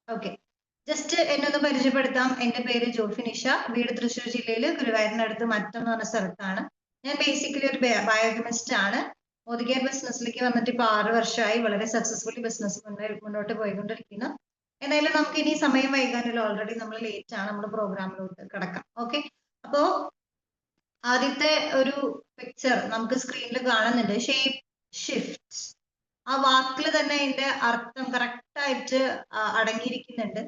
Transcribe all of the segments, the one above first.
Okay, just എന്നെ ഒന്ന് പരിചയപ്പെടുത്താം. എന്റെ പേര് ജോഫിനിഷ. വീട് തൃശ്ശൂർ ജില്ലയിൽ ഗുരുവായൂരിനടുത്ത് മറ്റം എന്ന് പറഞ്ഞ സ്ഥലത്താണ്. ഞാൻ ബേസിക്കലി ഒരു ബയോകെമിസ്റ്റ് ആണ്. ഒതുകിയ ബിസിനസ്സിലേക്ക് വന്നിട്ട് ഇപ്പൊ 6 വർഷമായി. വളരെ സക്സസ്ഫുള്ളി ബിസിനസ് മുന്നോട്ട് പോയിക്കൊണ്ടിരിക്കുന്നു. എന്തായാലും നമുക്ക് ഇനി സമയം വൈകാനല്ലോ, ഓൾറെഡി നമ്മൾ ലേറ്റ് ആണ്. നമ്മൾ പ്രോഗ്രാമിലോട്ട് കിടക്കാം. ഓക്കെ, അപ്പോ ആദ്യത്തെ ഒരു പിക്ചർ നമുക്ക് സ്ക്രീനിൽ കാണുന്നുണ്ട്, ഷേപ്പ് ഷിഫ്റ്റ്. ആ വാക്കിൽ തന്നെ അതിന്റെ അർത്ഥം കറക്റ്റ് ആയിട്ട് അടങ്ങിയിരിക്കുന്നുണ്ട്.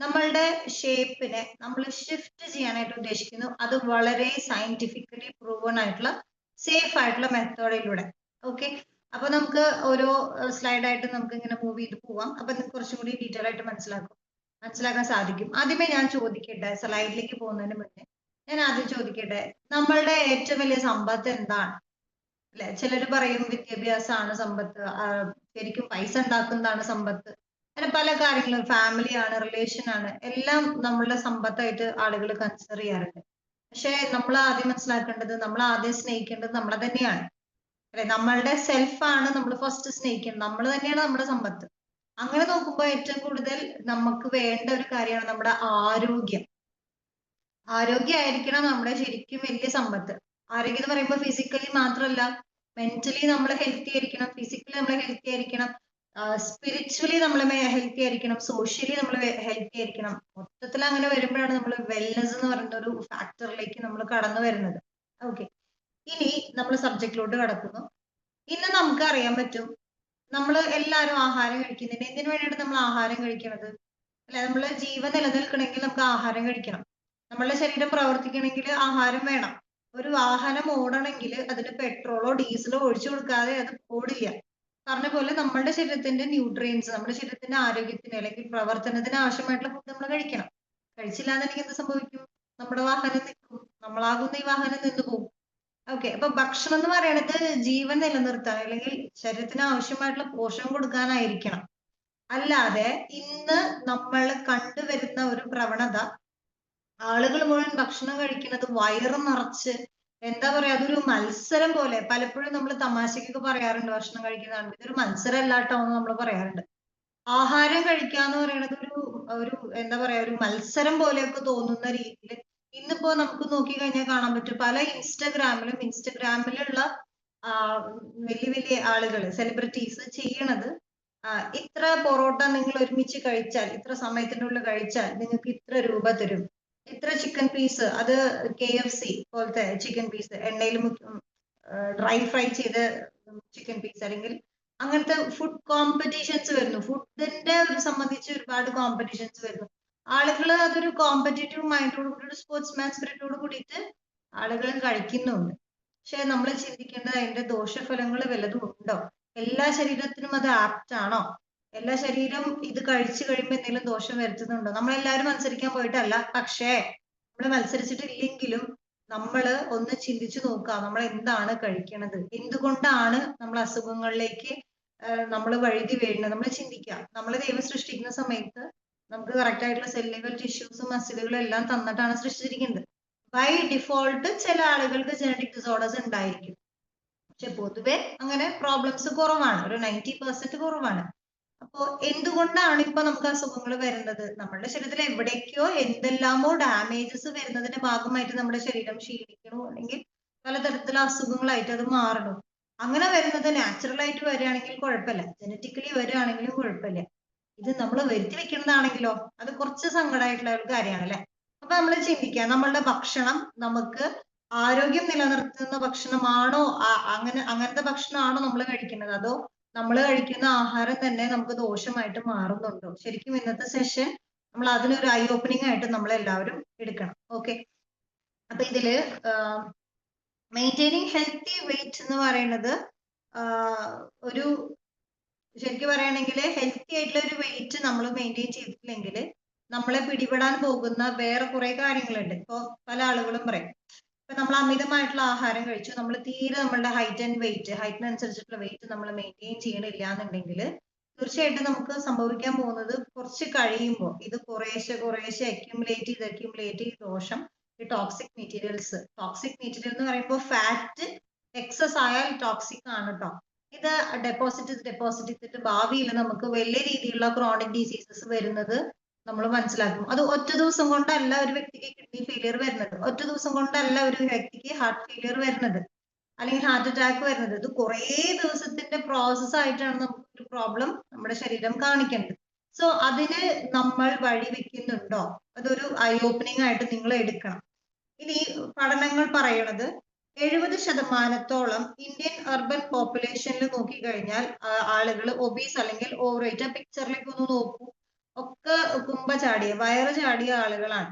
നമ്മളുടെ ഷേപ്പിനെ നമ്മൾ ഷിഫ്റ്റ് ചെയ്യാനായിട്ട് ഉദ്ദേശിക്കുന്നു. അത് വളരെ സയന്റിഫിക്കലി പ്രൂവൺ ആയിട്ടുള്ള സേഫ് ആയിട്ടുള്ള മെത്തേഡിലൂടെ. ഓക്കെ, അപ്പൊ നമുക്ക് ഓരോ സ്ലൈഡായിട്ട് നമുക്ക് ഇങ്ങനെ മൂവ് ചെയ്ത് പോവാം. അപ്പൊ നിങ്ങൾക്ക് കുറച്ചും കൂടി ഡീറ്റെയിൽ ആയിട്ട് മനസ്സിലാക്കാൻ സാധിക്കും. ആദ്യമേ ഞാൻ ചോദിക്കട്ടെ, സ്ലൈഡിലേക്ക് പോകുന്നതിന് മുന്നേ ഞാൻ ആദ്യം ചോദിക്കട്ടെ, നമ്മളുടെ ഏറ്റവും വലിയ സമ്പത്ത് എന്താണ്? അല്ലെ, ചിലർ പറയും വിദ്യാഭ്യാസമാണ് സമ്പത്ത്, ശരിക്കും പൈസ ഉണ്ടാക്കുന്നതാണ് സമ്പത്ത്. അങ്ങനെ പല കാര്യങ്ങളും, ഫാമിലിയാണ്, റിലേഷൻ ആണ്, എല്ലാം നമ്മളുടെ സമ്പത്തായിട്ട് ആളുകൾ കൺസിഡർ ചെയ്യാറുണ്ട്. പക്ഷെ നമ്മൾ ആദ്യം മനസ്സിലാക്കേണ്ടത്, നമ്മൾ ആദ്യം സ്നേഹിക്കേണ്ടത് നമ്മളെ തന്നെയാണ്. അല്ലെ, നമ്മളുടെ സെൽഫാണ് നമ്മൾ ഫസ്റ്റ് സ്നേഹിക്കേണ്ടത്. നമ്മൾ തന്നെയാണ് നമ്മുടെ സമ്പത്ത്. അങ്ങനെ നോക്കുമ്പോൾ ഏറ്റവും കൂടുതൽ നമുക്ക് വേണ്ട ഒരു കാര്യമാണ് നമ്മുടെ ആരോഗ്യം. ആരോഗ്യമായിരിക്കണം നമ്മുടെ ശരിക്കും വലിയ സമ്പത്ത്. ആരോഗ്യം എന്ന് പറയുമ്പോൾ ഫിസിക്കലി മാത്രമല്ല, മെന്റലി നമ്മൾ ഹെൽത്തി ആയിരിക്കണം, ഫിസിക്കലി നമ്മൾ ഹെൽത്തി ആയിരിക്കണം, സ്പിരിച്വലി നമ്മൾ ഹെൽത്തി ആയിരിക്കണം, സോഷ്യലി നമ്മൾ ഹെൽത്തി ആയിരിക്കണം. മൊത്തത്തിൽ അങ്ങനെ വരുമ്പോഴാണ് നമ്മൾ വെൽനെസ് എന്ന് പറയുന്ന ഒരു ഫാക്ടറിലേക്ക് നമ്മൾ കടന്നു വരുന്നത്. ഓക്കെ, ഇനി നമ്മൾ സബ്ജക്റ്റിലോട്ട് കടക്കുന്നു. ഇന്ന് നമുക്ക് അറിയാൻ പറ്റും, നമ്മൾ എല്ലാവരും ആഹാരം കഴിക്കുന്നുണ്ട്. എന്തിനു വേണ്ടിയിട്ട് നമ്മൾ ആഹാരം കഴിക്കുന്നത്? അല്ലെ, നമ്മള് ജീവൻ നിലനിൽക്കണമെങ്കിൽ നമുക്ക് ആഹാരം കഴിക്കണം. നമ്മളുടെ ശരീരം പ്രവർത്തിക്കണമെങ്കിൽ ആഹാരം വേണം. ഒരു വാഹനം ഓടണമെങ്കിൽ അതിന് പെട്രോളോ ഡീസലോ ഒഴിച്ചു കൊടുക്കാതെ അത് ഓടില്ല. പറഞ്ഞ പോലെ നമ്മളുടെ ശരീരത്തിന്റെ ന്യൂട്രിയൻസ്, നമ്മുടെ ശരീരത്തിന്റെ ആരോഗ്യത്തിന് അല്ലെങ്കിൽ പ്രവർത്തനത്തിന് ആവശ്യമായിട്ടുള്ള ഫുഡ് നമ്മൾ കഴിക്കണം. കഴിച്ചില്ല എന്നുണ്ടെങ്കിൽ എന്ത് സംഭവിക്കും? നമ്മുടെ വാഹനം നിൽക്കും, നമ്മളാകുന്ന ഈ വാഹനം നിന്ന് പോകും. ഓക്കെ, അപ്പൊ ഭക്ഷണം എന്ന് പറയുന്നത് ജീവൻ നിലനിർത്താൻ അല്ലെങ്കിൽ ശരീരത്തിന് ആവശ്യമായിട്ടുള്ള പോഷകം കൊടുക്കാനായിരിക്കണം. അല്ലാതെ ഇന്ന് നമ്മൾ കണ്ടുവരുന്ന ഒരു പ്രവണത, ആളുകൾ മുഴുവൻ ഭക്ഷണം കഴിക്കുന്നത് വയറ് നിറച്ച്, എന്താ പറയാ, അതൊരു മത്സരം പോലെ. പലപ്പോഴും നമ്മൾ തമാശക്കൊക്കെ പറയാറുണ്ട്, ഭക്ഷണം കഴിക്കുന്നതാണ് ഇതൊരു മത്സരം അല്ലാട്ടോ എന്ന് നമ്മൾ പറയാറുണ്ട്. ആഹാരം കഴിക്കുക എന്ന് പറയുന്നത് ഒരു ഒരു എന്താ പറയാ, ഒരു മത്സരം പോലെയൊക്കെ തോന്നുന്ന രീതിയിൽ ഇന്നിപ്പോ നമുക്ക് നോക്കിക്കഴിഞ്ഞാൽ കാണാൻ പറ്റും. പല ഇൻസ്റ്റഗ്രാമിലുള്ള വലിയ വലിയ ആളുകൾ, സെലിബ്രിറ്റീസ് ചെയ്യണത്, ഇത്ര പൊറോട്ട നിങ്ങൾ ഒരുമിച്ച് കഴിച്ചാൽ, ഇത്ര സമയത്തിനുള്ളിൽ കഴിച്ചാൽ നിങ്ങൾക്ക് ഇത്ര രൂപ തരും. ഇത്ര ചിക്കൻ പീസ്, അത് KFC പോലത്തെ ചിക്കൻ പീസ്, എണ്ണയിൽ ഡ്രൈ ഫ്രൈ ചെയ്ത ചിക്കൻ പീസ്, അല്ലെങ്കിൽ അങ്ങനത്തെ ഫുഡ് കോമ്പറ്റീഷൻസ് വരുന്നു. ഫുഡിന്റെ സംബന്ധിച്ച് ഒരുപാട് കോമ്പറ്റീഷൻസ് വരുന്നു. ആളുകൾ അതൊരു കോമ്പറ്റേറ്റീവ് മൈൻഡോട് കൂടി, ഒരു സ്പോർട്സ്മാൻ സ്പിരിറ്റോട് കൂടിയിട്ട് ആളുകൾ കഴിക്കുന്നുണ്ട്. പക്ഷെ നമ്മൾ ചിന്തിക്കേണ്ടത് അതിന്റെ ദോഷഫലങ്ങൾ വല്ലതും ഉണ്ടോ? എല്ലാ ശരീരത്തിനും അത് ആപ്റ്റ് ആണോ? എല്ലാ ശരീരം ഇത് കഴിച്ചു കഴിയുമ്പോൾ എന്തെങ്കിലും ദോഷം വരുത്തുന്നുണ്ടോ? നമ്മളെല്ലാവരും മത്സരിക്കാൻ പോയിട്ടല്ല. പക്ഷേ നമ്മൾ മത്സരിച്ചിട്ടില്ലെങ്കിലും നമ്മൾ ഒന്ന് ചിന്തിച്ചു നോക്കുക, നമ്മൾ എന്താണ് കഴിക്കണത്, എന്തുകൊണ്ടാണ് നമ്മൾ അസുഖങ്ങളിലേക്ക് നമ്മൾ വഴുതി വീഴുന്നത്. നമ്മൾ ചിന്തിക്കുക, നമ്മൾ ദൈവം സൃഷ്ടിക്കുന്ന സമയത്ത് നമുക്ക് കറക്റ്റ് ആയിട്ടുള്ള സെൽ ലെവൽ ടിഷ്യൂസും മസിലുകളും എല്ലാം തന്നിട്ടാണ് സൃഷ്ടിച്ചിരിക്കുന്നത്. ബൈ ഡിഫോൾട്ട് ചില ആളുകൾക്ക് ജനറ്റിക് ഡിസോർഡേഴ്സ് ഉണ്ടായിരിക്കും. പക്ഷെ പൊതുവെ അങ്ങനെ പ്രോബ്ലംസ് കുറവാണ്, ഒരു 90% കുറവാണ്. അപ്പോ എന്തുകൊണ്ടാണ് ഇപ്പൊ നമുക്ക് അസുഖങ്ങൾ വരുന്നത്? നമ്മുടെ ശരീരത്തിൽ എവിടേക്കോ എന്തെല്ലാമോ ഡാമേജസ് വരുന്നതിന്റെ ഭാഗമായിട്ട് നമ്മുടെ ശരീരം ക്ഷീണിക്കണോ, അല്ലെങ്കിൽ പലതരത്തിലുള്ള അസുഖങ്ങളായിട്ട് അത് മാറണോ. അങ്ങനെ വരുന്നത് നാച്ചുറൽ ആയിട്ട് വരികയാണെങ്കിൽ കുഴപ്പമില്ല, ജനറ്റിക്കലി വരികയാണെങ്കിലും കുഴപ്പമില്ല. ഇത് നമ്മൾ വരുത്തി വെക്കുന്നതാണെങ്കിലോ അത് കുറച്ച് സങ്കടമായിട്ടുള്ള ഒരു കാര്യമാണ്, അല്ലെ? അപ്പൊ നമ്മൾ ചിന്തിക്കുക, നമ്മളുടെ ഭക്ഷണം നമുക്ക് ആരോഗ്യം നിലനിർത്തുന്ന ഭക്ഷണമാണോ, അങ്ങനത്തെ ഭക്ഷണമാണോ നമ്മൾ കഴിക്കുന്നത്, അതോ നമ്മൾ കഴിക്കുന്ന ആഹാരം തന്നെ നമുക്ക് ദോഷമായിട്ട് മാറുന്നുണ്ടോ? ശരിക്കും ഇന്നത്തെ സെഷൻ നമ്മൾ അതിനൊരു ഐ ഓപ്പണിംഗ് ആയിട്ട് നമ്മൾ എല്ലാവരും എടുക്കണം. ഓക്കെ, അപ്പൊ ഇതില് മെയിൻറ്റെയിനിങ് ഹെൽത്തി വെയിറ്റ് എന്ന് പറയുന്നത് ഒരു, ശരിക്കും പറയുകയാണെങ്കിൽ ഹെൽത്തി ആയിട്ടുള്ള ഒരു വെയിറ്റ് നമ്മൾ മെയിൻറ്റെയിൻ ചെയ്തിട്ടില്ലെങ്കിൽ നമ്മളെ പിടിപെടാൻ പോകുന്ന വേറെ കുറെ കാര്യങ്ങളുണ്ട്. ഇപ്പൊ പല ആളുകളും പറയും, ഇപ്പൊ നമ്മൾ അമിതമായിട്ടുള്ള ആഹാരം കഴിച്ചു, നമ്മൾ തീരെ നമ്മളുടെ ഹൈറ്റ് ആൻഡ് വെയിറ്റ്, ഹൈറ്റിനനുസരിച്ചിട്ടുള്ള വെയിറ്റ് നമ്മൾ മെയിൻറ്റെയിൻ ചെയ്യണില്ല എന്നുണ്ടെങ്കിൽ തീർച്ചയായിട്ടും നമുക്ക് സംഭവിക്കാൻ പോകുന്നത്, കുറച്ച് കഴിയുമ്പോൾ ഇത് കുറേശ്ശെ അക്യുമുലേറ്റ് ചെയ്ത് ദോഷം ഈ ടോക്സിക് മെറ്റീരിയൽ എന്ന് പറയുമ്പോൾ ഫാറ്റ് എക്സസ് ആയാൽ ടോക്സിക് ആണ് കേട്ടോ. ഇത് ഡെപ്പോസിറ്റ് ചെയ്തിട്ട് ഭാവിയിൽ നമുക്ക് വലിയ രീതിയിലുള്ള ക്രോണിക് ഡിസീസസ് വരുന്നത് നമ്മൾ മനസ്സിലാക്കും. അത് ഒറ്റ ദിവസം കൊണ്ടല്ല ഒരു വ്യക്തിക്ക് കിഡ്നി ഫെയിലിയർ വരുന്നത്, ഒറ്റ ദിവസം കൊണ്ടല്ല ഒരു വ്യക്തിക്ക് ഹാർട്ട് ഫെയിലിയർ വരുന്നത്, അല്ലെങ്കിൽ ഹാർട്ട് അറ്റാക്ക് വരുന്നത്. ഇത് കുറേ ദിവസത്തിന്റെ പ്രോസസ് ആയിട്ടാണ് നമുക്ക് ഒരു പ്രോബ്ലം നമ്മുടെ ശരീരം കാണിക്കേണ്ടത്. സോ അതിന് നമ്മൾ വഴി വെക്കുന്നുണ്ടോ, അതൊരു ഐ ഓപ്പണിംഗ് ആയിട്ട് നിങ്ങൾ എടുക്കണം. ഇനി പഠനങ്ങൾ പറയണത് 70% ഇന്ത്യൻ അർബൻ പോപ്പുലേഷനിൽ നോക്കിക്കഴിഞ്ഞാൽ ആളുകൾ ഒബീസ് അല്ലെങ്കിൽ ഓവർ വെയിറ്റ്. ആ പിക്ചറിലേക്ക് ഒന്ന് നോക്കൂ, ഒക്കെ കുമ്പ ചാടിയ വയറ് ചാടിയ ആളുകളാണ്.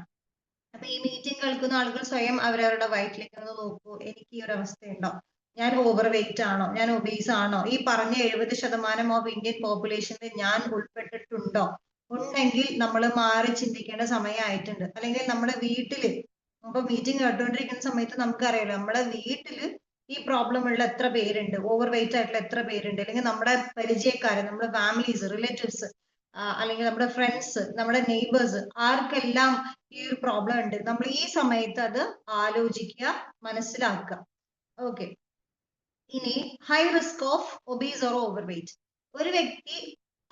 അപ്പൊ ഈ മീറ്റിംഗ് കേൾക്കുന്ന ആളുകൾ സ്വയം അവരവരുടെ വയറ്റിലേക്ക് ഒന്ന് നോക്കൂ, എനിക്ക് ഈ ഒരു അവസ്ഥയുണ്ടോ, ഞാൻ ഓവർ വെയിറ്റ് ആണോ, ഞാൻ ഒബീസ് ആണോ, ഈ പറഞ്ഞ 70% ഓഫ് ഇന്ത്യൻ പോപ്പുലേഷനിൽ ഞാൻ ഉൾപ്പെട്ടിട്ടുണ്ടോ? ഉണ്ടെങ്കിൽ നമ്മൾ മാറി ചിന്തിക്കേണ്ട സമയമായിട്ടുണ്ട്. അല്ലെങ്കിൽ നമ്മുടെ വീട്ടില് ഇപ്പൊ മീറ്റിംഗ് കേട്ടുകൊണ്ടിരിക്കുന്ന സമയത്ത് നമുക്കറിയാലോ, നമ്മുടെ വീട്ടില് ഈ പ്രോബ്ലം ഉള്ള എത്ര പേരുണ്ട്, ഓവർ വെയിറ്റ് ആയിട്ടുള്ള എത്ര പേരുണ്ട്, അല്ലെങ്കിൽ നമ്മുടെ പരിചയക്കാര്, നമ്മുടെ ഫാമിലീസ്, റിലേറ്റീവ്സ്, അല്ലെങ്കിൽ നമ്മുടെ ഫ്രണ്ട്സ്, നമ്മുടെ നെയ്ബേഴ്സ്, ആർക്കെല്ലാം ഈ ഒരു പ്രോബ്ലം ഉണ്ട്. നമ്മൾ ഈ സമയത്ത് അത് ആലോചിക്കുക, മനസ്സിലാക്കുക. ഓക്കെ. ഇനി high risk of obese or over weight. ഒരു വ്യക്തി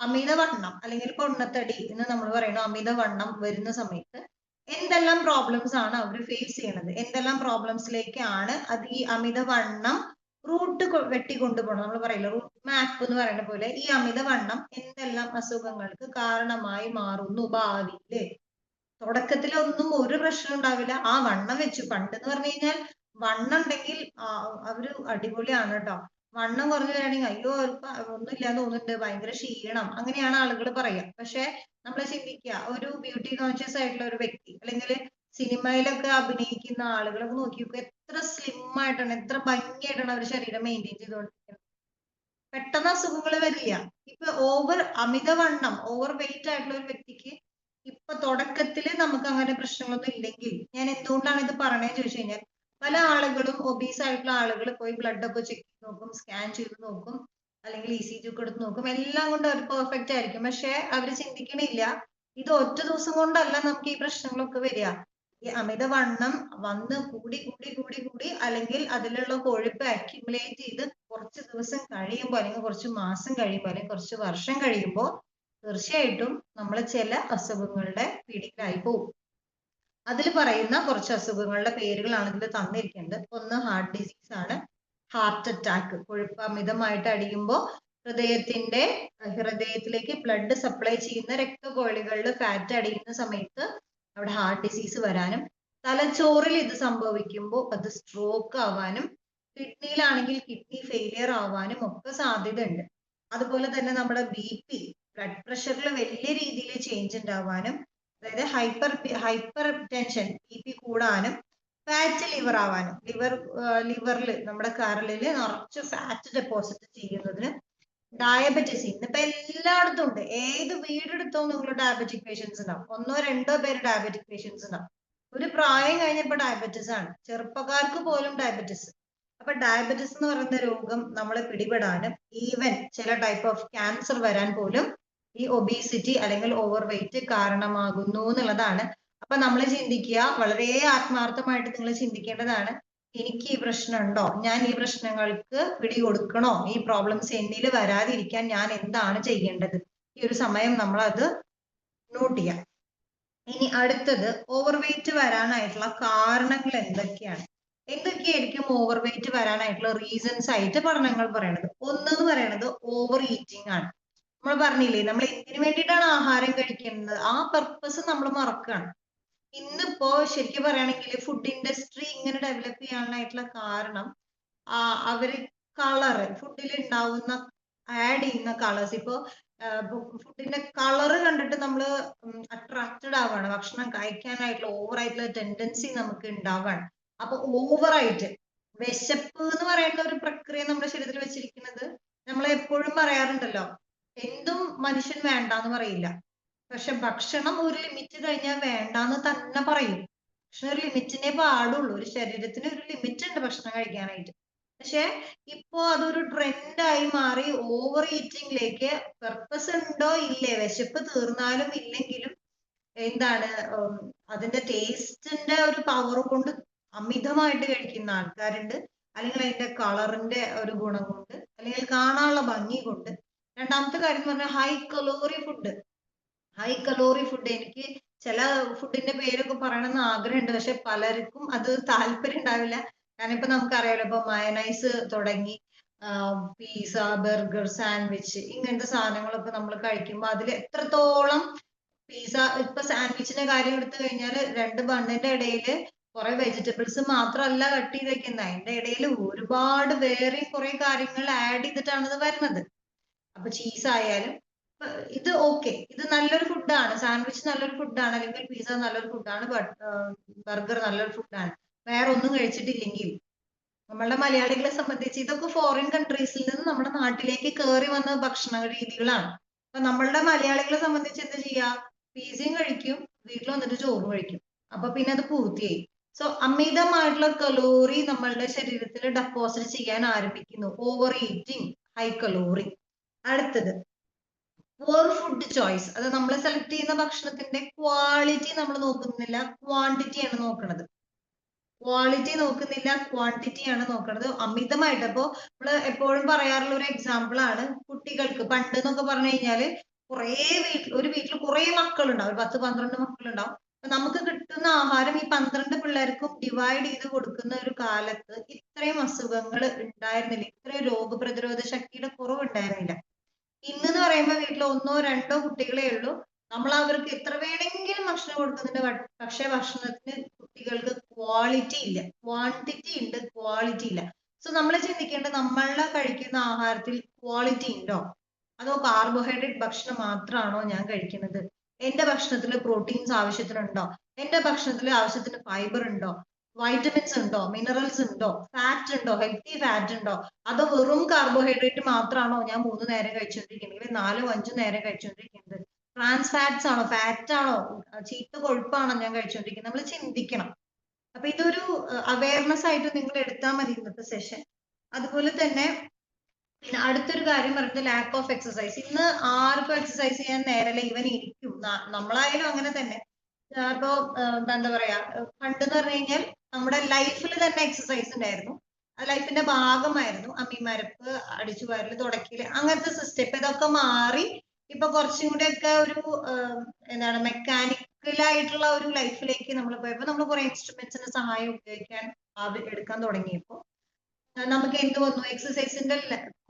അമിതവണ്ണം അല്ലെങ്കിൽ പൊണ്ണത്തടി എന്ന് നമ്മൾ പറയുന്ന അമിതവണ്ണം വരുന്ന സമയത്ത് എന്തെല്ലാം പ്രോബ്ലംസ് ആണ് അവർ ഫേസ് ചെയ്യണത്, എന്തെല്ലാം പ്രോബ്ലംസിലേക്കാണ് അത് ഈ അമിതവണ്ണം റൂട്ട് വെട്ടിക്കൊണ്ടുപോകണം. നമ്മൾ പറയില്ല റൂട്ട് മാപ്പ് എന്ന് പറയുന്ന പോലെ ഈ അമിതവണ്ണം എന്തെല്ലാം അസുഖങ്ങൾക്ക് കാരണമായി മാറുന്നു ഭാവിയില്. തുടക്കത്തിലൊന്നും ഒരു പ്രശ്നം ഉണ്ടാവില്ല, ആ വണ്ണം വെച്ചു. പണ്ട് എന്ന് പറഞ്ഞു കഴിഞ്ഞാൽ വണ്ണം ഉണ്ടെങ്കിൽ അവര് അടിപൊളിയാണ് കേട്ടോ. വണ്ണം കുറഞ്ഞു വരികയാണെങ്കിൽ അയ്യോ അവർക്ക് ഒന്നുമില്ലാന്ന് തോന്നുന്നുണ്ട്, ഭയങ്കര ക്ഷീണം, അങ്ങനെയാണ് ആളുകൾ പറയുക. പക്ഷെ നമ്മൾ ചിന്തിക്കുക, ഒരു ബ്യൂട്ടി കോൺഷ്യസ് ആയിട്ടുള്ള ഒരു വ്യക്തി അല്ലെങ്കിൽ സിനിമയിലൊക്കെ അഭിനയിക്കുന്ന ആളുകളൊക്കെ നോക്കി നോക്കുക, എത്ര സ്ലിം ആയിട്ടാണ്, എത്ര ഭംഗിയായിട്ടാണ് അവർ ശരീരം മെയിൻറ്റെയിൻ ചെയ്തുകൊണ്ടിരിക്കുന്നത്. പെട്ടെന്ന് അസുഖങ്ങൾ വരില്ല. ഇപ്പൊ അമിതവണ്ണം ഓവർ വെയിറ്റ് ആയിട്ടുള്ള ഒരു വ്യക്തിക്ക് ഇപ്പൊ തുടക്കത്തില് നമുക്ക് അങ്ങനെ പ്രശ്നങ്ങളൊന്നും ഇല്ലെങ്കിൽ, ഞാൻ എന്തുകൊണ്ടാണ് ഇത് പറയണേന്ന് ചോദിച്ചു കഴിഞ്ഞാൽ, പല ആളുകളും ഒബീസ് ആയിട്ടുള്ള ആളുകൾ പോയി ബ്ലഡ് ഒക്കെ ചെക്ക് ചെയ്ത് നോക്കും, സ്കാൻ ചെയ്ത് നോക്കും, അല്ലെങ്കിൽ ECG ഒക്കെ എടുത്ത് നോക്കും, എല്ലാം കൊണ്ട് അവർ പെർഫെക്റ്റ് ആയിരിക്കും. പക്ഷെ അവർ ചിന്തിക്കണില്ല, ഇത് ഒറ്റ ദിവസം കൊണ്ടല്ല നമുക്ക് ഈ പ്രശ്നങ്ങളൊക്കെ വരിക. ഈ അമിതവണ്ണം വന്ന് കൂടി കൂടി കൂടി കൂടി അല്ലെങ്കിൽ അതിലുള്ള കൊഴുപ്പ് അക്യുമുലേറ്റ് ചെയ്ത് കുറച്ച് ദിവസം കഴിയുമ്പോൾ, അല്ലെങ്കിൽ കുറച്ച് മാസം കഴിയുമ്പോൾ, അല്ലെങ്കിൽ കുറച്ച് വർഷം കഴിയുമ്പോൾ തീർച്ചയായിട്ടും നമ്മൾ ചില അസുഖങ്ങളുടെ പിടിയിലായി പോകും. അതിൽ പറയുന്ന കുറച്ച് അസുഖങ്ങളുടെ പേരുകളാണ് ഇതിൽ തന്നിരിക്കുന്നത്. ഒന്ന് ഹാർട്ട് ഡിസീസ് ആണ്, ഹാർട്ട് അറ്റാക്ക്. കൊഴുപ്പ് അമിതമായിട്ട് അടിയുമ്പോൾ ഹൃദയത്തിലേക്ക് ബ്ലഡ് സപ്ലൈ ചെയ്യുന്ന രക്തക്കൊഴലുകളിൽ ഫാറ്റ് അടിയുന്ന സമയത്ത് അവിടെ ഹാർട്ട് ഡിസീസ് വരാനും, തലച്ചോറിൽ ഇത് സംഭവിക്കുമ്പോൾ അത് സ്ട്രോക്ക് ആവാനും, കിഡ്നിയിലാണെങ്കിൽ കിഡ്നി ഫെയിലിയർ ആവാനും ഒക്കെ സാധ്യത ഉണ്ട്. അതുപോലെ തന്നെ നമ്മുടെ BP, ബ്ലഡ് പ്രഷറിൽ വലിയ രീതിയിൽ ചേഞ്ച് ഉണ്ടാവാനും, അതായത് ഹൈപ്പർ ടെൻഷൻ BP കൂടാനും, ഫാറ്റ് ലിവർ ആവാനും, ലിവറിൽ നമ്മുടെ കരളില് നിറച്ച് ഫാറ്റ് ഡെപ്പോസിറ്റ് ചെയ്യുന്നതിന്, ഡയബറ്റിസ് ഇന്നിപ്പോ എല്ലായിടത്തും ഉണ്ട്. ഏത് വീടെടുത്തോ നിങ്ങൾ ഡയബറ്റിക് പേഷ്യൻസ് ഉണ്ടാവും, ഒന്നോ രണ്ടോ പേര് ഡയബറ്റിക് പേഷ്യൻസ് ഉണ്ടാവും. ഒരു പ്രായം കഴിഞ്ഞപ്പോ ഡയബറ്റിസ് ആണ്, ചെറുപ്പക്കാർക്ക് പോലും ഡയബറ്റിസ്. അപ്പൊ ഡയബറ്റിസ് എന്ന് പറയുന്ന രോഗം നമ്മളെ പിടിപെടാനും, ഈവൻ ചില ടൈപ്പ് ഓഫ് ക്യാൻസർ വരാൻ പോലും ഈ ഒബീസിറ്റി അല്ലെങ്കിൽ ഓവർ വെയിറ്റ് കാരണമാകുന്നു എന്നുള്ളതാണ്. അപ്പൊ നമ്മൾ ചിന്തിക്കുക, വളരെ ആത്മാർത്ഥമായിട്ട് നിങ്ങൾ ചിന്തിക്കേണ്ടതാണ്, എനിക്ക് ഈ പ്രശ്നമുണ്ടോ, ഞാൻ ഈ പ്രശ്നങ്ങൾക്ക് പിടികൊടുക്കണോ, ഈ പ്രോബ്ലംസ് എന്നിൽ വരാതിരിക്കാൻ ഞാൻ എന്താണ് ചെയ്യേണ്ടത്. ഈ ഒരു സമയം നമ്മൾ അത് നോട്ട് ചെയ്യാം. ഇനി അടുത്തത്, ഓവർ വെയിറ്റ് വരാനായിട്ടുള്ള കാരണങ്ങൾ എന്തൊക്കെയാണ്, എന്തൊക്കെയായിരിക്കും ഓവർ വെയിറ്റ് വരാനായിട്ടുള്ള റീസൺസ് ആയിട്ട് പഠനങ്ങൾ പറയണത്. ഒന്നെന്ന് പറയണത് ഓവർ ഈറ്റിംഗ് ആണ്. നമ്മൾ പറഞ്ഞില്ലേ, നമ്മൾ എന്തിനു വേണ്ടിയിട്ടാണ് ആഹാരം കഴിക്കുന്നത്, ആ പർപ്പസ് നമ്മൾ മറക്കുകയാണ്. ഇന്നിപ്പോ ശരിക്കും പറയുകയാണെങ്കിൽ ഫുഡ് ഇൻഡസ്ട്രി ഇങ്ങനെ ഡെവലപ്പ് ചെയ്യാനായിട്ടുള്ള കാരണം അവര് കളറ്, ഫുഡിൽ ഉണ്ടാവുന്ന ആഡ് ചെയ്യുന്ന കളേഴ്സ്, ഇപ്പോ ഫുഡിന്റെ കളറ് കണ്ടിട്ട് നമ്മൾ അട്രാക്റ്റഡ് ആവാണ്, ഭക്ഷണം കഴിക്കാനായിട്ടുള്ള ഓവർ ആയിട്ടുള്ള ടെൻഡൻസി നമുക്ക് ഉണ്ടാവാണ്. അപ്പൊ ഓവറായിട്ട് വിശപ്പ് എന്ന് പറയുന്ന ഒരു പ്രക്രിയ നമ്മുടെ ശരീരത്തിൽ വെച്ചിരിക്കുന്നത്, നമ്മൾ എപ്പോഴും പറയാറുണ്ടല്ലോ, എന്തും മനുഷ്യൻ വേണ്ടാന്ന് പറയില്ല, പക്ഷെ ഭക്ഷണം ഒരു ലിമിറ്റ് കഴിഞ്ഞാൽ വേണ്ടാന്ന് തന്നെ പറയും. പക്ഷെ ഒരു ലിമിറ്റിനെ പാടുള്ളൂ, ഒരു ശരീരത്തിന് ഒരു ലിമിറ്റ് ഉണ്ട് ഭക്ഷണം കഴിക്കാനായിട്ട്. പക്ഷെ ഇപ്പോ അതൊരു ട്രെൻഡായി മാറി ഓവർ ഈറ്റിംഗിലേക്ക്. പർപ്പസ് ഉണ്ടോ ഇല്ലേ, വിശപ്പ് തീർന്നാലും ഇല്ലെങ്കിലും എന്താണ് അതിന്റെ ടേസ്റ്റിന്റെ ഒരു പവർ കൊണ്ട് അമിതമായിട്ട് കഴിക്കുന്ന ആൾക്കാരുണ്ട്, അല്ലെങ്കിൽ അതിന്റെ കളറിന്റെ ഒരു ഗുണം കൊണ്ട്, അല്ലെങ്കിൽ കാണാനുള്ള ഭംഗി കൊണ്ട്. രണ്ടാമത്തെ കാര്യം എന്ന് പറഞ്ഞാൽ high calorie food. High calorie food. എനിക്ക് ചില ഫുഡിന്റെ പേരൊക്കെ പറയണമെന്ന് ആഗ്രഹമുണ്ട്, പക്ഷെ പലർക്കും അത് താല്പര്യം ഉണ്ടാവില്ല. കാരണം ഇപ്പൊ നമുക്കറിയാലോ, ഇപ്പൊ മയനൈസ് തുടങ്ങി പിസ്സ, ബർഗർ, സാൻഡ്വിച്ച്, ഇങ്ങനത്തെ സാധനങ്ങളൊക്കെ നമ്മൾ കഴിക്കുമ്പോൾ അതിൽ എത്രത്തോളം പിസ്സ, ഇപ്പൊ സാൻഡ്വിച്ചിന്റെ കാര്യം എടുത്തു കഴിഞ്ഞാൽ 2 ബണ്ണിന്റെ ഇടയിൽ കുറെ വെജിറ്റബിൾസ് മാത്രമല്ല കട്ട് ചെയ്ത് വെക്കുന്നത്, അതിന്റെ ഇടയിൽ ഒരുപാട് വേറെ കുറെ കാര്യങ്ങൾ ആഡ് ചെയ്തിട്ടാണ് ഇത് വരുന്നത്. അപ്പൊ ചീസ് ആയാലും ഇത് ഓക്കെ, ഇത് നല്ലൊരു ഫുഡാണ്, സാൻഡ്വിച്ച് നല്ലൊരു ഫുഡാണ്, അല്ലെങ്കിൽ പിസ്സ നല്ലൊരു ഫുഡാണ്, ബർഗർ നല്ലൊരു ഫുഡാണ്. വേറെ ഒന്നും കഴിച്ചിട്ടില്ലെങ്കിൽ നമ്മളുടെ മലയാളികളെ സംബന്ധിച്ച് ഇതൊക്കെ ഫോറിൻ കൺട്രീസിൽ നിന്ന് നമ്മുടെ നാട്ടിലേക്ക് കയറി വന്ന ഭക്ഷണ രീതികളാണ്. അപ്പൊ നമ്മളുടെ മലയാളികളെ സംബന്ധിച്ച് എന്താ ചെയ്യാ, പിസയും കഴിക്കും, വീട്ടിൽ വന്നിട്ട് ചോറും കഴിക്കും, അപ്പൊ പിന്നെ അത് പൂർത്തിയായി. സോ അമിതമായിട്ടുള്ള കലോറി നമ്മളുടെ ശരീരത്തിൽ ഡെപ്പോസിറ്റ് ചെയ്യാൻ ആരംഭിക്കുന്നു, ഓവർ ഈറ്റിംഗ്, ഹൈ കലോറി. അടുത്തത് പുവർ ഫുഡ് ചോയ്സ്. അത് നമ്മൾ സെലക്ട് ചെയ്യുന്ന ഭക്ഷണത്തിന്റെ ക്വാളിറ്റി നമ്മൾ നോക്കുന്നില്ല, ക്വാണ്ടിറ്റി ആണ് നോക്കുന്നത്. ക്വാളിറ്റി നോക്കുന്നില്ല, ക്വാണ്ടിറ്റി ആണ് നോക്കുന്നത് അമിതമായിട്ട്. അപ്പോ നമ്മള് എപ്പോഴും പറയാറുള്ള ഒരു എക്സാമ്പിൾ ആണ്, കുട്ടികൾക്ക് പണ്ട് എന്നൊക്കെ പറഞ്ഞു കഴിഞ്ഞാല് ഒരു വീട്ടിൽ കുറെ മക്കളുണ്ടാവും, 10-12 മക്കളുണ്ടാവും. അപ്പൊ നമുക്ക് കിട്ടുന്ന ആഹാരം ഈ 12 പിള്ളേർക്കും ഡിവൈഡ് ചെയ്ത് കൊടുക്കുന്ന ഒരു കാലത്ത് ഇത്രയും അസുഖങ്ങൾ ഉണ്ടായിരുന്നില്ല, ഇത്രയും രോഗപ്രതിരോധ ശക്തിയുടെ കുറവ് ഉണ്ടായിരുന്നില്ല. ഇന്നെന്ന് പറയുമ്പോൾ വീട്ടിൽ 1-2 കുട്ടികളേ ഉള്ളൂ, നമ്മൾ അവർക്ക് എത്ര വേണമെങ്കിലും ഭക്ഷണം കൊടുക്കുന്നുണ്ട്, പക്ഷെ ഭക്ഷണത്തിന് കുട്ടികൾക്ക് ക്വാളിറ്റി ഇല്ല, ക്വാണ്ടിറ്റി ഉണ്ട്, ക്വാളിറ്റി ഇല്ല. സോ നമ്മൾ ചിന്തിക്കേണ്ടത്, നമ്മളെ കഴിക്കുന്ന ആഹാരത്തിൽ ക്വാളിറ്റി ഉണ്ടോ, അതോ കാർബോഹൈഡ്രേറ്റ് ഭക്ഷണം മാത്രമാണോ ഞാൻ കഴിക്കുന്നത്, എന്റെ ഭക്ഷണത്തിൽ പ്രോട്ടീൻസ് ആവശ്യത്തിനുണ്ടോ, എന്റെ ഭക്ഷണത്തിൽ ആവശ്യത്തിന് ഫൈബർ ഉണ്ടോ, വൈറ്റമിൻസ് ഉണ്ടോ, മിനറൽസ് ഉണ്ടോ, ഫാറ്റ് ഉണ്ടോ, ഹെൽത്തി ഫാറ്റ് ഉണ്ടോ, അതോ വെറും കാർബോഹൈഡ്രേറ്റ് മാത്രമാണോ ഞാൻ 3 നേരം കഴിച്ചുകൊണ്ടിരിക്കുന്നത്, 4-5 നേരം കഴിച്ചുകൊണ്ടിരിക്കുന്നത്, ട്രാൻസ് ഫാറ്റ്സ് ആണോ, ഫാറ്റ് ആണോ, ചീത്ത കൊഴുപ്പാണോ ഞാൻ കഴിച്ചുകൊണ്ടിരിക്കുന്നത്, നമ്മൾ ചിന്തിക്കണം. അപ്പൊ ഇതൊരു അവയർനെസ് ആയിട്ട് നിങ്ങൾ എടുത്താൽ മതി ഇന്നത്തെ സെഷൻ. അതുപോലെ തന്നെ പിന്നെ അടുത്തൊരു കാര്യം പറയുന്നത് ലാക്ക് ഓഫ് എക്സസൈസ്. ഇന്ന് ആർക്കും എക്സസൈസ് ചെയ്യാൻ നേരല്ല, ഇവൻ ഇരിക്കും, നമ്മളായാലും അങ്ങനെ തന്നെ. ഇപ്പോ എന്താ പറയാ, പണ്ടെന്ന് പറഞ്ഞു കഴിഞ്ഞാൽ നമ്മുടെ ലൈഫിൽ തന്നെ എക്സസൈസ് ഉണ്ടായിരുന്നു, ലൈഫിന്റെ ഭാഗമായിരുന്നു. അമ്മിമരപ്പ്, അടിച്ചുവാരല്, തുടക്കല്, അങ്ങനത്തെ സിസ്റ്റം. ഇപ്പൊ ഇതൊക്കെ മാറി ഇപ്പൊ കുറച്ചും കൂടെ ഒക്കെ ഒരു എന്താണ് മെക്കാനിക്കലായിട്ടുള്ള ഒരു ലൈഫിലേക്ക് നമ്മൾ പോയപ്പോ നമ്മൾ കുറെ ഇൻസ്ട്രുമെന്റ്സിന്റെ സഹായം ഉപയോഗിക്കാൻ എടുക്കാൻ തുടങ്ങിയപ്പോ നമുക്ക് എന്ത് വന്നു, എക്സസൈസിന്റെ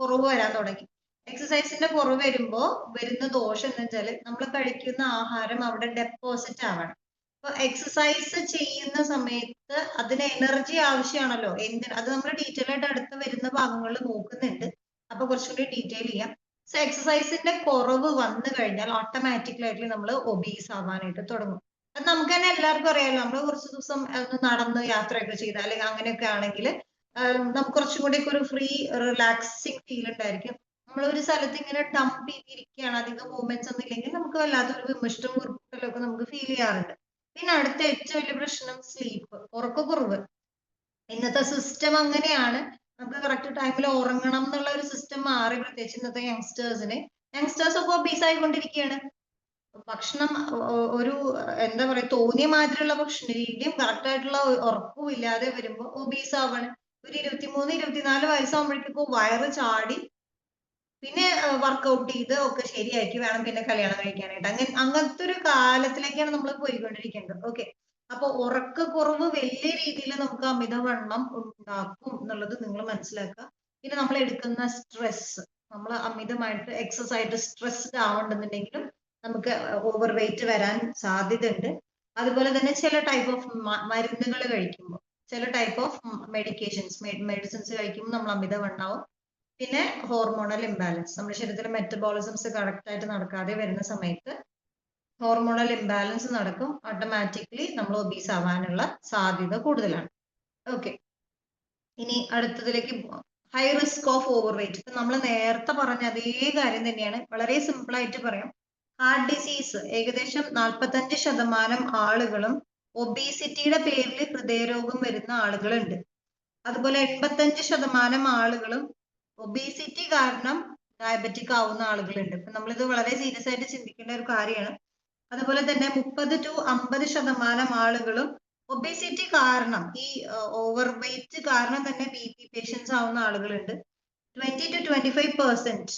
കുറവ് വരാൻ തുടങ്ങി. എക്സസൈസിന്റെ കുറവ് വരുമ്പോ വരുന്ന ദോഷം എന്ന് വെച്ചാൽ നമ്മൾ കഴിക്കുന്ന ആഹാരം അവിടെ ഡെപ്പോസിറ്റ് ആവണം. അപ്പൊ എക്സസൈസ് ചെയ്യുന്ന സമയത്ത് അതിന് എനർജി ആവശ്യമാണല്ലോ, അത് നമ്മൾ ഡീറ്റെയിൽ ആയിട്ട് അടുത്ത് വരുന്ന ഭാഗങ്ങളിൽ നോക്കുന്നുണ്ട്, അപ്പൊ കുറച്ചുകൂടി ഡീറ്റെയിൽ ചെയ്യാം. സോ എക്സസൈസിന്റെ കുറവ് വന്നു കഴിഞ്ഞാൽ ഓട്ടോമാറ്റിക്കലായിട്ട് നമ്മൾ ഒബീസ് ആവാനായിട്ട് തുടങ്ങും. അത് നമുക്ക് തന്നെ എല്ലാവർക്കും അറിയാലോ, നമ്മൾ കുറച്ച് ദിവസം ഒന്ന് നടന്ന് യാത്രയൊക്കെ ചെയ്താൽ അല്ലെങ്കിൽ അങ്ങനെയൊക്കെ ആണെങ്കിൽ നമുക്ക് കുറച്ചും കൂടി ഒരു ഫ്രീ റിലാക്സിങ് ഫീൽ ഉണ്ടായിരിക്കും. നമ്മൾ ഒരു സ്ഥലത്ത് ഇങ്ങനെ ഡംപ് ചെയ്തിരിക്കുകയാണ്, അധികം മൂവ്മെന്റ്സ് ഒന്നും ഇല്ലെങ്കിൽ നമുക്ക് വല്ലാത്തൊരു വിമിഷ്ടം കുറിപ്പിട്ടലൊക്കെ നമുക്ക് ഫീൽ ചെയ്യാറുണ്ട്. പിന്നെ അടുത്ത ഏറ്റവും വലിയ പ്രശ്നം സ്ലീപ്പ്, ഉറക്കക്കുറവ്. ഇന്നത്തെ സിസ്റ്റം അങ്ങനെയാണ്, നമുക്ക് കറക്റ്റ് ടൈമിൽ ഉറങ്ങണം എന്നുള്ള ഒരു സിസ്റ്റം മാറി, പ്രത്യേകിച്ച് ഇന്നത്തെ യങ്സ്റ്റേഴ്സ് ഒക്കെ ഒബീസ് ആയിക്കൊണ്ടിരിക്കുകയാണ്. ഭക്ഷണം ഒരു എന്താ പറയാ തോന്നിയ മാതിരിയുള്ള ഭക്ഷണ രീതിയും കറക്റ്റ് ആയിട്ടുള്ള ഉറക്കവും ഇല്ലാതെ വരുമ്പോ ഒബീസ് ആവാണ്. ഒരു 23-24 വയസ്സാകുമ്പോഴേക്കും വയറ് ചാടി, പിന്നെ വർക്കൗട്ട് ചെയ്ത് ഒക്കെ ശരിയാക്കി വേണം പിന്നെ കല്യാണം കഴിക്കാനായിട്ട്. അങ്ങനത്തെ ഒരു കാലത്തിലേക്കാണ് നമ്മൾ പോയിക്കൊണ്ടിരിക്കേണ്ടത്. ഓക്കെ, അപ്പൊ ഉറക്കക്കുറവ് വലിയ രീതിയിൽ നമുക്ക് അമിതവണ്ണം ഉണ്ടാക്കും എന്നുള്ളത് നിങ്ങൾ മനസ്സിലാക്കുക. പിന്നെ നമ്മൾ എടുക്കുന്ന സ്ട്രെസ്, നമ്മൾ അമിതമായിട്ട് എക്സസ് ആയിട്ട് സ്ട്രെസ്ഡ് ആവണ്ടെന്നുണ്ടെങ്കിലും നമുക്ക് ഓവർ വെയിറ്റ് വരാൻ സാധ്യതയുണ്ട്. അതുപോലെ തന്നെ ചില ടൈപ്പ് ഓഫ് മരുന്നുകൾ കഴിക്കുമ്പോൾ, ചില ടൈപ്പ് ഓഫ് മെഡിസിൻസ് കഴിക്കുമ്പോൾ നമ്മൾ അമിതവണ്ണാവും. പിന്നെ ഹോർമോണൽ ഇംബാലൻസ്, നമ്മുടെ ശരീരത്തിലെ മെറ്റബോളിസംസ് കറക്റ്റ് ആയിട്ട് നടക്കാതെ വരുന്ന സമയത്ത് ഹോർമോണൽ ഇംബാലൻസ് നടക്കും, ഓട്ടോമാറ്റിക്കലി നമ്മൾ ഒബീസ് ആവാനുള്ള സാധ്യത കൂടുതലാണ്. ഓക്കെ, ഇനി അടുത്തതിലേക്ക് പോവാം. High risk of over weight. ഇപ്പൊ നമ്മൾ നേരത്തെ പറഞ്ഞ അതേ കാര്യം തന്നെയാണ്, വളരെ സിമ്പിൾ ആയിട്ട് പറയാം. ഹാർട്ട് ഡിസീസ്, ഏകദേശം 45% ആളുകളും ഒബീസിറ്റിയുടെ പേരിൽ ഹൃദയരോഗം വരുന്ന ആളുകളുണ്ട്. അതുപോലെ 85% ആളുകളും ഒബീസിറ്റി കാരണം ഡയബറ്റിക് ആവുന്ന ആളുകളുണ്ട്. ഇപ്പൊ നമ്മളിത് വളരെ സീരിയസ് ആയിട്ട് ചിന്തിക്കേണ്ട ഒരു കാര്യമാണ്. അതുപോലെ തന്നെ 30-50% ആളുകളും ഒബേസിറ്റി കാരണം, ഈ ഓവർ വെയിറ്റ് കാരണം തന്നെ BP പേഷ്യൻസ് ആവുന്ന ആളുകളുണ്ട്. 20-25%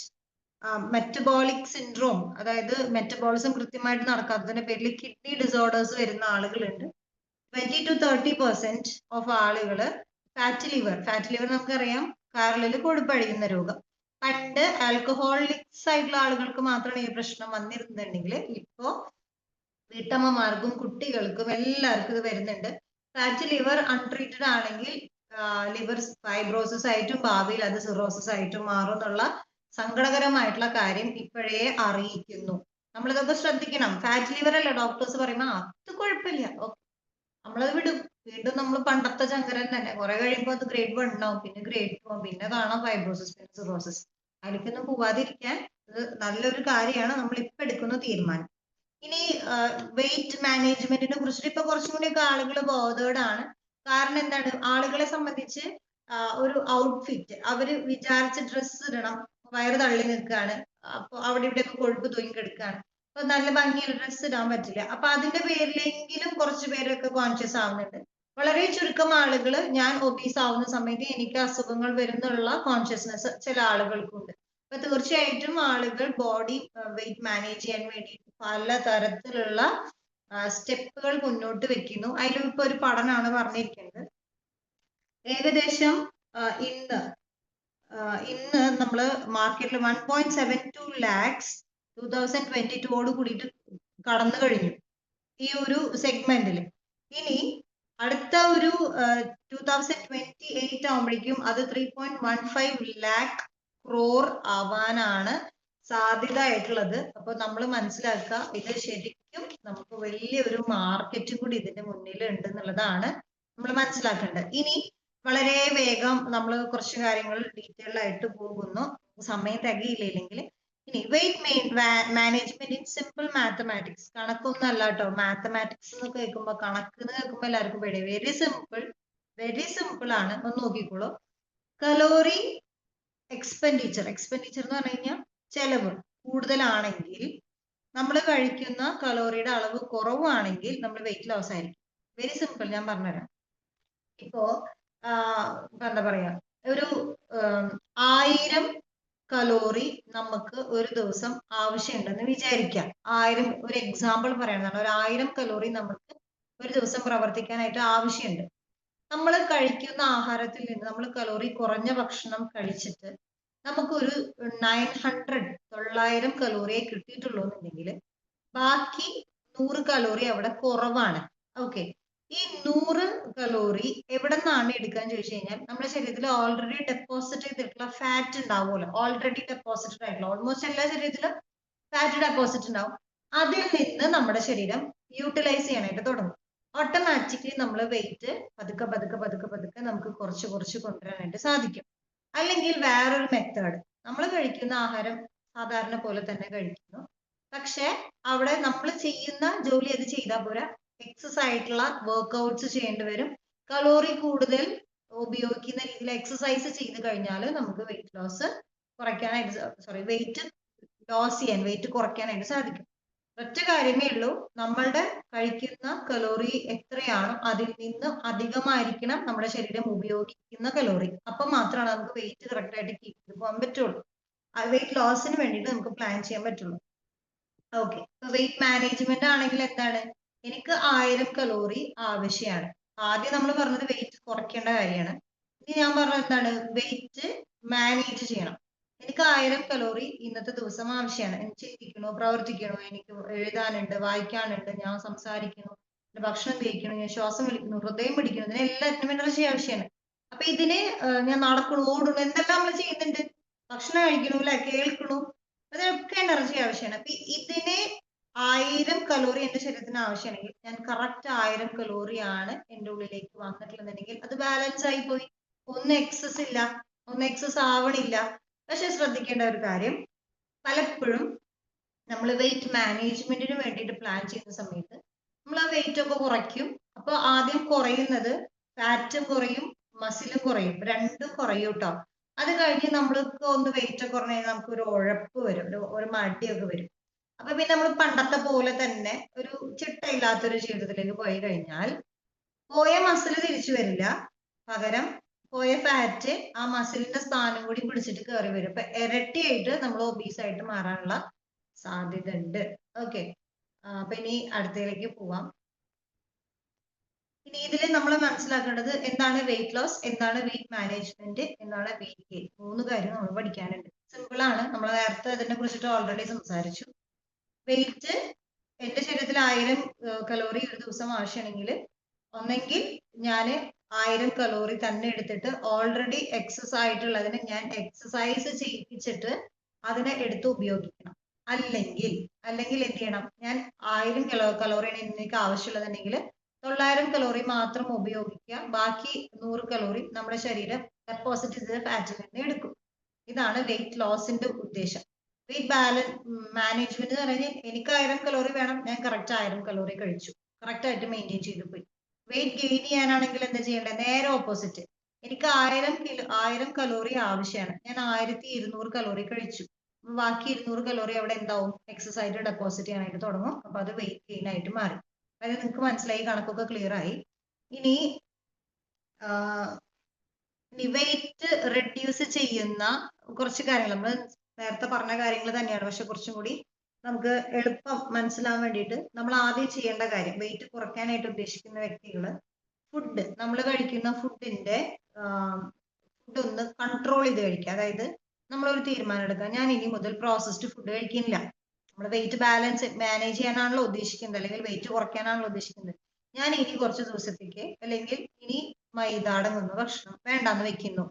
മെറ്റബോളിക് സിൻഡ്രോം, അതായത് മെറ്റബോളിസം കൃത്യമായിട്ട് നടക്കാത്തതിന്റെ പേരിൽ കിഡ്നി ഡിസോർഡേഴ്സ് വരുന്ന ആളുകളുണ്ട്. 20-30% ഓഫ് ആളുകള് ഫാറ്റ് ലിവർ നമുക്കറിയാം കരളിൽ കൊഴുപ്പടിയുന്ന രോഗം. പണ്ട് ആൽക്കഹോളിക്സ് ആയിട്ടുള്ള ആളുകൾക്ക് മാത്രമാണ് ഈ പ്രശ്നം വന്നിരുന്നുണ്ടെങ്കിൽ ഇപ്പോ വീട്ടമ്മമാർക്കും കുട്ടികൾക്കും എല്ലാവർക്കും ഇത് വരുന്നുണ്ട്. ഫാറ്റ് ലിവർ അൺട്രീറ്റഡ് ആണെങ്കിൽ ലിവർ ഫൈബ്രോസിസ് ആയിട്ടും ഭാവിയിൽ അത് സിറോസിസ് ആയിട്ടും മാറും എന്നുള്ള സങ്കടകരമായിട്ടുള്ള കാര്യം ഇപ്പോഴേ അറിയിക്കുന്നു. നമ്മളിതൊക്കെ ശ്രദ്ധിക്കണം. ഫാറ്റ് ലിവർ അല്ല ഡോക്ടേഴ്സ് പറയുമ്പോൾ അത് കുഴപ്പമില്ല, നമ്മളത് വിടും. വീണ്ടും നമ്മൾ പണ്ടത്തെ ചങ്കരൻ തന്നെ. കുറെ കഴിയുമ്പോൾ അത് grade 1 ഉണ്ടാവും, പിന്നെ grade 2, പിന്നെ കാണാം ഫൈബ്രോസിസ്, പിന്നെ സിറോസിസ്. അതിലേക്കൊന്നും പോവാതിരിക്കാൻ ഇത് നല്ലൊരു കാര്യമാണ് നമ്മൾ ഇപ്പൊ എടുക്കുന്ന തീരുമാനം. ഇനി വെയിറ്റ് മാനേജ്മെന്റിനെ കുറിച്ചിട്ട് ഇപ്പൊ കുറച്ചും കൂടി ആളുകൾ ബോധേഡ് ആണ്. കാരണം എന്താണ്, ആളുകളെ സംബന്ധിച്ച് ഒരു ഔട്ട്ഫിറ്റ് അവര് വിചാരിച്ച ഡ്രസ്സ് ഇടണം, വയറ് തള്ളി നിൽക്കുകയാണ്, അപ്പൊ അവിടെ ഇവിടെയൊക്കെ കൊഴുപ്പ് തൂങ്ങി കിടക്കുകയാണ്, അപ്പൊ നല്ല ഭംഗിയുള്ള ഡ്രസ്സ് ഇടാൻ പറ്റില്ല. അപ്പൊ അതിന്റെ പേരിലെങ്കിലും കുറച്ച് പേരൊക്കെ കോൺഷ്യസ് ആവുന്നുണ്ട്. വളരെ ചുരുക്കം ആളുകൾ ഞാൻ ഒബീസ് ആവുന്ന സമയത്ത് എനിക്ക് അസുഖങ്ങൾ വരുന്നുള്ള കോൺഷ്യസ്നെസ് ചില ആളുകൾക്കുണ്ട്. അപ്പൊ തീർച്ചയായിട്ടും ആളുകൾ ബോഡി വെയിറ്റ് മാനേജ് ചെയ്യാൻ വേണ്ടി പല തരത്തിലുള്ള സ്റ്റെപ്പുകൾ മുന്നോട്ട് വെക്കുന്നു. അതിലും ഇപ്പൊ ഒരു പഠനമാണ് പറഞ്ഞിരിക്കുന്നത്. ഏകദേശം ഇന്ന് നമ്മൾ മാർക്കറ്റിൽ 1.72 ലാക്സ് 2022 കൂടിയിട്ട് കടന്നു കഴിഞ്ഞു ഈ ഒരു സെഗ്മെന്റിൽ. ഇനി അടുത്ത ഒരു 2028 ആവുമ്പോഴേക്കും അത് 3.15 ലാക്ക് ക്രോർ ആവാനാണ് സാധ്യത ആയിട്ടുള്ളത്. അപ്പൊ നമ്മൾ മനസ്സിലാക്കുക, ഇത് ശരിക്കും നമുക്ക് വലിയൊരു മാർക്കറ്റ് കൂടി ഇതിന്റെ മുന്നിൽ ഉണ്ട് എന്നുള്ളതാണ് നമ്മൾ മനസ്സിലാക്കേണ്ടത്. ഇനി വളരെ വേഗം നമ്മൾ കുറച്ച് കാര്യങ്ങൾ ഡീറ്റെയിൽ ആയിട്ട് പോകുന്നു, സമയം തികയില്ലെങ്കിൽ. ഇനി weight management in simple mathematics. കണക്കൊന്നും അല്ല കേട്ടോ. മാത്തമാറ്റിക്സ് എന്ന് കേൾക്കുമ്പോൾ, കണക്ക് കേൾക്കുമ്പോൾ എല്ലാവർക്കും പേടി. വെരി സിമ്പിൾ ആണ്. ഒന്ന് നോക്കിക്കോളൂ. കലോറി എക്സ്പെൻഡിച്ചർ എന്ന് പറഞ്ഞു കഴിഞ്ഞാൽ ചെലവ് കൂടുതലാണെങ്കിൽ, നമ്മൾ കഴിക്കുന്ന കലോറിയുടെ അളവ് കുറവാണെങ്കിൽ നമ്മൾ വെയിറ്റ് ലോസ് ആയിരിക്കും. വെരി സിമ്പിൾ, ഞാൻ പറഞ്ഞുതരാം. ഇപ്പോ എന്താ പറയാ, ഒരു 1000 കലോറി നമുക്ക് ഒരു ദിവസം ആവശ്യമുണ്ടെന്ന് വിചാരിക്കാം. 1000, ഒരു എക്സാമ്പിൾ പറയാനാണ്, ഒരു 1000 കലോറി നമുക്ക് ഒരു ദിവസം പ്രവർത്തിക്കാനായിട്ട് ആവശ്യമുണ്ട്. നമ്മൾ കഴിക്കുന്ന ആഹാരത്തിൽ നിന്ന് നമ്മൾ കലോറി കുറഞ്ഞ ഭക്ഷണം കഴിച്ചിട്ട് നമുക്കൊരു 900 കലോറിയെ കിട്ടിയിട്ടുള്ളൂ എന്നുണ്ടെങ്കിൽ ബാക്കി 100 കലോറി അവിടെ കുറവാണ്. ഓക്കെ, ഈ 100 കലോറി എവിടെ നിന്നാണ് എടുക്കാൻ ചോദിച്ചു കഴിഞ്ഞാൽ, നമ്മുടെ ശരീരത്തിൽ ഓൾറെഡി ഡെപ്പോസിറ്റ് ചെയ്തിട്ടുള്ള ഫാറ്റ് ഉണ്ടാവുമല്ലോ. ഓൾറെഡി ഡെപ്പോസിറ്റഡ് ആയിട്ടുള്ള ഓൾമോസ്റ്റ് എല്ലാ ശരീരത്തിലും ഫാറ്റ് ഡെപ്പോസിറ്റ് ഉണ്ടാവും. അതിൽ നിന്ന് നമ്മുടെ ശരീരം യൂട്ടിലൈസ് ചെയ്യാനായിട്ട് തുടങ്ങും. ഓട്ടോമാറ്റിക്കലി നമ്മൾ വെയിറ്റ് പതുക്കെ നമുക്ക് കുറച്ച് കൊണ്ടുവരാനായിട്ട് സാധിക്കും. അല്ലെങ്കിൽ വേറൊരു മെത്തേഡ്, നമ്മൾ കഴിക്കുന്ന ആഹാരം സാധാരണ പോലെ തന്നെ കഴിക്കുന്നു, പക്ഷെ അവിടെ നമ്മൾ ചെയ്യുന്ന ജോലി അത് ചെയ്താൽ പോരാ, എക്സസൈസ് ആയിട്ടുള്ള വർക്ക്ഔട്ട്സ് ചെയ്യേണ്ടി വരും. കലോറി കൂടുതൽ ഉപയോഗിക്കുന്ന രീതിയിൽ എക്സസൈസ് ചെയ്ത് കഴിഞ്ഞാൽ നമുക്ക് വെയിറ്റ് ലോസ് വെയിറ്റ് കുറയ്ക്കാനായിട്ട് സാധിക്കും. ഒറ്റ കാര്യമേ ഉള്ളൂ, നമ്മളുടെ കഴിക്കുന്ന കലോറി എത്രയാണോ അതിൽ നിന്ന് അധികമായിരിക്കണം നമ്മുടെ ശരീരം ഉപയോഗിക്കുന്ന കലോറി. അപ്പൊ മാത്രമാണ് നമുക്ക് വെയിറ്റ് കറക്റ്റ് ആയിട്ട് കീപ്പ് ചെയ്ത് പോകാൻ പറ്റുള്ളൂ. വെയിറ്റ് ലോസിന് വേണ്ടിയിട്ട് നമുക്ക് പ്ലാൻ ചെയ്യാൻ പറ്റുള്ളൂ. ഓക്കെ, വെയിറ്റ് മാനേജ്മെന്റ് ആണെങ്കിൽ എന്താണ്, എനിക്ക് 1000 കലോറി ആവശ്യമാണ്. ആദ്യം നമ്മൾ പറഞ്ഞത് വെയിറ്റ് കുറയ്ക്കേണ്ട കാര്യമാണ്. ഇനി ഞാൻ പറഞ്ഞത് എന്താണ്, വെയിറ്റ് മാനേജ് ചെയ്യണം. എനിക്ക് 1000 കലോറി ഇന്നത്തെ ദിവസം ആവശ്യമാണ്. എനിക്ക് ചിന്തിക്കണോ, പ്രവർത്തിക്കണോ, എനിക്ക് എഴുതാനുണ്ട്, വായിക്കാനുണ്ട്, ഞാൻ സംസാരിക്കണോ, ഭക്ഷണം കഴിക്കണോ, ഞാൻ ശ്വാസം വലിക്കണോ, ഹൃദയം പിടിക്കണോ, ഇതിന് എല്ലാത്തിനും എനർജി ആവശ്യമാണ്. അപ്പൊ ഇതിന് ഞാൻ നടക്കണു, ഓടണു, എന്തെല്ലാം നമ്മൾ ചെയ്യുന്നുണ്ട്, ഭക്ഷണം കഴിക്കണു അല്ലെ, കേൾക്കണു, അതിനൊക്കെ എനർജി ആവശ്യമാണ്. അപ്പൊ ഇതിന് 1000 കലോറി എന്റെ ശരീരത്തിന് ആവശ്യമാണെങ്കിൽ ഞാൻ കറക്റ്റ് 1000 കലോറിയാണ് എന്റെ ഉള്ളിലേക്ക് വന്നിട്ടുണ്ടെങ്കിൽ അത് ബാലൻസ് ആയി പോയി. ഒന്നും എക്സസ് ഇല്ല, ഒന്നും എക്സസ് ആവണില്ല. പക്ഷെ ശ്രദ്ധിക്കേണ്ട ഒരു കാര്യം, പലപ്പോഴും നമ്മൾ വെയിറ്റ് മാനേജ്മെന്റിന് വേണ്ടിയിട്ട് പ്ലാൻ ചെയ്യുന്ന സമയത്ത് നമ്മൾ ആ വെയിറ്റ് ഒക്കെ കുറയ്ക്കും. അപ്പൊ ആദ്യം കുറയുന്നത് ഫാറ്റും കുറയും, മസിലും കുറയും, രണ്ടും കുറയും കേട്ടോ. അത് കഴിഞ്ഞ് നമ്മൾക്ക് ഒന്ന് വെയിറ്റ് ഒക്കെ കുറഞ്ഞു കഴിഞ്ഞാൽ നമുക്ക് ഒരു ഉഴപ്പ് വരും, ഒരു മടിയൊക്കെ വരും. അപ്പൊ പിന്നെ നമ്മൾ പണ്ടത്തെ പോലെ തന്നെ ഒരു ചിട്ടയില്ലാത്തൊരു ജീവിതത്തിലേക്ക് പോയി കഴിഞ്ഞാൽ പോയ മസിൽ തിരിച്ചു വരില്ല, പകരം പോയ ഫാറ്റ് ആ മസിലിന്റെ സ്ഥാനം കൂടി പിടിച്ചിട്ട് കയറി വരും. അപ്പൊ ഇരട്ടിയായിട്ട് നമ്മൾ ഒബീസ് ആയിട്ട് മാറാനുള്ള സാധ്യത ഉണ്ട്. ഓക്കെ, അപ്പൊ ഇനി അടുത്തതിലേക്ക് പോവാം. ഇനി ഇതിൽ നമ്മൾ മനസ്സിലാക്കേണ്ടത് എന്താണ് വെയിറ്റ് ലോസ്, എന്താണ് വെയിറ്റ് മാനേജ്മെന്റ്, എന്താണ് വെയിറ്റ് ഗെയിൻ. 3 കാര്യം നമ്മൾ പഠിക്കാനുണ്ട്. സിമ്പിൾ ആണ്, നമ്മൾ നേരത്തെ അതിനെ കുറിച്ചിട്ട് ഓൾറെഡി സംസാരിച്ചു. വെയിറ്റ്, എന്റെ ശരീരത്തിൽ 1000 കലോറി ഒരു ദിവസം ആവശ്യമാണെങ്കിൽ ഒന്നെങ്കിൽ ഞാൻ 1000 കലോറി തന്നെ എടുത്തിട്ട് ഓൾറെഡി എക്സസ് ആയിട്ടുള്ളതിനെ ഞാൻ എക്സസൈസ് ചെയ്യിപ്പിച്ചിട്ട് അതിനെ എടുത്ത് ഉപയോഗിക്കണം. അല്ലെങ്കിൽ എന്ത് ചെയ്യണം, ഞാൻ 1000 കലോറിയാണ് എനിക്ക് ആവശ്യമുള്ളതെങ്കിൽ 900 കലോറി മാത്രം ഉപയോഗിക്കുക, ബാക്കി 100 കലോറി നമ്മുടെ ശരീരം ഡെപ്പോസിറ്റ് ചെയ്ത ഫാറ്റിൽ നിന്ന് എടുക്കും. ഇതാണ് വെയിറ്റ് ലോസിന്റെ ഉദ്ദേശം. വെയിറ്റ് ബാലൻസ് മാനേജ്മെന്റ് എന്ന് പറഞ്ഞാൽ എനിക്ക് 1000 കലോറി വേണം, ഞാൻ കറക്റ്റ് 1000 കലോറി കഴിച്ചു, കറക്റ്റ് ആയിട്ട് മെയിൻറ്റെയിൻ ചെയ്തു പോയി. വെയിറ്റ് ഗെയിൻ ചെയ്യാനാണെങ്കിൽ എന്താ ചെയ്യേണ്ടത്, നേരെ ഓപ്പോസിറ്റ്. എനിക്ക് 1000 കലോറി ആവശ്യമാണ്, ഞാൻ 1200 കലോറി കഴിച്ചു, ബാക്കി 200 കലോറി അവിടെ എന്താവും, എക്സസ് ആയിട്ട് ഡെപ്പോസിറ്റ് ചെയ്യാനായിട്ട് തുടങ്ങും. അപ്പൊ അത് വെയിറ്റ് ഗെയിൻ ആയിട്ട് മാറി. അതായത് നിങ്ങൾക്ക് മനസ്സിലായി, കണക്കൊക്കെ ക്ലിയർ ആയി. ഇനി വെയിറ്റ് റെഡ്യൂസ് ചെയ്യുന്ന കുറച്ച് കാര്യങ്ങൾ, നമ്മൾ നേരത്തെ പറഞ്ഞ കാര്യങ്ങൾ തന്നെയാണ്, പക്ഷെ കുറച്ചും കൂടി നമുക്ക് എളുപ്പം മനസ്സിലാവാൻ വേണ്ടിയിട്ട് നമ്മൾ ആദ്യം ചെയ്യേണ്ട കാര്യം, വെയിറ്റ് കുറയ്ക്കാനായിട്ട് ഉദ്ദേശിക്കുന്ന വ്യക്തികൾ ഫുഡ്, നമ്മൾ കഴിക്കുന്ന ഫുഡിന്റെ ഫുഡ് ഒന്ന് കൺട്രോൾ ചെയ്ത് കഴിക്കുക. അതായത് നമ്മളൊരു തീരുമാനം എടുക്കുക, ഞാൻ ഇനി മുതൽ പ്രോസസ്ഡ് ഫുഡ് കഴിക്കുന്നില്ല. നമ്മൾ വെയിറ്റ് ബാലൻസ് മാനേജ് ചെയ്യാനാണല്ലോ ഉദ്ദേശിക്കുന്നത്, അല്ലെങ്കിൽ വെയിറ്റ് കുറയ്ക്കാനാണല്ലോ ഉദ്ദേശിക്കുന്നത്. ഞാൻ ഇനി കുറച്ച് ദിവസത്തേക്ക്, അല്ലെങ്കിൽ ഇനി മൈദ അടങ്ങുന്ന ഭക്ഷണം വേണ്ടാന്ന് വെക്കുന്നു,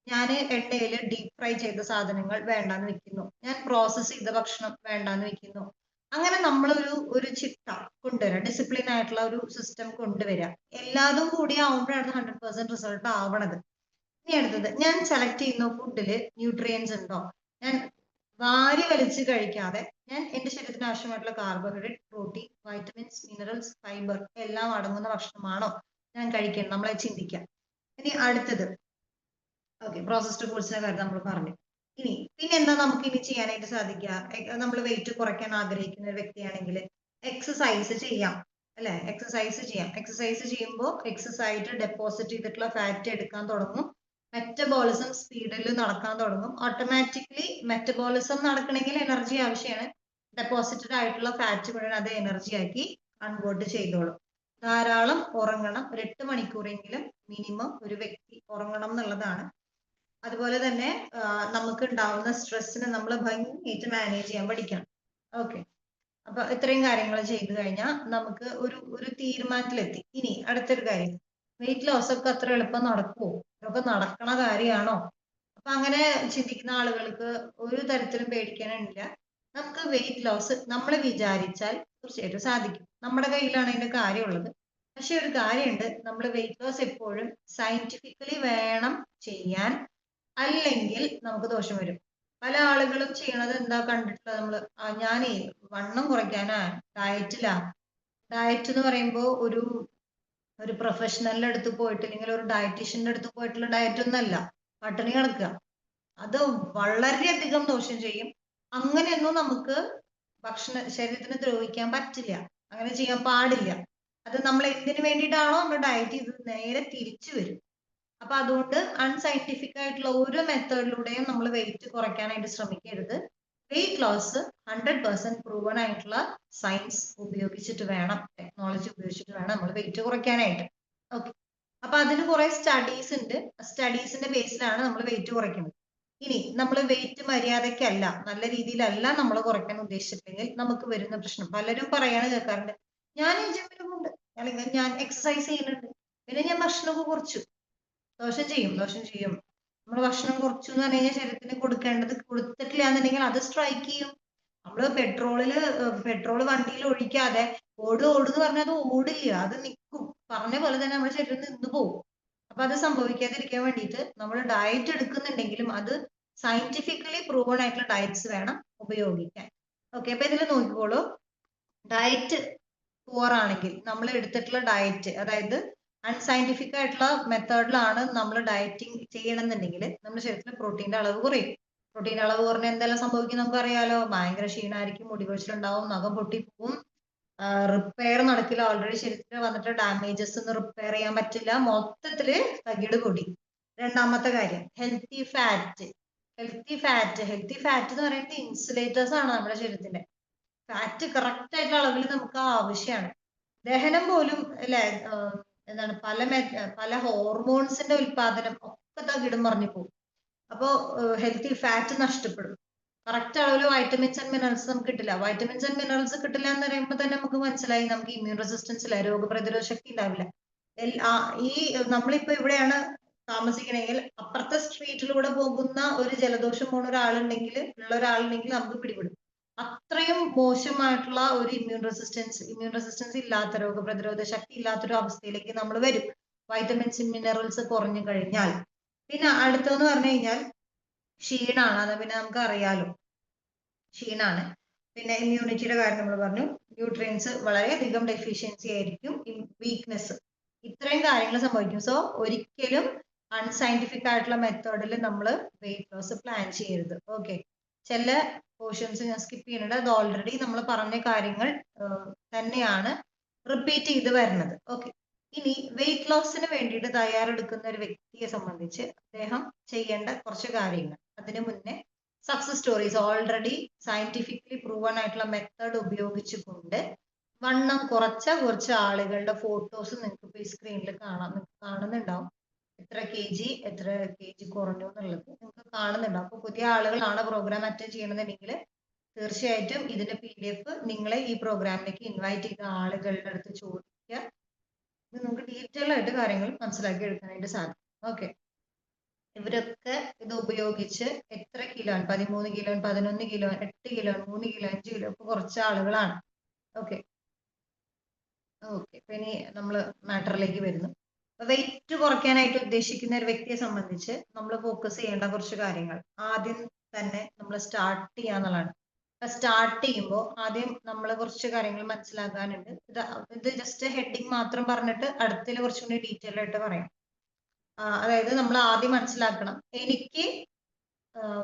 ഞാൻ എണ്ണയിൽ ഡീപ് ഫ്രൈ ചെയ്ത സാധനങ്ങൾ വേണ്ടാന്ന് വെക്കുന്നു, ഞാൻ പ്രോസസ് ചെയ്ത ഭക്ഷണം വേണ്ടാന്ന് വെക്കുന്നു. അങ്ങനെ നമ്മൾ ഒരു ചിട്ട കൊണ്ടുവരാം, ഡിസിപ്ലിൻ ആയിട്ടുള്ള ഒരു സിസ്റ്റം കൊണ്ടുവരിക. എല്ലാതും കൂടി ആവുമ്പോഴാണ് 100% റിസൾട്ട് ആവണത്. ഇനി അടുത്തത്, ഞാൻ സെലക്ട് ചെയ്യുന്ന ഫുഡിൽ ന്യൂട്രിയൻസ് ഉണ്ടോ, ഞാൻ വാരി വലിച്ച് കഴിക്കാതെ ഞാൻ എന്റെ ശരീരത്തിന് ആവശ്യമായിട്ടുള്ള carbohydrate, protein, vitamins, minerals, fibre എല്ലാം അടങ്ങുന്ന ഭക്ഷണമാണോ ഞാൻ കഴിക്കണം, നമ്മളെ ചിന്തിക്കാം. ഇനി അടുത്തത്, ഓക്കെ, പ്രോസസ്ഡ് ഫുഡ്സിന്റെ കാര്യം നമ്മൾ പറഞ്ഞു. പിന്നെ എന്താ നമുക്ക് ഇനി ചെയ്യാനായിട്ട് സാധിക്കുക, നമ്മൾ വെയിറ്റ് കുറയ്ക്കാൻ ആഗ്രഹിക്കുന്ന ഒരു വ്യക്തിയാണെങ്കിൽ എക്സസൈസ് ചെയ്യാം, അല്ലെ? എക്സസൈസ് ചെയ്യാം. എക്സസൈസ് ചെയ്യുമ്പോൾ എക്സസൈസ് ആയിട്ട് ഡെപ്പോസിറ്റ് ചെയ്തിട്ടുള്ള ഫാറ്റ് എടുക്കാൻ തുടങ്ങും, മെറ്റബോളിസം സ്പീഡിൽ നടക്കാൻ തുടങ്ങും. ഓട്ടോമാറ്റിക്കലി മെറ്റബോളിസം നടക്കണമെങ്കിൽ എനർജി ആവശ്യമാണ്, ഡെപ്പോസിറ്റഡ് ആയിട്ടുള്ള ഫാറ്റ് മുഴുവൻ അത് എനർജി ആക്കി കൺവേർട്ട് ചെയ്തോളും. ധാരാളം ഉറങ്ങണം, ഒരു 8 മണിക്കൂറെങ്കിലും മിനിമം ഒരു വ്യക്തി ഉറങ്ങണം എന്നുള്ളതാണ്. അതുപോലെ തന്നെ നമുക്ക് ഉണ്ടാവുന്ന സ്ട്രെസ്സിനെ നമ്മൾ ഭംഗിയായിട്ട് മാനേജ് ചെയ്യാൻ പഠിക്കണം. ഓക്കെ, അപ്പൊ ഇത്രയും കാര്യങ്ങൾ ചെയ്തു കഴിഞ്ഞാൽ നമുക്ക് ഒരു തീരുമാനത്തിലെത്തി. ഇനി അടുത്തൊരു കാര്യം, വെയിറ്റ് ലോസ് ഒക്കെ അത്ര എളുപ്പം നടക്കുമോ, ഇതൊക്കെ നടക്കണ കാര്യമാണോ? അപ്പൊ അങ്ങനെ ചിന്തിക്കുന്ന ആളുകൾക്ക് ഒരു തരത്തിലും പേടിക്കാനില്ല. നമുക്ക് വെയിറ്റ് ലോസ് നമ്മൾ വിചാരിച്ചാൽ തീർച്ചയായിട്ടും സാധിക്കും, നമ്മുടെ കയ്യിലാണ് അതിന്റെ കാര്യമുള്ളത്. പക്ഷെ ഒരു കാര്യമുണ്ട്, നമ്മൾ വെയിറ്റ് ലോസ് എപ്പോഴും സയന്റിഫിക്കലി വേണം ചെയ്യാൻ, അല്ലെങ്കിൽ നമുക്ക് ദോഷം വരും. പല ആളുകളും ചെയ്യണത് എന്താ കണ്ടിട്ടുള്ളത്, നമ്മള് ഞാനേ വണ്ണം കുറയ്ക്കാനാ ഡയറ്റിലാ. ഡയറ്റ് എന്ന് പറയുമ്പോൾ ഒരു പ്രൊഫഷണലിന്റെ അടുത്ത് പോയിട്ട്, അല്ലെങ്കിൽ ഒരു ഡയറ്റീഷ്യന്റെ അടുത്ത് പോയിട്ടുള്ള ഡയറ്റ് ഒന്നല്ല, പട്ടിണി കിടക്കുക. അത് വളരെയധികം ദോഷം ചെയ്യും. അങ്ങനെയൊന്നും നമുക്ക് ശരീരത്തിന് ദ്രോഹിക്കാൻ പറ്റില്ല, അങ്ങനെ ചെയ്യാൻ പാടില്ല. അത് നമ്മൾ എന്തിനു വേണ്ടിയിട്ടാണോ നമ്മൾ ഡയറ്റ് ചെയ്തത് നേരെ തിരിച്ചു വരും. അപ്പൊ അതുകൊണ്ട് അൺസയന്റിഫിക് ആയിട്ടുള്ള ഒരു മെത്തേഡിലൂടെയും നമ്മൾ വെയിറ്റ് കുറയ്ക്കാനായിട്ട് ശ്രമിക്കരുത്. വെയിറ്റ് ലോസ് 100% പ്രൂവൺ ആയിട്ടുള്ള സയൻസ് ഉപയോഗിച്ചിട്ട് വേണം, ടെക്നോളജി ഉപയോഗിച്ചിട്ട് വേണം നമ്മൾ വെയിറ്റ് കുറയ്ക്കാനായിട്ട്. ഓക്കെ, അപ്പൊ അതിന് കുറെ സ്റ്റഡീസ് ഉണ്ട്, സ്റ്റഡീസിന്റെ ബേസിലാണ് നമ്മൾ വെയിറ്റ് കുറയ്ക്കുന്നത്. ഇനി നമ്മൾ വെയിറ്റ് മര്യാദയ്ക്കല്ല, നല്ല രീതിയിലല്ല നമ്മൾ കുറയ്ക്കാൻ ഉദ്ദേശിച്ചിട്ടുണ്ടെങ്കിൽ നമുക്ക് വരുന്ന പ്രശ്നം, പലരും പറയാണ് കേൾക്കാറുണ്ട്, ഞാൻ ജിമ്മിൽ പോകുന്നുണ്ട്, അല്ലെങ്കിൽ ഞാൻ എക്സസൈസ് ചെയ്യുന്നുണ്ട്, പിന്നെ ഞാൻ ഭക്ഷണമൊക്കെ കുറച്ചു. ദോഷം ചെയ്യും, ദോഷം ചെയ്യും. നമ്മൾ ഭക്ഷണം കുറച്ചു എന്ന് പറഞ്ഞു കഴിഞ്ഞാൽ ശരീരത്തിന് കൊടുക്കേണ്ടത് കൊടുത്തിട്ടില്ല എന്നുണ്ടെങ്കിൽ അത് സ്ട്രൈക്ക് ചെയ്യും. നമ്മള് പെട്രോൾ വണ്ടിയിൽ ഒഴിക്കാതെ ഓടുന്ന് പറഞ്ഞാൽ അത് ഓടില്ല, അത് നിൽക്കും. പറഞ്ഞ പോലെ തന്നെ നമ്മുടെ ശരീരം നിന്ന് പോകും. അപ്പൊ അത് സംഭവിക്കാതിരിക്കാൻ വേണ്ടിയിട്ട് നമ്മൾ ഡയറ്റ് എടുക്കുന്നുണ്ടെങ്കിലും അത് സയന്റിഫിക്കലി പ്രൂവൺ ആയിട്ടുള്ള ഡയറ്റ്സ് വേണം ഉപയോഗിക്കാൻ. ഓക്കെ, അപ്പൊ ഇതിൽ നോക്കിക്കോളൂ, ഡയറ്റ് പുവർ ആണെങ്കിൽ നമ്മൾ എടുത്തിട്ടുള്ള ഡയറ്റ്, അതായത് അൺസയന്റിഫിക് ആയിട്ടുള്ള മെത്തേഡിലാണ് നമ്മൾ ഡയറ്റിംഗ് ചെയ്യണമെന്നുണ്ടെങ്കിൽ നമ്മുടെ ശരീരത്തിൽ പ്രോട്ടീന്റെ അളവ് കുറയും. പ്രോട്ടീൻ അളവ് കുറഞ്ഞാൽ എന്തെല്ലാം സംഭവിക്കും നമുക്ക് അറിയാലോ, ഭയങ്കര ക്ഷീണമായിരിക്കും, മുടികൊഴിച്ചിലുണ്ടാവും, നഖം പൊട്ടിപ്പോവും, റിപ്പയർ നടക്കില്ല. ഓൾറെഡി ശരീരത്തിൽ വന്നിട്ട് ഡാമേജസ് ഒന്നും റിപ്പയർ ചെയ്യാൻ പറ്റില്ല, മൊത്തത്തില് തകിട് പൊടി. രണ്ടാമത്തെ കാര്യം ഹെൽത്തി ഫാറ്റ്. ഹെൽത്തി ഫാറ്റ് എന്ന് പറയുന്നത് ഇൻസുലേറ്റേഴ്സ് ആണ് നമ്മുടെ ശരീരത്തിന്റെ. ഫാറ്റ് കറക്റ്റ് ആയിട്ടുള്ള അളവിൽ നമുക്ക് ആവശ്യമാണ്. ദഹനം പോലും അല്ലെ, എന്താണ് പല ഹോർമോൺസിന്റെ ഉൽപാദനം ഒക്കെ തകിടം മറിഞ്ഞു പോകും. അപ്പോൾ ഹെൽത്തി ഫാറ്റ് നഷ്ടപ്പെടും. കറക്റ്റ് അളവിൽ വൈറ്റമിൻസ് ആൻഡ് മിനറൽസ് നമുക്ക് കിട്ടില്ല. വൈറ്റമിൻസ് ആൻഡ് മിനറൽസ് കിട്ടില്ല എന്ന് പറയുമ്പോൾ തന്നെ നമുക്ക് മനസ്സിലായി നമുക്ക് ഇമ്മ്യൂൺ റെസിസ്റ്റൻസ് ഇല്ല, രോഗപ്രതിരോധ ശക്തി ഉണ്ടാവില്ല. ഈ നമ്മളിപ്പോ ഇവിടെയാണ് താമസിക്കണമെങ്കിൽ അപ്പുറത്തെ സ്ട്രീറ്റിലൂടെ പോകുന്ന ഒരു ജലദോഷം പോണ ഒരാളുണ്ടെങ്കിൽ നമുക്ക് പിടിപെടും. അത്രയും മോശമായിട്ടുള്ള ഒരു ഇമ്മ്യൂൺ റെസിസ്റ്റൻസ് ഇല്ലാത്ത, രോഗപ്രതിരോധ ശക്തി ഇല്ലാത്തൊരു അവസ്ഥയിലേക്ക് നമ്മൾ വരും വൈറ്റമിൻസ് മിനറൽസ് കുറഞ്ഞു കഴിഞ്ഞാൽ. പിന്നെ അടുത്തെന്ന് പറഞ്ഞു കഴിഞ്ഞാൽ ക്ഷീണാണ്. അത് പിന്നെ നമുക്ക് അറിയാലോ, ക്ഷീണാണ്. പിന്നെ ഇമ്മ്യൂണിറ്റിയുടെ കാര്യം നമ്മൾ പറഞ്ഞു, ന്യൂട്രിയൻസ് വളരെയധികം ഡെഫിഷ്യൻസി ആയിരിക്കും, വീക്ക്നെസ്, ഇത്രയും കാര്യങ്ങൾ സംഭവിക്കും. സോ ഒരിക്കലും അൺസയന്റിഫിക് ആയിട്ടുള്ള മെത്തേഡിൽ നമ്മൾ വെയിറ്റ് ലോസ് പ്ലാൻ ചെയ്യരുത്. ഓക്കെ, ചില പോർഷൻസ് ഞാൻ സ്കിപ്പ് ചെയ്യുന്നുണ്ട്. അത് ഓൾറെഡി നമ്മൾ പറഞ്ഞ കാര്യങ്ങൾ തന്നെയാണ് റിപ്പീറ്റ് ചെയ്ത് വരുന്നത്. ഓക്കെ, ഇനി വെയിറ്റ് ലോസിന് വേണ്ടിയിട്ട് തയ്യാറെടുക്കുന്ന ഒരു വ്യക്തിയെ സംബന്ധിച്ച് അദ്ദേഹം ചെയ്യേണ്ട കുറച്ച് കാര്യങ്ങൾ. അതിനു മുന്നേ success stories, already scientifically proven ആയിട്ടുള്ള മെത്തേഡ് ഉപയോഗിച്ചുകൊണ്ട് വണ്ണം കുറച്ച് ആളുകളുടെ ഫോട്ടോസ് നിങ്ങൾക്ക് ഇപ്പോൾ ഈ സ്ക്രീനിൽ കാണുന്നുണ്ടാവും. എത്ര കെ ജി കുറഞ്ഞു എന്നുള്ളത് നിങ്ങൾക്ക് കാണുന്നുണ്ടാവും. അപ്പോൾ പുതിയ ആളുകളാണ് പ്രോഗ്രാം അറ്റൻഡ് ചെയ്യണമെന്നുണ്ടെങ്കിൽ തീർച്ചയായിട്ടും ഇതിന്റെ PDF നിങ്ങളെ ഈ പ്രോഗ്രാമിലേക്ക് ഇൻവൈറ്റ് ചെയ്ത ആളുകളുടെ അടുത്ത് ചോദിക്കുക. നമുക്ക് ഡീറ്റെയിൽ ആയിട്ട് കാര്യങ്ങൾ മനസ്സിലാക്കി എടുക്കാനായിട്ട് സാധിക്കും. ഓക്കെ, ഇവരൊക്കെ ഇത് ഉപയോഗിച്ച് എത്ര kilo, 13 kilo, 11 kilo, 8 kilo, 3 kilo, 5 kilo ഒക്കെ കുറച്ച ആളുകളാണ്. ഓക്കെ, ഇനി നമ്മൾ മാറ്ററിലേക്ക് വരുന്നു. വെയിറ്റ് കുറയ്ക്കാനായിട്ട് ഉദ്ദേശിക്കുന്ന ഒരു വ്യക്തിയെ സംബന്ധിച്ച് നമ്മൾ ഫോക്കസ് ചെയ്യേണ്ട കുറച്ച് കാര്യങ്ങൾ. ആദ്യം തന്നെ നമ്മൾ സ്റ്റാർട്ട് ചെയ്യാന്നുള്ളതാണ്. സ്റ്റാർട്ട് ചെയ്യുമ്പോൾ ആദ്യം നമ്മൾ കുറച്ച് കാര്യങ്ങൾ മനസ്സിലാക്കാനുണ്ട്. ഇത് ജസ്റ്റ് ഹെഡിങ് മാത്രം പറഞ്ഞിട്ട് അടുത്തിൽ കുറച്ചും കൂടി ഡീറ്റെയിൽ ആയിട്ട് പറയാം. അതായത് നമ്മൾ ആദ്യം മനസ്സിലാക്കണം, എനിക്ക്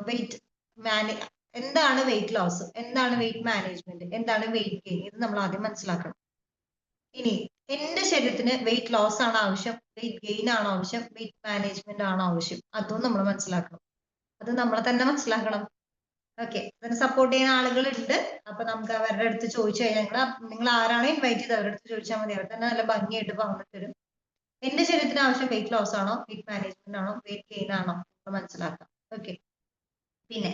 വെയിറ്റ് എന്താണ് വെയിറ്റ് ലോസ്, എന്താണ് വെയിറ്റ് മാനേജ്മെന്റ്, എന്താണ് വെയിറ്റ് ഗെയിൻ, ഇത് നമ്മൾ ആദ്യം മനസ്സിലാക്കണം. ഇനി എന്റെ ശരീരത്തിന് വെയിറ്റ് ലോസ് ആണ് ആവശ്യം, വെയിറ്റ് ഗെയിൻ ആണോ ആവശ്യം, വെയിറ്റ് മാനേജ്മെന്റ് ആണോ ആവശ്യം, അതും നമ്മൾ മനസ്സിലാക്കണം. അത് നമ്മൾ തന്നെ മനസ്സിലാക്കണം. ഓക്കെ, അതിന് സപ്പോർട്ട് ചെയ്യുന്ന ആളുകളുണ്ട്. അപ്പൊ നമുക്ക് അവരുടെ അടുത്ത് ചോദിച്ചു കഴിഞ്ഞാൽ, നിങ്ങൾ ആരാണോ ഇൻവൈറ്റ് ചെയ്ത് അവരുടെ അടുത്ത് ചോദിച്ചാൽ മതി, അവർ തന്നെ നല്ല ഭംഗിയായിട്ട് പറഞ്ഞു തരും. എന്റെ ശരീരത്തിന് ആവശ്യം വെയിറ്റ് ലോസ് ആണോ, വെയിറ്റ് മാനേജ്മെന്റ് ആണോ, വെയിറ്റ് ഗെയിൻ ആണോ മനസ്സിലാക്കാം. ഓക്കെ, പിന്നെ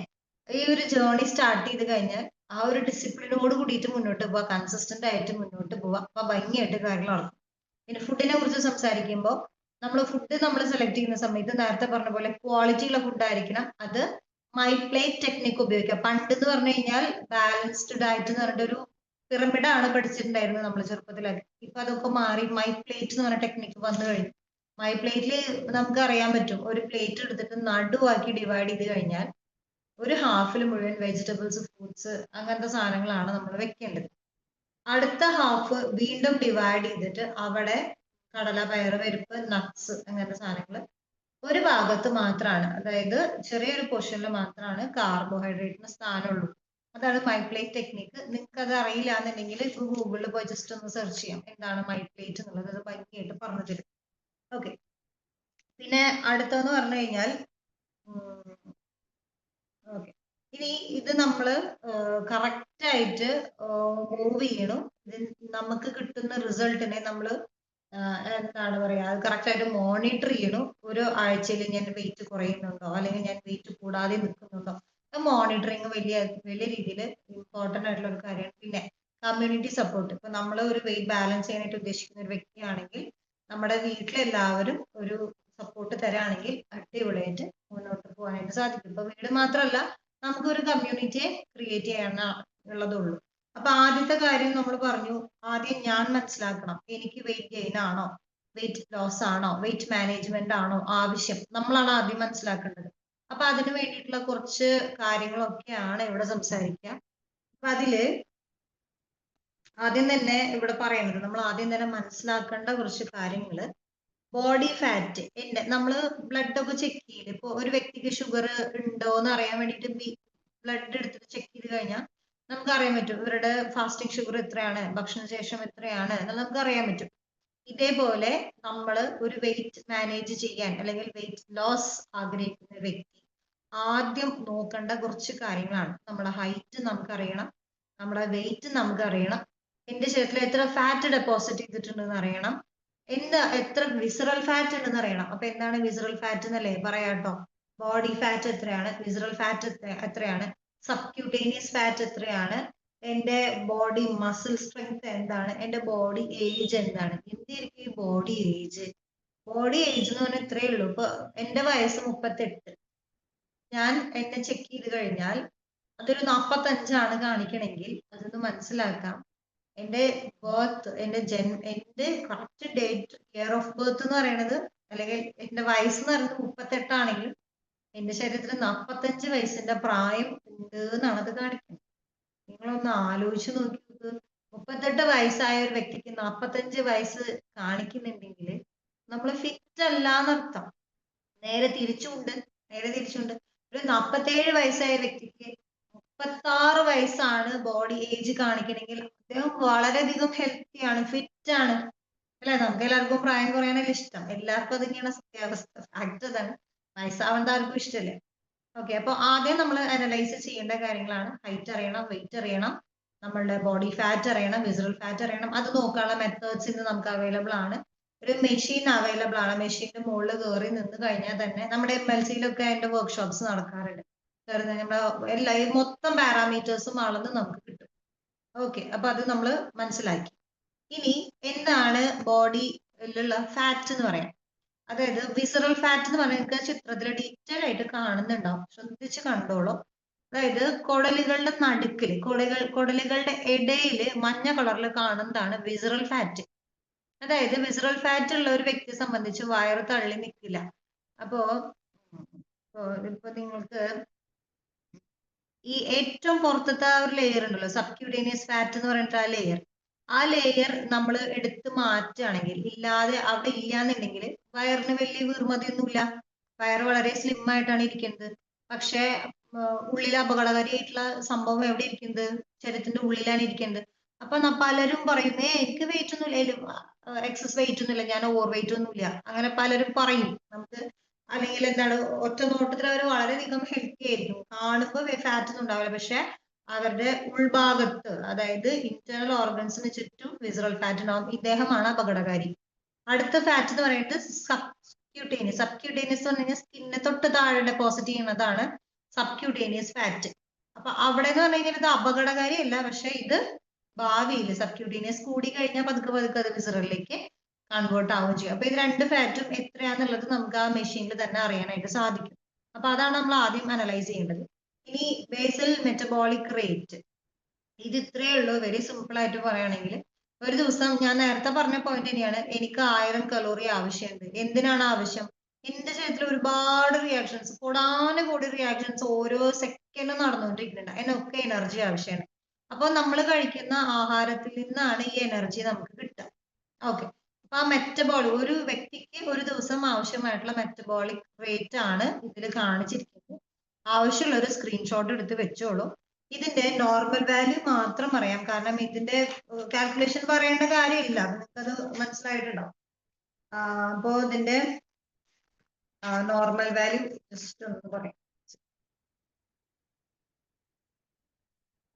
ഈ ഒരു ജേർണി സ്റ്റാർട്ട് ചെയ്ത് കഴിഞ്ഞാൽ ആ ഒരു ഡിസിപ്ലിനോട് കൂടിയിട്ട് മുന്നോട്ട് പോവാ, കൺസിസ്റ്റന്റ് ആയിട്ട് മുന്നോട്ട് പോവാ. അപ്പൊ ഭംഗിയായിട്ട് കാര്യങ്ങൾ നടക്കും. പിന്നെ ഫുഡിനെ കുറിച്ച് സംസാരിക്കുമ്പോൾ ഫുഡ് നമ്മൾ സെലക്ട് ചെയ്യുന്ന സമയത്ത് നേരത്തെ പറഞ്ഞ പോലെ ക്വാളിറ്റി ഉള്ള ഫുഡ് ആയിരിക്കണം. അത് മൈ പ്ലേറ്റ് ടെക്നിക്ക് ഉപയോഗിക്കാം. പണ്ട് എന്ന് പറഞ്ഞു കഴിഞ്ഞാൽ ബാലൻസ്ഡ് ഡയറ്റ് എന്ന് പറഞ്ഞിട്ടൊരു പിറമിഡാണ് പഠിച്ചിട്ടുണ്ടായിരുന്നത് നമ്മൾ ചെറുപ്പത്തിലൊക്കെ. ഇപ്പൊ അതൊക്കെ മാറി മൈ പ്ലേറ്റ് എന്ന് പറഞ്ഞ ടെക്നിക്ക് വന്നു കഴിഞ്ഞു. മൈ പ്ലേറ്റിൽ നമുക്ക് അറിയാൻ പറ്റും, ഒരു പ്ലേറ്റ് എടുത്തിട്ട് നടുവാക്കി ഡിവൈഡ് ചെയ്ത് കഴിഞ്ഞാൽ ഒരു ഹാഫിൽ മുഴുവൻ വെജിറ്റബിൾസ്, ഫ്രൂട്ട്സ്, അങ്ങനത്തെ സാധനങ്ങളാണ് നമ്മൾ വെക്കേണ്ടത്. അടുത്ത ഹാഫ് വീണ്ടും ഡിവൈഡ് ചെയ്തിട്ട് അവിടെ കടല, പയറ്, പരിപ്പ്, നട്ട്സ് അങ്ങനത്തെ സാധനങ്ങൾ ഒരു ഭാഗത്ത് മാത്രമാണ്, അതായത് ചെറിയൊരു പോർഷനിൽ മാത്രമാണ് കാർബോഹൈഡ്രേറ്റിന് സ്ഥാനമുള്ളൂ. അതാണ് മൈ പ്ലേറ്റ് ടെക്നിക്ക്. നിങ്ങൾക്ക് അത് അറിയില്ല എന്നുണ്ടെങ്കിൽ ഇപ്പോൾ ഗൂഗിളിൽ പോയി ജസ്റ്റ് ഒന്ന് സെർച്ച് ചെയ്യാം എന്താണ് മൈ പ്ലേറ്റ് എന്നുള്ളത്. അത് ഭംഗിയായിട്ട് പറഞ്ഞു തരും. ഓക്കെ, പിന്നെ അടുത്തെന്ന് പറഞ്ഞു കഴിഞ്ഞാൽ ഓക്കെ, ഇനി ഇത് നമ്മൾ കറക്റ്റ് ആയിട്ട് മൂവ് ചെയ്യണം. നമുക്ക് കിട്ടുന്ന റിസൾട്ടിനെ നമ്മൾ എന്താണ് പറയാ, അത് കറക്റ്റ് ആയിട്ട് മോണിറ്റർ ചെയ്യണം. ഒരു ആഴ്ചയിൽ ഞാൻ വെയിറ്റ് കുറയുന്നുണ്ടോ അല്ലെങ്കിൽ ഞാൻ വെയിറ്റ് കൂടാതെ നിൽക്കുന്നുണ്ടോ, മോണിറ്ററിങ് വലിയ രീതിയിൽ ഇമ്പോർട്ടൻ്റ് ആയിട്ടുള്ള ഒരു കാര്യമാണ്. പിന്നെ കമ്മ്യൂണിറ്റി സപ്പോർട്ട്. ഇപ്പൊ നമ്മൾ ഒരു വെയിറ്റ് ബാലൻസ് ചെയ്യാനായിട്ട് ഉദ്ദേശിക്കുന്ന ഒരു വ്യക്തിയാണെങ്കിൽ നമ്മുടെ വീട്ടിലെല്ലാവരും ഒരു സപ്പോർട്ട് തരാണെങ്കിൽ അടിപൊളിയായിട്ട് മുന്നോട്ട് പോകാനായിട്ട് സാധിക്കും. ഇപ്പൊ വീട് മാത്രമല്ല, നമുക്കൊരു കമ്മ്യൂണിറ്റിയെ ക്രിയേറ്റ് ചെയ്യാനുള്ളതുള്ളൂ. അപ്പൊ ആദ്യത്തെ കാര്യം നമ്മൾ പറഞ്ഞു, ആദ്യം ഞാൻ മനസ്സിലാക്കണം എനിക്ക് വെയിറ്റ് ഗെയിൻ ആണോ, വെയിറ്റ് ലോസ് ആണോ, വെയിറ്റ് മാനേജ്മെന്റ് ആണോ ആവശ്യം, നമ്മളാണ് ആദ്യം മനസ്സിലാക്കേണ്ടത്. അപ്പൊ അതിന് വേണ്ടിയിട്ടുള്ള കുറച്ച് കാര്യങ്ങളൊക്കെയാണ് ഇവിടെ സംസാരിക്കുക. അപ്പൊ അതില് ആദ്യം തന്നെ ഇവിടെ പറയുന്നത്, നമ്മൾ ആദ്യം തന്നെ മനസ്സിലാക്കേണ്ട കുറച്ച് കാര്യങ്ങള്, ബോഡി ഫാറ്റ്. നമ്മള് ബ്ലഡ് ഒക്കെ ചെക്ക് ചെയ്ത്, ഇപ്പൊ ഒരു വ്യക്തിക്ക് ഷുഗർ ഉണ്ടോ എന്ന് അറിയാൻ വേണ്ടിയിട്ട് ബ്ലഡ് എടുത്തിട്ട് ചെക്ക് ചെയ്ത് കഴിഞ്ഞാൽ നമുക്ക് അറിയാൻ പറ്റും ഇവരുടെ ഫാസ്റ്റിംഗ് ഷുഗർ എത്രയാണ്, ഭക്ഷണ ശേഷം എത്രയാണ് എന്ന് നമുക്ക് അറിയാൻ പറ്റും. ഇതേപോലെ നമ്മൾ ഒരു വെയിറ്റ് മാനേജ് ചെയ്യാൻ അല്ലെങ്കിൽ വെയിറ്റ് ലോസ് ആഗ്രഹിക്കുന്ന വ്യക്തി ആദ്യം നോക്കേണ്ട കുറച്ച് കാര്യങ്ങളാണ്. നമ്മുടെ ഹൈറ്റ് നമുക്കറിയണം, നമ്മുടെ വെയിറ്റ് നമുക്കറിയണം, എന്റെ ശരീരത്തിൽ എത്ര ഫാറ്റ് ഡെപ്പോസിറ്റ് ചെയ്തിട്ടുണ്ടെന്ന് അറിയണം, എത്ര വിസറൽ ഫാറ്റ് ഉണ്ടെന്ന് അറിയണം. അപ്പൊ എന്താണ് വിസറൽ ഫാറ്റ് എന്നല്ലേ പറയാട്ടോ. ബോഡി ഫാറ്റ് എത്രയാണ്, വിസറൽ ഫാറ്റ് എത്രയാണ്, സബ്ക്യൂട്ടേനിയസ് ഫാറ്റ് എത്രയാണ്, എന്റെ ബോഡി മസിൽ സ്ട്രെങ്ത് എന്താണ്, എന്റെ ബോഡി ഏജ് എന്താണ്. എന്തായിരിക്കും ഈ ബോഡി ഏജ്? ബോഡി ഏജ് എന്ന് പറഞ്ഞാൽ ഇത്രയേ ഉള്ളൂ. ഇപ്പൊ എന്റെ വയസ്സ് 38, ഞാൻ എന്നെ ചെക്ക് ചെയ്ത് കഴിഞ്ഞാൽ അതൊരു 45 കാണിക്കണമെങ്കിൽ അതൊന്ന് മനസ്സിലാക്കാം. എന്റെ ബർത്ത്, എന്റെ correct date, year of birth എന്ന് പറയുന്നത്, അല്ലെങ്കിൽ എന്റെ വയസ്സ് എന്ന് പറയുന്നത് 38 ആണെങ്കിൽ എന്റെ ശരീരത്തിൽ 45 വയസ്സിന്റെ പ്രായം ഉണ്ട് എന്നാണ് അത് കാണിക്കുന്നത്. നിങ്ങളൊന്ന് ആലോചിച്ച് നോക്കി നോക്ക്. 38 വയസ്സായ ഒരു വ്യക്തിക്ക് 45 വയസ്സ് കാണിക്കുന്നുണ്ടെങ്കിൽ നമ്മൾ ഫിറ്റ് അല്ല എന്നർത്ഥം. നേരെ തിരിച്ചുണ്ട്. ഒരു 47 വയസ്സായ വ്യക്തിക്ക് 36 വയസ്സാണ് ബോഡി ഏജ് കാണിക്കണമെങ്കിൽ അദ്ദേഹം വളരെയധികം ഹെൽത്തി ആണ്, ഫിറ്റ് ആണ്. അല്ലെ? നമുക്ക് എല്ലാവർക്കും പ്രായം കുറയാനല്ല ഇഷ്ടം. എല്ലാവർക്കും അത് തന്നെയാണ് സത്യാവസ്ഥ. ഫാക്ട് അതാണ്. വയസ്സാവേണ്ട ആർക്കും ഇഷ്ടമല്ലേ? ഓക്കെ, അപ്പൊ ആദ്യം നമ്മൾ അനലൈസ് ചെയ്യേണ്ട കാര്യങ്ങളാണ് ഹൈറ്റ് അറിയണം, വെയിറ്റ് അറിയണം, നമ്മളുടെ ബോഡി ഫാറ്റ് അറിയണം, വിസറൽ ഫാറ്റ് അറിയണം. അത് നോക്കാനുള്ള മെത്തേഡ്സ് ഇന്ന് നമുക്ക് അവൈലബിൾ ആണ്. ഒരു മെഷീൻ അവൈലബിൾ ആണ്. മെഷീന്റെ മുകളിൽ കയറി നിന്ന് കഴിഞ്ഞാൽ തന്നെ നമ്മുടെ MLC-യിലൊക്കെ അതിന്റെ വർക്ക്ഷോപ്സ് നടക്കാറുണ്ട്. കയറി നമ്മുടെ എല്ലാ മൊത്തം പാരാമീറ്റേഴ്സും അളന്ന് നമുക്ക് കിട്ടും. ഓക്കെ, അപ്പൊ അത് നമ്മൾ മനസ്സിലാക്കി. ഇനി എന്താണ് ബോഡിയിലുള്ള ഫാറ്റ് എന്ന് പറയാം. അതായത് വിസറൽ ഫാറ്റ് എന്ന് പറഞ്ഞാൽ നിങ്ങൾക്ക് ചിത്രത്തിൽ ഡീറ്റെയിൽ ആയിട്ട് കാണുന്നുണ്ടാവും, ശ്രദ്ധിച്ച് കണ്ടോളൂ. അതായത് കുടലുകളുടെ നടുക്കില്, കുടലുകളുടെ ഇടയില് മഞ്ഞ കളറിൽ കാണുന്നതാണ് വിസറൽ ഫാറ്റ്. അതായത് വിസറൽ ഫാറ്റ് ഉള്ള ഒരു വ്യക്തിയെ സംബന്ധിച്ച് വയറ് തള്ളി നിൽക്കില്ല. അപ്പോ ഇപ്പൊ നിങ്ങൾക്ക് ഈ ഏറ്റവും പുറത്തത്തെ ആ ഒരു ലെയർ ഉണ്ടല്ലോ, സബ്ക്യൂട്ടേനിയസ് ഫാറ്റ് എന്ന് പറഞ്ഞിട്ട് ആ ലെയർ നമ്മൾ എടുത്ത് മാറ്റുകയാണെങ്കിൽ, ഇല്ലാതെ അവിടെ ഇല്ലാന്നുണ്ടെങ്കിൽ വയറിന് വലിയ വീർമതിയൊന്നുമില്ല. വയറ് വളരെ സ്ലിം ആയിട്ടാണ് ഇരിക്കുന്നത്. പക്ഷെ ഉള്ളിൽ അപകടകാരിയായിട്ടുള്ള സംഭവം എവിടെ ഇരിക്കുന്നത്? ശരീരത്തിന്റെ ഉള്ളിലാണ് ഇരിക്കുന്നത്. അപ്പൊ പലരും പറയുന്നേ എനിക്ക് വെയിറ്റ് ഒന്നുമില്ല, എക്സസ് വെയിറ്റ് ഒന്നുമില്ല, ഞാൻ ഓവർ വെയിറ്റ് ഒന്നുമില്ല, അങ്ങനെ പലരും പറയും. നമുക്ക് അല്ലെങ്കിൽ എന്താണ്, ഒറ്റ നോട്ടത്തിൽ അവർ വളരെയധികം ഹെൽത്തി ആയിരിക്കും, കാണുമ്പോൾ ഫാറ്റ് ഒന്നും ഉണ്ടാവില്ല. പക്ഷെ അവരുടെ ഉൾഭാഗത്ത്, അതായത് ഇന്റേണൽ ഓർഗൻസിന് ചുറ്റും വിസറൽ ഫാറ്റ് ഉണ്ടാവും. ഇദ്ദേഹമാണ് അപകടകാരി. അടുത്ത ഫാറ്റ് എന്ന് പറയുന്നത് സബ്ക്യൂട്ടേനിയസ്. സബ്ക്യൂട്ടേനിയസ് എന്ന് പറഞ്ഞാൽ സ്കിന്നെ തൊട്ട് താഴെ ഡെപ്പോസിറ്റ് ചെയ്യുന്നതാണ് സബ്ക്യൂട്ടേനിയസ് ഫാറ്റ്. അപ്പൊ അവിടെ എന്ന് പറഞ്ഞു കഴിഞ്ഞാൽ ഇത് അപകടകാരി അല്ല, പക്ഷെ ഇത് ഭാവിയിൽ സബ്ക്യൂട്ടേനിയസ് കൂടി കഴിഞ്ഞാൽ പതുക്കെ പതുക്കെ അത് വിസറലിലേക്ക് കൺവേർട്ട് ആവുകയും ചെയ്യും. അപ്പൊ ഇത് രണ്ട് ഫാറ്റും എത്രയാന്നുള്ളത് നമുക്ക് ആ മെഷീനിൽ തന്നെ അറിയാനായിട്ട് സാധിക്കും. അപ്പൊ അതാണ് നമ്മൾ ആദ്യം അനലൈസ് ചെയ്യേണ്ടത്. ഇനി ബേസൽ മെറ്റബോളിക് റേറ്റ്, ഇത് ഇത്രയേ ഉള്ളൂ. വെരി സിമ്പിൾ ആയിട്ട് പറയുകയാണെങ്കിൽ, ഒരു ദിവസം ഞാൻ നേരത്തെ പറഞ്ഞ പോയിന്റ് തന്നെയാണ്, എനിക്ക് 1000 കലോറി ആവശ്യമുണ്ട്. എന്തിനാണ് ആവശ്യം? എന്റെ ശരീരത്തിൽ ഒരുപാട് റിയാക്ഷൻസ്, കോടാനുകൂടി റിയാക്ഷൻസ് ഓരോ സെക്കൻഡും നടന്നുകൊണ്ടിരിക്കുന്നുണ്ട്. അതിനൊക്കെ എനർജി ആവശ്യമാണ്. അപ്പൊ നമ്മൾ കഴിക്കുന്ന ആഹാരത്തിൽ നിന്നാണ് ഈ എനർജി നമുക്ക് കിട്ടുക. ഓക്കെ, അപ്പൊ ആ മെറ്റബോളിക്, ഒരു വ്യക്തിക്ക് ഒരു ദിവസം ആവശ്യമായിട്ടുള്ള മെറ്റബോളിക് റേറ്റ് ആണ് ഇതിൽ കാണിച്ചിരിക്കുന്നത്. ആവശ്യമുള്ള ഒരു സ്ക്രീൻഷോട്ട് എടുത്ത് വെച്ചോളൂ. ഇതിന്റെ നോർമൽ വാല്യൂ മാത്രം പറയാം, കാരണം ഇതിന്റെ കാൽക്കുലേഷൻ പറയേണ്ട കാര്യമില്ല, നിങ്ങൾക്കത് മനസ്സിലായിട്ടുണ്ടാവും. അപ്പോ ഇതിന്റെ നോർമൽ വാല്യൂ ജസ്റ്റ് ഒന്ന് പറയാം.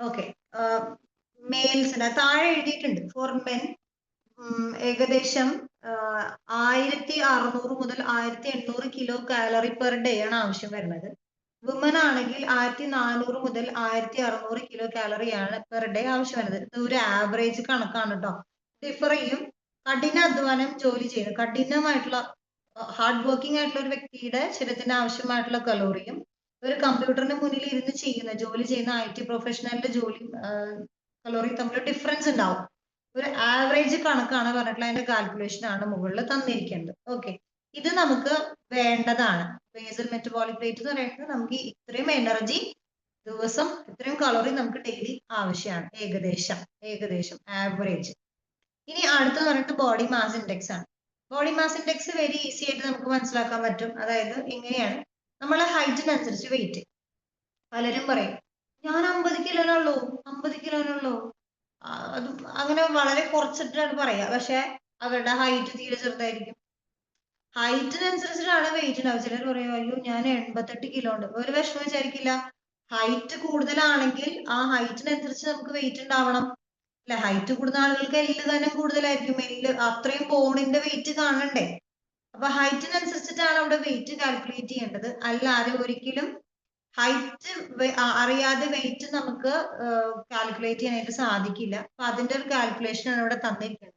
ഓക്കെ, മെയിൽസിന് താഴെ എഴുതിയിട്ടുണ്ട്. ഫോർ മെൻ ഏകദേശം 1600 മുതൽ 1800 കിലോ കാലറി പെർ ഡേ ആണ് ആവശ്യം വരുന്നത്. വുമൻ ആണെങ്കിൽ 1400 മുതൽ 1600 കിലോ കാലറി ആണ് പെർ ഡേ ആവശ്യം വരുന്നത്. ഇത് ഒരു ആവറേജ് കണക്കാണ് കേട്ടോ. ഡിഫർ ചെയ്യും. കഠിന അധ്വാനം ജോലി ചെയ്യുന്നത്, കഠിനമായിട്ടുള്ള ഹാർഡ് വർക്കിംഗ് ആയിട്ടുള്ള ഒരു വ്യക്തിയുടെ ശരീരത്തിന് ആവശ്യമായിട്ടുള്ള കലോറിയും ഒരു കമ്പ്യൂട്ടറിന് മുന്നിൽ ഇരുന്ന് ജോലി ചെയ്യുന്ന IT പ്രൊഫഷണലിന്റെ കലോറി തമ്മിൽ ഡിഫറൻസ് ഉണ്ടാവും. ഒരു ആവറേജ് കണക്കാണ് പറഞ്ഞിട്ടുള്ള, അതിന്റെ കാൽക്കുലേഷൻ ആണ് മുകളിൽ തന്നിരിക്കുന്നത്. ഓക്കെ, ഇത് നമുക്ക് വേണ്ടതാണ്. ബേസൽ മെറ്റബോളിക് റേറ്റ് എന്ന് പറയുന്നത് നമുക്ക് ഇത്രയും എനർജി ദിവസം, ഇത്രയും കലോറി നമുക്ക് ഡെയിലി ആവശ്യമാണ്, ഏകദേശം ആവറേജ്. ഇനി അടുത്തെന്ന് പറയുന്നത് ബോഡി മാസ് ഇൻഡെക്സ് ആണ്. Body mass index very easy ആയിട്ട് നമുക്ക് മനസ്സിലാക്കാൻ പറ്റും. അതായത് ഇങ്ങനെയാണ്, നമ്മളെ ഹൈറ്റിനനുസരിച്ച് വെയിറ്റ്. പലരും പറയും ഞാൻ 50 കിലോനുള്ളൂ, അത് അങ്ങനെ വളരെ കുറച്ചിട്ടാണ് പറയാ. പക്ഷെ അവരുടെ ഹൈറ്റ് തീരെ ചെറുതായിരിക്കും. ഹൈറ്റിനനുസരിച്ചിട്ടാണ് വെയിറ്റ് ഉണ്ടാവുക. ചിലർ പറയും അയ്യോ ഞാൻ 88 കിലോ ഉണ്ട്, ഒരു വിഷമം വിചാരിക്കില്ല. ഹൈറ്റ് കൂടുതലാണെങ്കിൽ ആ ഹൈറ്റിനനുസരിച്ച് നമുക്ക് വെയിറ്റ് ഉണ്ടാവണം അല്ലെ. ഹൈറ്റ് കൂടുന്ന ആളുകൾക്ക് എല്ല് കനം കൂടുതലായിരിക്കും, എല്ല് അത്രയും ബോണിന്റെ വെയിറ്റ് കാണണ്ടേ. അപ്പൊ ഹൈറ്റിനനുസരിച്ചിട്ടാണ് അവിടെ വെയിറ്റ് കാൽക്കുലേറ്റ് ചെയ്യേണ്ടത്. അല്ലാതെ ഒരിക്കലും ഹൈറ്റ് അറിയാതെ വെയിറ്റ് നമുക്ക് കാൽക്കുലേറ്റ് ചെയ്യാനായിട്ട് സാധിക്കില്ല. അപ്പൊ അതിന്റെ ഒരു കാൽക്കുലേഷൻ ആണ് ഇവിടെ തന്നിരിക്കുന്നത്.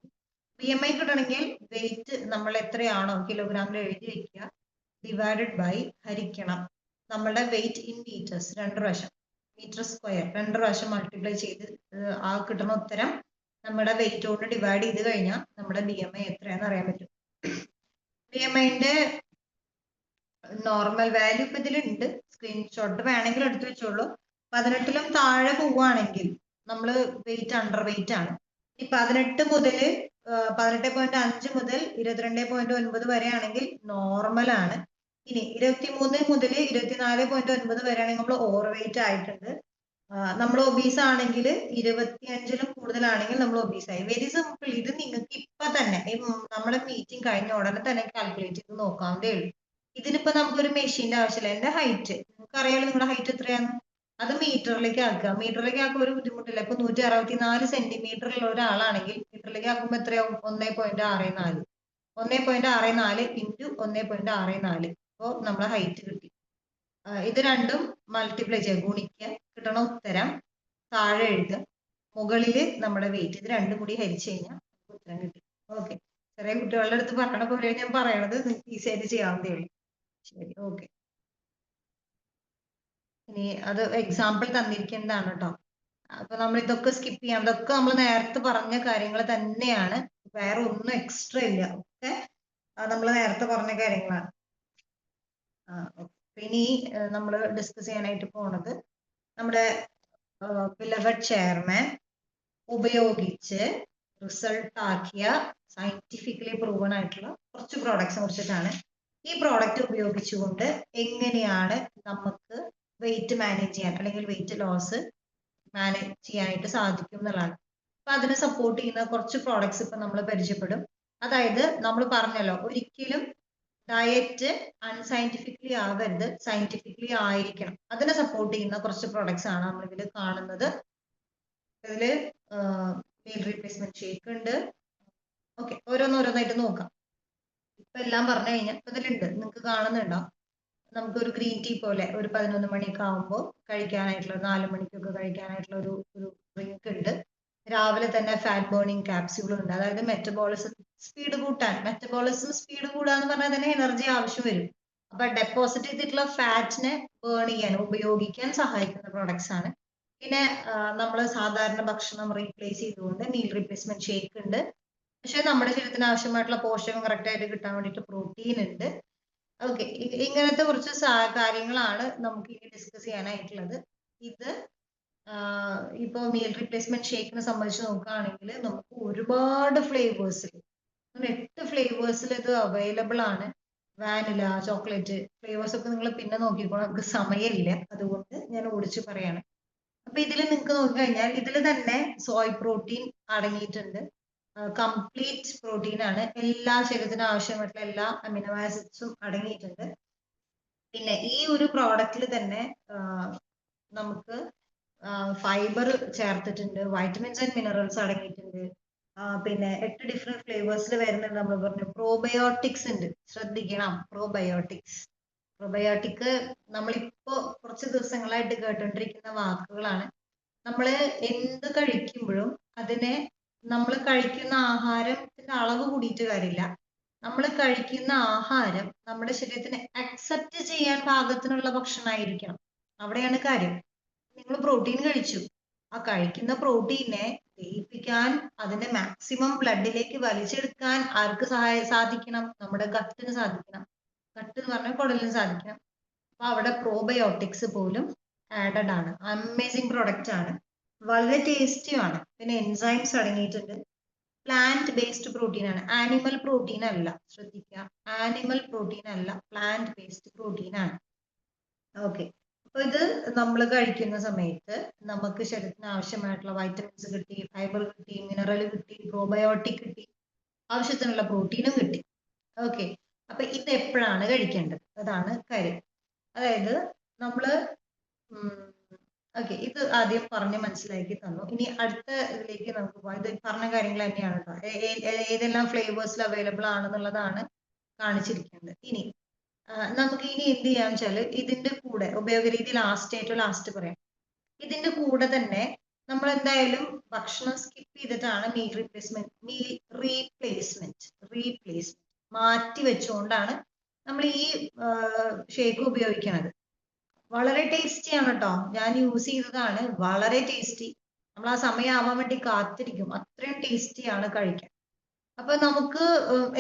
BMI കിട്ടണമെങ്കിൽ വെയിറ്റ് നമ്മൾ എത്രയാണോ കിലോഗ്രാമിൽ എഴുതി വെക്കുക, ഡിവൈഡഡ് ബൈ ഹരിക്കണം നമ്മുടെ വെയിറ്റ് ഇൻ മീറ്റേഴ്സ് 2 പ്രാവശ്യം, മീറ്റർ സ്ക്വയർ 2 പ്രാവശ്യം മൾട്ടിപ്ലൈ ചെയ്ത് ആ കിട്ടുന്ന ഉത്തരം നമ്മുടെ വെയിറ്റ് കൊണ്ട് ഡിവൈഡ് ചെയ്ത് കഴിഞ്ഞാൽ നമ്മുടെ BMI എത്രയാണെന്ന് അറിയാൻ പറ്റും. BMIന്റെ നോർമൽ വാല്യൂ ഇപ്പൊ ഇതിലുണ്ട്, സ്ക്രീൻഷോട്ട് വേണമെങ്കിൽ എടുത്തു വെച്ചോളൂ. 18ലും താഴെ പോവുകയാണെങ്കിൽ നമ്മൾ വെയിറ്റ് അണ്ടർ വെയിറ്റ് ആണ്. ഈ 18 മുതൽ 18.5 മുതൽ 22.9 വരെ ആണെങ്കിൽ നോർമൽ ആണ്. ഇനി 23 മുതൽ 24.9 വരെ ആണെങ്കിൽ നമ്മൾ ഓവർ വെയിറ്റ് ആയിട്ടുണ്ട്. നമ്മൾ ഒബീസ് ആണെങ്കിൽ 25ലും കൂടുതലാണെങ്കിൽ നമ്മൾ ഒബീസ് ആയി. Very simple. ഇത് നിങ്ങൾക്ക് ഇപ്പൊ തന്നെ നമ്മുടെ മീറ്റിംഗ് കഴിഞ്ഞ ഉടനെ തന്നെ കാൽക്കുലേറ്റ് ചെയ്ത് നോക്കാവുന്നതേ ഉള്ളൂ. ഇതിനിപ്പോ നമുക്കൊരു മെഷീന്റെ ആവശ്യമില്ല. എന്റെ ഹൈറ്റ് നിങ്ങൾക്ക് അറിയാലോ, നിങ്ങളുടെ ഹൈറ്റ് എത്രയാണ്, അത് മീറ്ററിലേക്ക് ആക്കുക. മീറ്ററിലേക്ക് ആക്കുക ഒരു ബുദ്ധിമുട്ടില്ല. ഇപ്പൊ 164 സെന്റിമീറ്റർ ഉള്ള ഒരാളാണെങ്കിൽ മീറ്ററിലേക്ക് ആക്കുമ്പോൾ എത്രയാവും? 1.64 1.64 ഇൻറ്റു 1.64. അപ്പോൾ നമ്മളെ ഹൈറ്റ് കിട്ടി. ഇത് രണ്ടും മൾട്ടിപ്ലൈ ചെയ്യുക, ഗുണിക്കുക, കിട്ടണ ഉത്തരം താഴെ എഴുതുക, മുകളില് നമ്മുടെ വെയിറ്റ്, ഇത് രണ്ടും കൂടി ഹരിച്ചു കഴിഞ്ഞാൽ ഉത്തരം കിട്ടി. ഓക്കെ, ചെറിയ കുട്ടികളുടെ അടുത്ത് പറയണ പോലെ ഞാൻ പറയണത് നിങ്ങൾക്ക് ഈസി ആയിട്ട് ചെയ്യാവുന്നതേ ഉള്ളൂ. ശരി, ഓക്കെ. ഇനി അത് എക്സാമ്പിൾ തന്നിരിക്കുന്നതാണ് കേട്ടോ. അപ്പൊ നമ്മൾ ഇതൊക്കെ സ്കിപ്പ് ചെയ്യാം. ഇതൊക്കെ നമ്മൾ നേരത്തെ പറഞ്ഞ കാര്യങ്ങൾ തന്നെയാണ്, വേറെ ഒന്നും എക്സ്ട്രാ ഇല്ല. ഒക്കെ നമ്മൾ നേരത്തെ പറഞ്ഞ കാര്യങ്ങളാണ്. ഇനി നമ്മൾ ഡിസ്കസ് ചെയ്യാനായിട്ട് പോണത് നമ്മുടെ ബിലവഡ് ചെയർമാൻ ഉപയോഗിച്ച് റിസൾട്ട് ആക്കിയ സയന്റിഫിക്കലി പ്രൂവൺ ആയിട്ടുള്ള കുറച്ച് പ്രോഡക്ട്സിനെ കുറിച്ചിട്ടാണ്. ഈ പ്രോഡക്റ്റ് ഉപയോഗിച്ചുകൊണ്ട് എങ്ങനെയാണ് നമുക്ക് വെയിറ്റ് മാനേജ് ചെയ്യാൻ അല്ലെങ്കിൽ വെയിറ്റ് ലോസ് മാനേജ് ചെയ്യാനായിട്ട് സാധിക്കും എന്നുള്ളതാണ്. അപ്പൊ അതിനെ സപ്പോർട്ട് ചെയ്യുന്ന കുറച്ച് പ്രോഡക്ട്സ് ഇപ്പൊ നമ്മൾ പരിചയപ്പെടും. അതായത് നമ്മൾ പറഞ്ഞല്ലോ, ഒരിക്കലും ഡയറ്റ് അൺസയന്റിഫിക്കലി ആവരുത്, സയന്റിഫിക്കലി ആയിരിക്കണം. അതിനെ സപ്പോർട്ട് ചെയ്യുന്ന കുറച്ച് പ്രോഡക്ട്സ് ആണ് നമ്മൾ ഇതിൽ കാണുന്നത്. ഇതില് മീൽ റീപ്ലേസ്മെന്റ് ഷേക്ക് ഉണ്ട്. ഓക്കെ, ഓരോന്നോരോന്നായിട്ട് നോക്കാം. ഇപ്പൊ എല്ലാം പറഞ്ഞു കഴിഞ്ഞാൽ ഇപ്പൊ ഇതിലുണ്ട്, നിങ്ങൾക്ക് കാണുന്നുണ്ടോ? നമുക്കൊരു ഗ്രീൻ ടീ പോലെ ഒരു 11 മണിയൊക്കെ ആകുമ്പോൾ കഴിക്കാനായിട്ടുള്ള, 4 മണിക്കൊക്കെ കഴിക്കാനായിട്ടുള്ള ഒരു ഡ്രിങ്ക് ഉണ്ട്. രാവിലെ തന്നെ ഫാറ്റ് ബേണിംഗ് ക്യാപ്സ്യൂൾ ഉണ്ട്. അതായത് മെറ്റബോളിസം സ്പീഡ് കൂട്ടാൻ, മെറ്റബോളിസം സ്പീഡ് കൂടാന്ന് പറഞ്ഞാൽ തന്നെ എനർജി ആവശ്യം വരും. അപ്പൊ ഡെപ്പോസിറ്റ് ചെയ്തിട്ടുള്ള ഫാറ്റിനെ ബേൺ ചെയ്യാൻ ഉപയോഗിക്കാൻ സഹായിക്കുന്ന പ്രോഡക്ട്സ് ആണ്. പിന്നെ നമ്മൾ സാധാരണ ഭക്ഷണം റീപ്ലേസ് ചെയ്തുകൊണ്ട് മീൽ റീപ്ലേസ്മെന്റ് ഷേക്ക് ഉണ്ട്. പക്ഷെ നമ്മുടെ ശരീരത്തിന് ആവശ്യമായിട്ടുള്ള പോഷകം കറക്റ്റ് ആയിട്ട് കിട്ടാൻ വേണ്ടിയിട്ട് പ്രോട്ടീൻ ഉണ്ട്. ഓക്കെ, ഇങ്ങനത്തെ കുറച്ച് കാര്യങ്ങളാണ് നമുക്ക് ഇനി ഡിസ്കസ് ചെയ്യാനായിട്ടുള്ളത്. ഇത് ഇപ്പൊ മീൽ റീപ്ലേസ്മെന്റ് ഷേക്കിനെ സംബന്ധിച്ച് നോക്കുകയാണെങ്കിൽ നമുക്ക് ഒരുപാട് ഫ്ലേവേഴ്സിൽ, 8 ഫ്ലേവേഴ്സിൽ ഇത് അവൈലബിൾ ആണ്. വാനില, ചോക്ലേറ്റ് ഫ്ലേവേഴ്സ് ഒക്കെ നിങ്ങൾ പിന്നെ നോക്കിക്കോളാം, നമുക്ക് സമയമില്ല, അതുകൊണ്ട് ഞാൻ ഓടിച്ച് പറയാണ്. അപ്പൊ ഇതിൽ നിങ്ങൾക്ക് നോക്കിക്കഴിഞ്ഞാൽ ഇതിൽ തന്നെ സോയ് പ്രോട്ടീൻ അടങ്ങിയിട്ടുണ്ട്. കംപ്ലീറ്റ് പ്രോട്ടീൻ ആണ്, എല്ലാ ശരീരത്തിന് ആവശ്യമായിട്ടുള്ള എല്ലാ അമിനോ ആസിഡ്സും അടങ്ങിയിട്ടുണ്ട്. പിന്നെ ഈ ഒരു പ്രോഡക്റ്റിൽ തന്നെ നമുക്ക് ഫൈബർ ചേർത്തിട്ടുണ്ട്, വൈറ്റമിൻസ് ആൻഡ് മിനറൽസ് അടങ്ങിയിട്ടുണ്ട്. പിന്നെ 8 ഡിഫറെന്റ് ഫ്ലേവേഴ്സിൽ വരുന്നുണ്ട്. നമ്മൾ പറഞ്ഞു പ്രോബയോട്ടിക്സ് ഉണ്ട്, ശ്രദ്ധിക്കണം. പ്രോബയോട്ടിക് നമ്മളിപ്പോ കുറച്ച് ദിവസങ്ങളായിട്ട് കേട്ടോണ്ടിരിക്കുന്ന വാക്കുകളാണ്. നമ്മൾ എന്ത് കഴിക്കുമ്പോഴും അതിനെ, നമ്മൾ കഴിക്കുന്ന ആഹാരത്തിന്റെ അളവ് കൂടിയിട്ട് കാര്യമില്ല, നമ്മൾ കഴിക്കുന്ന ആഹാരം നമ്മുടെ ശരീരത്തിന് അക്സെപ്റ്റ് ചെയ്യാൻ പാകത്തിനുള്ള ഭക്ഷണമായിരിക്കണം. അവിടെയാണ് കാര്യം. നിങ്ങൾ പ്രോട്ടീൻ കഴിച്ചു, ആ കഴിക്കുന്ന പ്രോട്ടീനെ ദഹിപ്പിക്കാൻ, അതിനെ മാക്സിമം ബ്ലഡിലേക്ക് വലിച്ചെടുക്കാൻ ആർക്ക് സാധിക്കണം? നമ്മുടെ ഗട്ടിന് സാധിക്കണം. ഗട്ട് എന്ന് പറഞ്ഞാൽ കുടലിന് സാധിക്കണം. അപ്പൊ അവിടെ പ്രോബയോട്ടിക്സ് പോലും ആഡഡ് ആണ്. അമേസിങ് പ്രൊഡക്റ്റ് ആണ്, വളരെ ടേസ്റ്റിയാണ്. പിന്നെ എൻസൈംസ് അടങ്ങിയിട്ടുണ്ട്. പ്ലാന്റ് ബേസ്ഡ് പ്രോട്ടീൻ ആണ്, ആനിമൽ പ്രോട്ടീൻ അല്ല. ശ്രദ്ധിക്കുക, ആനിമൽ പ്രോട്ടീൻ അല്ല, പ്ലാന്റ് ബേസ്ഡ് പ്രോട്ടീൻ ആണ്. ഓക്കെ, അപ്പൊ ഇത് നമ്മൾ കഴിക്കുന്ന സമയത്ത് നമുക്ക് ശരീരത്തിന് ആവശ്യമായിട്ടുള്ള വൈറ്റമിൻസ് കിട്ടി, ഫൈബർ കിട്ടി, മിനറൽ കിട്ടി, പ്രോബയോട്ടിക് കിട്ടി. ആവശ്യത്തിനുള്ള പ്രോട്ടീനും കിട്ടി. ഓക്കെ, അപ്പൊ ഇത് എപ്പോഴാണ് കഴിക്കേണ്ടത്, അതാണ് കാര്യം. അതായത് നമ്മള് ഓക്കെ, ഇത് ആദ്യം പറഞ്ഞ് മനസ്സിലാക്കി തന്നു. ഇനി അടുത്ത ഇതിലേക്ക് നമുക്ക് പോകാം. ഇത് പറഞ്ഞ കാര്യങ്ങൾ തന്നെയാണ് കേട്ടോ. ഏതെല്ലാം ഫ്ലേവേഴ്സിൽ അവൈലബിൾ ആണെന്നുള്ളതാണ് കാണിച്ചിരിക്കുന്നത്. ഇനി നമുക്ക് ഇനി എന്ത് ചെയ്യാന്ന് വെച്ചാല് ഇതിന്റെ കൂടെ ഉപയോഗരീതി ഏറ്റവും ലാസ്റ്റ് പറയാം. ഇതിന്റെ കൂടെ തന്നെ നമ്മൾ എന്തായാലും ഭക്ഷണം സ്കിപ്പ് ചെയ്തിട്ടാണ് മീൽ റീപ്ലേസ്മെന്റ് മാറ്റി വെച്ചുകൊണ്ടാണ് നമ്മൾ ഈ ഷേക്ക് ഉപയോഗിക്കുന്നത്. വളരെ ടേസ്റ്റിയാണ് കേട്ടോ. ഞാൻ യൂസ് ചെയ്തതാണ്, വളരെ ടേസ്റ്റി. നമ്മൾ ആ സമയം ആവാൻ വേണ്ടി കാത്തിരിക്കും, അത്രയും ടേസ്റ്റിയാണ് കഴിക്കാൻ. അപ്പൊ നമുക്ക്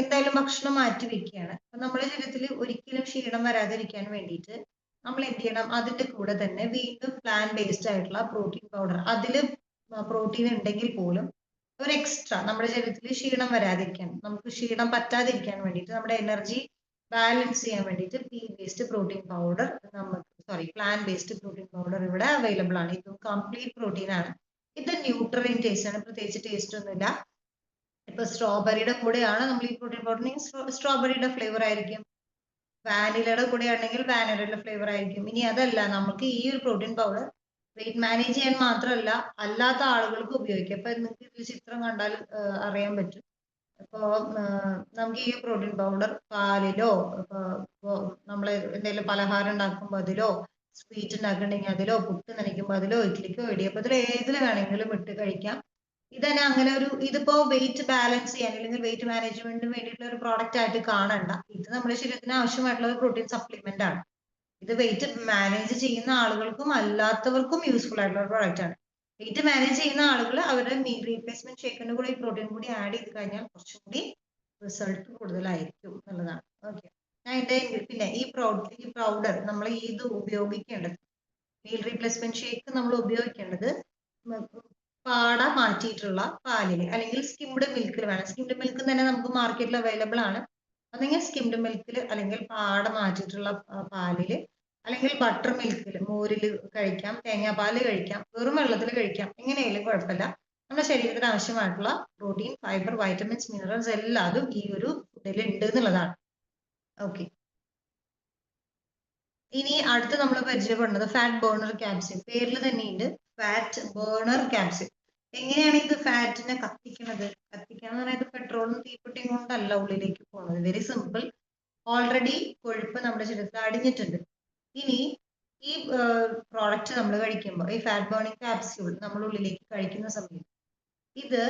എന്തായാലും ഭക്ഷണം മാറ്റി വെക്കുകയാണ്. അപ്പൊ നമ്മുടെ ശരീരത്തിൽ ഒരിക്കലും ക്ഷീണം വരാതിരിക്കാൻ വേണ്ടിയിട്ട് നമ്മൾ എന്ത് ചെയ്യണം, അതിന്റെ കൂടെ തന്നെ വീണ്ടും പ്ലാൻ ബേസ്ഡ് ആയിട്ടുള്ള പ്രോട്ടീൻ പൗഡർ, അതിൽ പ്രോട്ടീൻ ഉണ്ടെങ്കിൽ പോലും ഒരു എക്സ്ട്രാ നമ്മുടെ ശരീരത്തിൽ ക്ഷീണം വരാതിരിക്കാൻ, നമുക്ക് ക്ഷീണം പറ്റാതിരിക്കാൻ വേണ്ടിയിട്ട്, നമ്മുടെ എനർജി ബാലൻസ് ചെയ്യാൻ വേണ്ടിയിട്ട് പ്ലാൻ ബേസ്ഡ് പ്രോട്ടീൻ പൗഡർ ഇവിടെ അവൈലബിൾ ആണ്. ഇതും കംപ്ലീറ്റ് പ്രോട്ടീൻ ആണ്. ഇത് ന്യൂട്രലിൻ ടേസ്റ്റ് ആണ്, പ്രത്യേകിച്ച് ടേസ്റ്റ് ഒന്നുമില്ല. ഇപ്പൊ സ്ട്രോബെറിയുടെ കൂടെയാണ് നമ്മൾ ഈ പ്രോട്ടീൻ പൗഡർ, സ്ട്രോബെറിയുടെ ഫ്ലേവർ ആയിരിക്കും. വാനിലയുടെ കൂടെ ആണെങ്കിൽ വാനിലയുടെ ഫ്ലേവർ ആയിരിക്കും. ഇനി അതല്ല, നമുക്ക് ഈ ഒരു പ്രോട്ടീൻ പൗഡർ വെയിറ്റ് മാനേജ് ചെയ്യാൻ മാത്രമല്ല അല്ലാത്ത ആളുകൾക്ക് ഉപയോഗിക്കാം. ഇപ്പൊ നിങ്ങൾക്ക് ഇതിൽ ചിത്രം കണ്ടാൽ അറിയാൻ പറ്റും. ഇപ്പോ നമുക്ക് ഈ പ്രോട്ടീൻ പൗഡർ പാലിലോ, നമ്മൾ എന്തെങ്കിലും പലഹാരം ഉണ്ടാക്കുമ്പോൾ അതിലോ, സ്വീറ്റ് ഉണ്ടാക്കുന്നുണ്ടെങ്കിൽ അതിലോ, പുട്ട് നനയ്ക്കുമ്പോൾ അതിലോ, ഇഡ്ഡലിക്കോ ഇടിയപ്പത്തിലോ ഏതിൽ വേണമെങ്കിലും ഇട്ട് കഴിക്കാം. ഇതന്നെ അങ്ങനെ ഇതിപ്പോ വെയിറ്റ് ബാലൻസ് ചെയ്യാൻ അല്ലെങ്കിൽ വെയിറ്റ് മാനേജ്മെന്റിന് വേണ്ടിയിട്ടുള്ള ഒരു പ്രോഡക്റ്റ് ആയിട്ട് കാണണ്ട. ഇത് നമ്മുടെ ശരീരത്തിന് ആവശ്യമായിട്ടുള്ള ഒരു പ്രോട്ടീൻ സപ്ലിമെന്റ് ആണ്. ഇത് വെയിറ്റ് മാനേജ് ചെയ്യുന്ന ആളുകൾക്കും അല്ലാത്തവർക്കും യൂസ്ഫുൾ ആയിട്ടുള്ള ഒരു പ്രോഡക്റ്റ് ആണ്. വെയിറ്റ് മാനേജ് ചെയ്യുന്ന ആളുകൾ അവരുടെ മീൽ റീപ്ലേസ്മെന്റ് ഷേക്കിന്റെ കൂടെ ഈ പ്രോട്ടീൻ കൂടി ആഡ് ചെയ്ത് കഴിഞ്ഞാൽ കുറച്ചും കൂടി റിസൾട്ട് കൂടുതലായിരിക്കും എന്നുള്ളതാണ്. ഓക്കെ, പിന്നെ ഈ പൗഡർ നമ്മൾ ഇത് ഉപയോഗിക്കേണ്ടത്, മീൽ റീപ്ലേസ്മെന്റ് ഷേക്ക് നമ്മൾ ഉപയോഗിക്കേണ്ടത് പാട മാറ്റിയിട്ടുള്ള പാലിൽ അല്ലെങ്കിൽ സ്കിംഡ് മിൽക്കിൽ വേണം. സ്കിംഡ് മിൽക്ക് തന്നെ നമുക്ക് മാർക്കറ്റിൽ അവൈലബിൾ ആണ്. അല്ലെങ്കിൽ സ്കിംഡ് മിൽക്കിൽ അല്ലെങ്കിൽ പാട മാറ്റിയിട്ടുള്ള പാലിൽ അല്ലെങ്കിൽ ബട്ടർ മിൽക്കിൽ, മോരിൽ കഴിക്കാം, തേങ്ങാപ്പാല് കഴിക്കാം, വെറും വെള്ളത്തിൽ കഴിക്കാം, എങ്ങനെയായാലും കുഴപ്പമില്ല. നമ്മുടെ ശരീരത്തിന് ആവശ്യമായിട്ടുള്ള പ്രോട്ടീൻ, ഫൈബർ, വൈറ്റമിൻസ്, മിനറൽസ് എല്ലാതും ഈ ഒരു ഫുഡിൽ ഉണ്ട് എന്നുള്ളതാണ്. ഓക്കെ, ഇനി അടുത്ത് നമ്മൾ പരിചയപ്പെടുന്നത് ഫാറ്റ് ബേർണർ ക്യാപ്സ്യൂൾ. പേരിൽ തന്നെയുണ്ട് ഫാറ്റ് ബേർണർ ക്യാപ്സ്യൂൾ. എങ്ങനെയാണ് ഇത് ഫാറ്റിനെ കത്തിക്കുന്നത്? കത്തിക്കാന്ന് പറയുന്നത് പെട്രോളും തീപ്പെട്ടിയും കൊണ്ടല്ല ഉള്ളിലേക്ക് പോകുന്നത്. Very simple. ഓൾറെഡി കൊഴുപ്പ് നമ്മുടെ ശരീരത്തിൽ അടിഞ്ഞിട്ടുണ്ട്. ഇനി ഈ പ്രോഡക്റ്റ് നമ്മൾ കഴിക്കുമ്പോൾ, ഈ ഫാറ്റ് ബേണിംഗ് ക്യാപ്സ്യൂൾ നമ്മൾ ഉള്ളിലേക്ക് കഴിക്കുന്ന സമയത്ത് ഇത്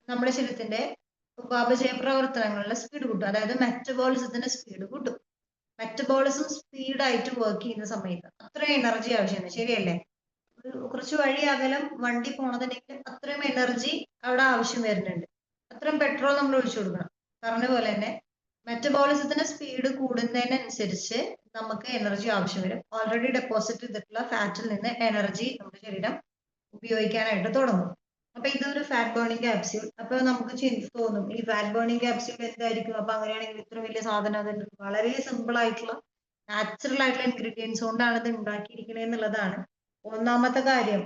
നമ്മുടെ ശരീരത്തിന്റെ ഉപാപചയ പ്രവർത്തനങ്ങളുടെ സ്പീഡ് കൂട്ടും. അതായത് മെറ്റബോളിസത്തിന്റെ സ്പീഡ് കൂട്ടും. മെറ്റബോളിസം സ്പീഡായിട്ട് വർക്ക് ചെയ്യുന്ന സമയത്ത് അത്രയും എനർജി ആവശ്യമാണ്, ശരിയല്ലേ? കുറച്ച് വഴി അകലം വണ്ടി പോണതുണ്ടെങ്കിൽ അത്രയും എനർജി അവിടെ ആവശ്യം വരുന്നുണ്ട്. അത്രയും പെട്രോൾ നമ്മൾ ഒഴിച്ചു കൊടുക്കണം. പറഞ്ഞ പോലെ തന്നെ മെറ്റബോളിസത്തിന്റെ സ്പീഡ് കൂടുന്നതിനനുസരിച്ച് നമുക്ക് എനർജി ആവശ്യം വരും. ഓൾറെഡി ഡെപ്പോസിറ്റ് ചെയ്തിട്ടുള്ള ഫാറ്റിൽ നിന്ന് എനർജി നമ്മുടെ ശരീരം ഉപയോഗിക്കാനായിട്ട് തുടങ്ങും. അപ്പൊ ഇതൊരു ഫാറ്റ് ബേണിംഗ് ക്യാപ്സ്യൂൾ. അപ്പൊ നമുക്ക് തോന്നും ഈ ഫാറ്റ് ബേണിംഗ് ക്യാപ്സ്യൂൾ എന്തായിരിക്കും, അപ്പൊ അങ്ങനെയാണെങ്കിൽ ഇത്ര വലിയ സാധനം അതുണ്ട്. വളരെ സിമ്പിൾ ആയിട്ടുള്ള നാച്ചുറൽ ആയിട്ടുള്ള ഇൻഗ്രീഡിയൻസ് കൊണ്ടാണ് ഇത് ഉണ്ടാക്കിയിരിക്കുന്നത് എന്നുള്ളതാണ്. ഒന്നാമത്തെ കാര്യം,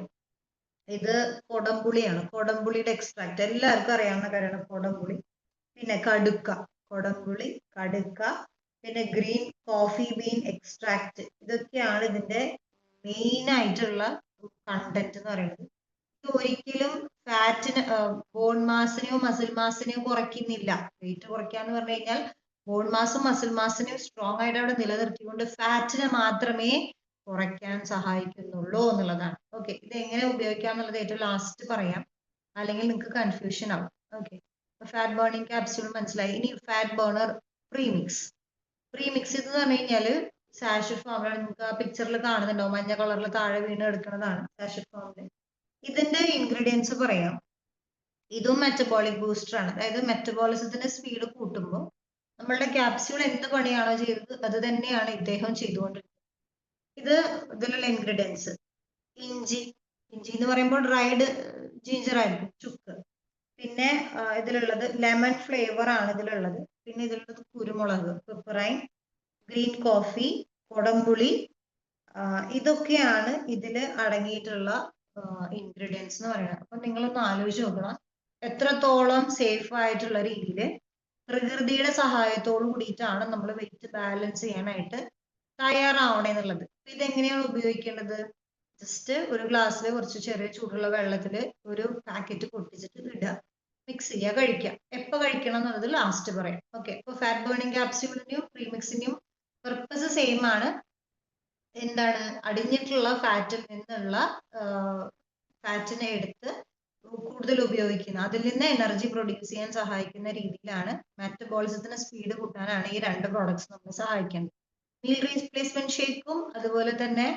ഇത് കൊടംപുളിയാണ്. കൊടംപുളിയുടെ എക്സ്ട്രാക്ട് എല്ലാവർക്കും അറിയാവുന്ന കാര്യമാണ് കൊടംപുളി. പിന്നെ കടുക്ക, കൊടംപുളി, കടുക്ക, പിന്നെ ഗ്രീൻ കോഫി ബീൻ എക്സ്ട്രാക്ട്. ഇതൊക്കെയാണ് ഇതിന്റെ മെയിൻ ആയിട്ടുള്ള കണ്ടന്റ് എന്ന് പറയുന്നത്. ഇത് ഒരിക്കലും ഫാറ്റിന്, ബോൺ മാസിനെയോ മസിൽ മാസിനെയോ കുറയ്ക്കുന്നില്ല. വെയിറ്റ് കുറയ്ക്കാന്ന് പറഞ്ഞു കഴിഞ്ഞാൽ ബോൺ മാസും മസിൽ മാസിനെയും സ്ട്രോങ് ആയിട്ട് അവിടെ നിലനിർത്തിക്കൊണ്ട് ഫാറ്റിനെ മാത്രമേ കുറയ്ക്കാൻ സഹായിക്കുന്നുള്ളൂ എന്നുള്ളതാണ്. ഓക്കെ, ഇത് എങ്ങനെ ഉപയോഗിക്കാം എന്നുള്ളത് ഏറ്റവും ലാസ്റ്റ് പറയാം, അല്ലെങ്കിൽ നിങ്ങൾക്ക് കൺഫ്യൂഷൻ ആവും. ഓക്കെ, ഫാറ്റ് ബേണിംഗ് ക്യാപ്സ്യൂൾ മനസ്സിലായി. ഇനി ഫാറ്റ് ബേണർ പ്രീമിക്സ്. പ്രീമിക്സ് എന്ന് പറഞ്ഞു കഴിഞ്ഞാല് സാഷറ്റ് ഫോമിലാണ്. നിങ്ങൾക്ക് ആ പിക്ചറിൽ കാണുന്നുണ്ടാവും, മഞ്ഞ കളറിൽ താഴെ വീണ് എടുക്കുന്നതാണ് സാഷറ്റ് ഫോമിൽ. ഇതിന്റെ ഇൻഗ്രീഡിയൻസ് പറയാം. ഇതും മെറ്റബോളിക് ബൂസ്റ്റർ ആണ്. അതായത് മെറ്റബോളിസത്തിന്റെ സ്പീഡ് കൂട്ടുമ്പോൾ നമ്മളുടെ ക്യാപ്സ്യൂൾ എന്ത് പണിയാണോ ചെയ്തത് അത് തന്നെയാണ് ഇദ്ദേഹം ചെയ്തുകൊണ്ടിരിക്കുന്നത്. ഇതിലുള്ള ഇൻഗ്രീഡിയൻസ് ഇഞ്ചി എന്ന് പറയുമ്പോൾ ഡ്രൈഡ് ജിഞ്ചർ ആയിരിക്കും, ചുക്ക്. പിന്നെ ഇതിലുള്ളത് ലെമൺ ഫ്ലേവർ ആണ് ഇതിലുള്ളത്. പിന്നെ ഇതിലുള്ളത് കുരുമുളക്, പെപ്പറൈൻ, ഗ്രീൻ കോഫി, കൊടംപുളി. ഇതൊക്കെയാണ് ഇതിൽ അടങ്ങിയിട്ടുള്ള ഇൻഗ്രീഡിയൻസ് എന്ന് പറയുന്നത്. അപ്പൊ നിങ്ങളൊന്ന് ആലോചിച്ച് നോക്കണം എത്രത്തോളം സേഫ് ആയിട്ടുള്ള രീതിയിൽ പ്രകൃതിയുടെ സഹായത്തോട് കൂടിയിട്ടാണ് നമ്മൾ വെയിറ്റ് ബാലൻസ് ചെയ്യാനായിട്ട് തയ്യാറാവണേ എന്നുള്ളത്. ഇതെങ്ങനെയാണ് ഉപയോഗിക്കേണ്ടത്? ജസ്റ്റ് ഒരു ഗ്ലാസ്സിൽ കുറച്ച് ചെറിയ ചൂടുള്ള വെള്ളത്തിൽ ഒരു പാക്കറ്റ് പൊട്ടിച്ചിട്ട് ഇടുക, മിക്സ് ചെയ്യുക, കഴിക്കുക. എപ്പോൾ കഴിക്കണം എന്നുള്ളത് ലാസ്റ്റ് പറയാം. ഓക്കെ. ഇപ്പോൾ ഫാറ്റ് ബേണിംഗ് ക്യാപ്സ്യൂളിന്റെയും പ്രീമിക്സിന്റെയും പർപ്പസ് സെയിം ആണ്. എന്താണ്? അടിഞ്ഞിട്ടുള്ള ഫാറ്റിൽ നിന്നുള്ള ഫാറ്റിനെ എടുത്ത് കൂടുതൽ ഉപയോഗിക്കുന്ന, അതിൽ നിന്ന് എനർജി പ്രൊഡ്യൂസ് ചെയ്യാൻ സഹായിക്കുന്ന രീതിയിലാണ്, മെറ്റബോളിസത്തിന് സ്പീഡ് കൂട്ടാനാണ് ഈ രണ്ട് പ്രോഡക്ട്സ് നമ്മളെ സഹായിക്കുന്നത്. മീൽ റീപ്ലേസ്മെന്റ് ഷേക്കും അതുപോലെ തന്നെ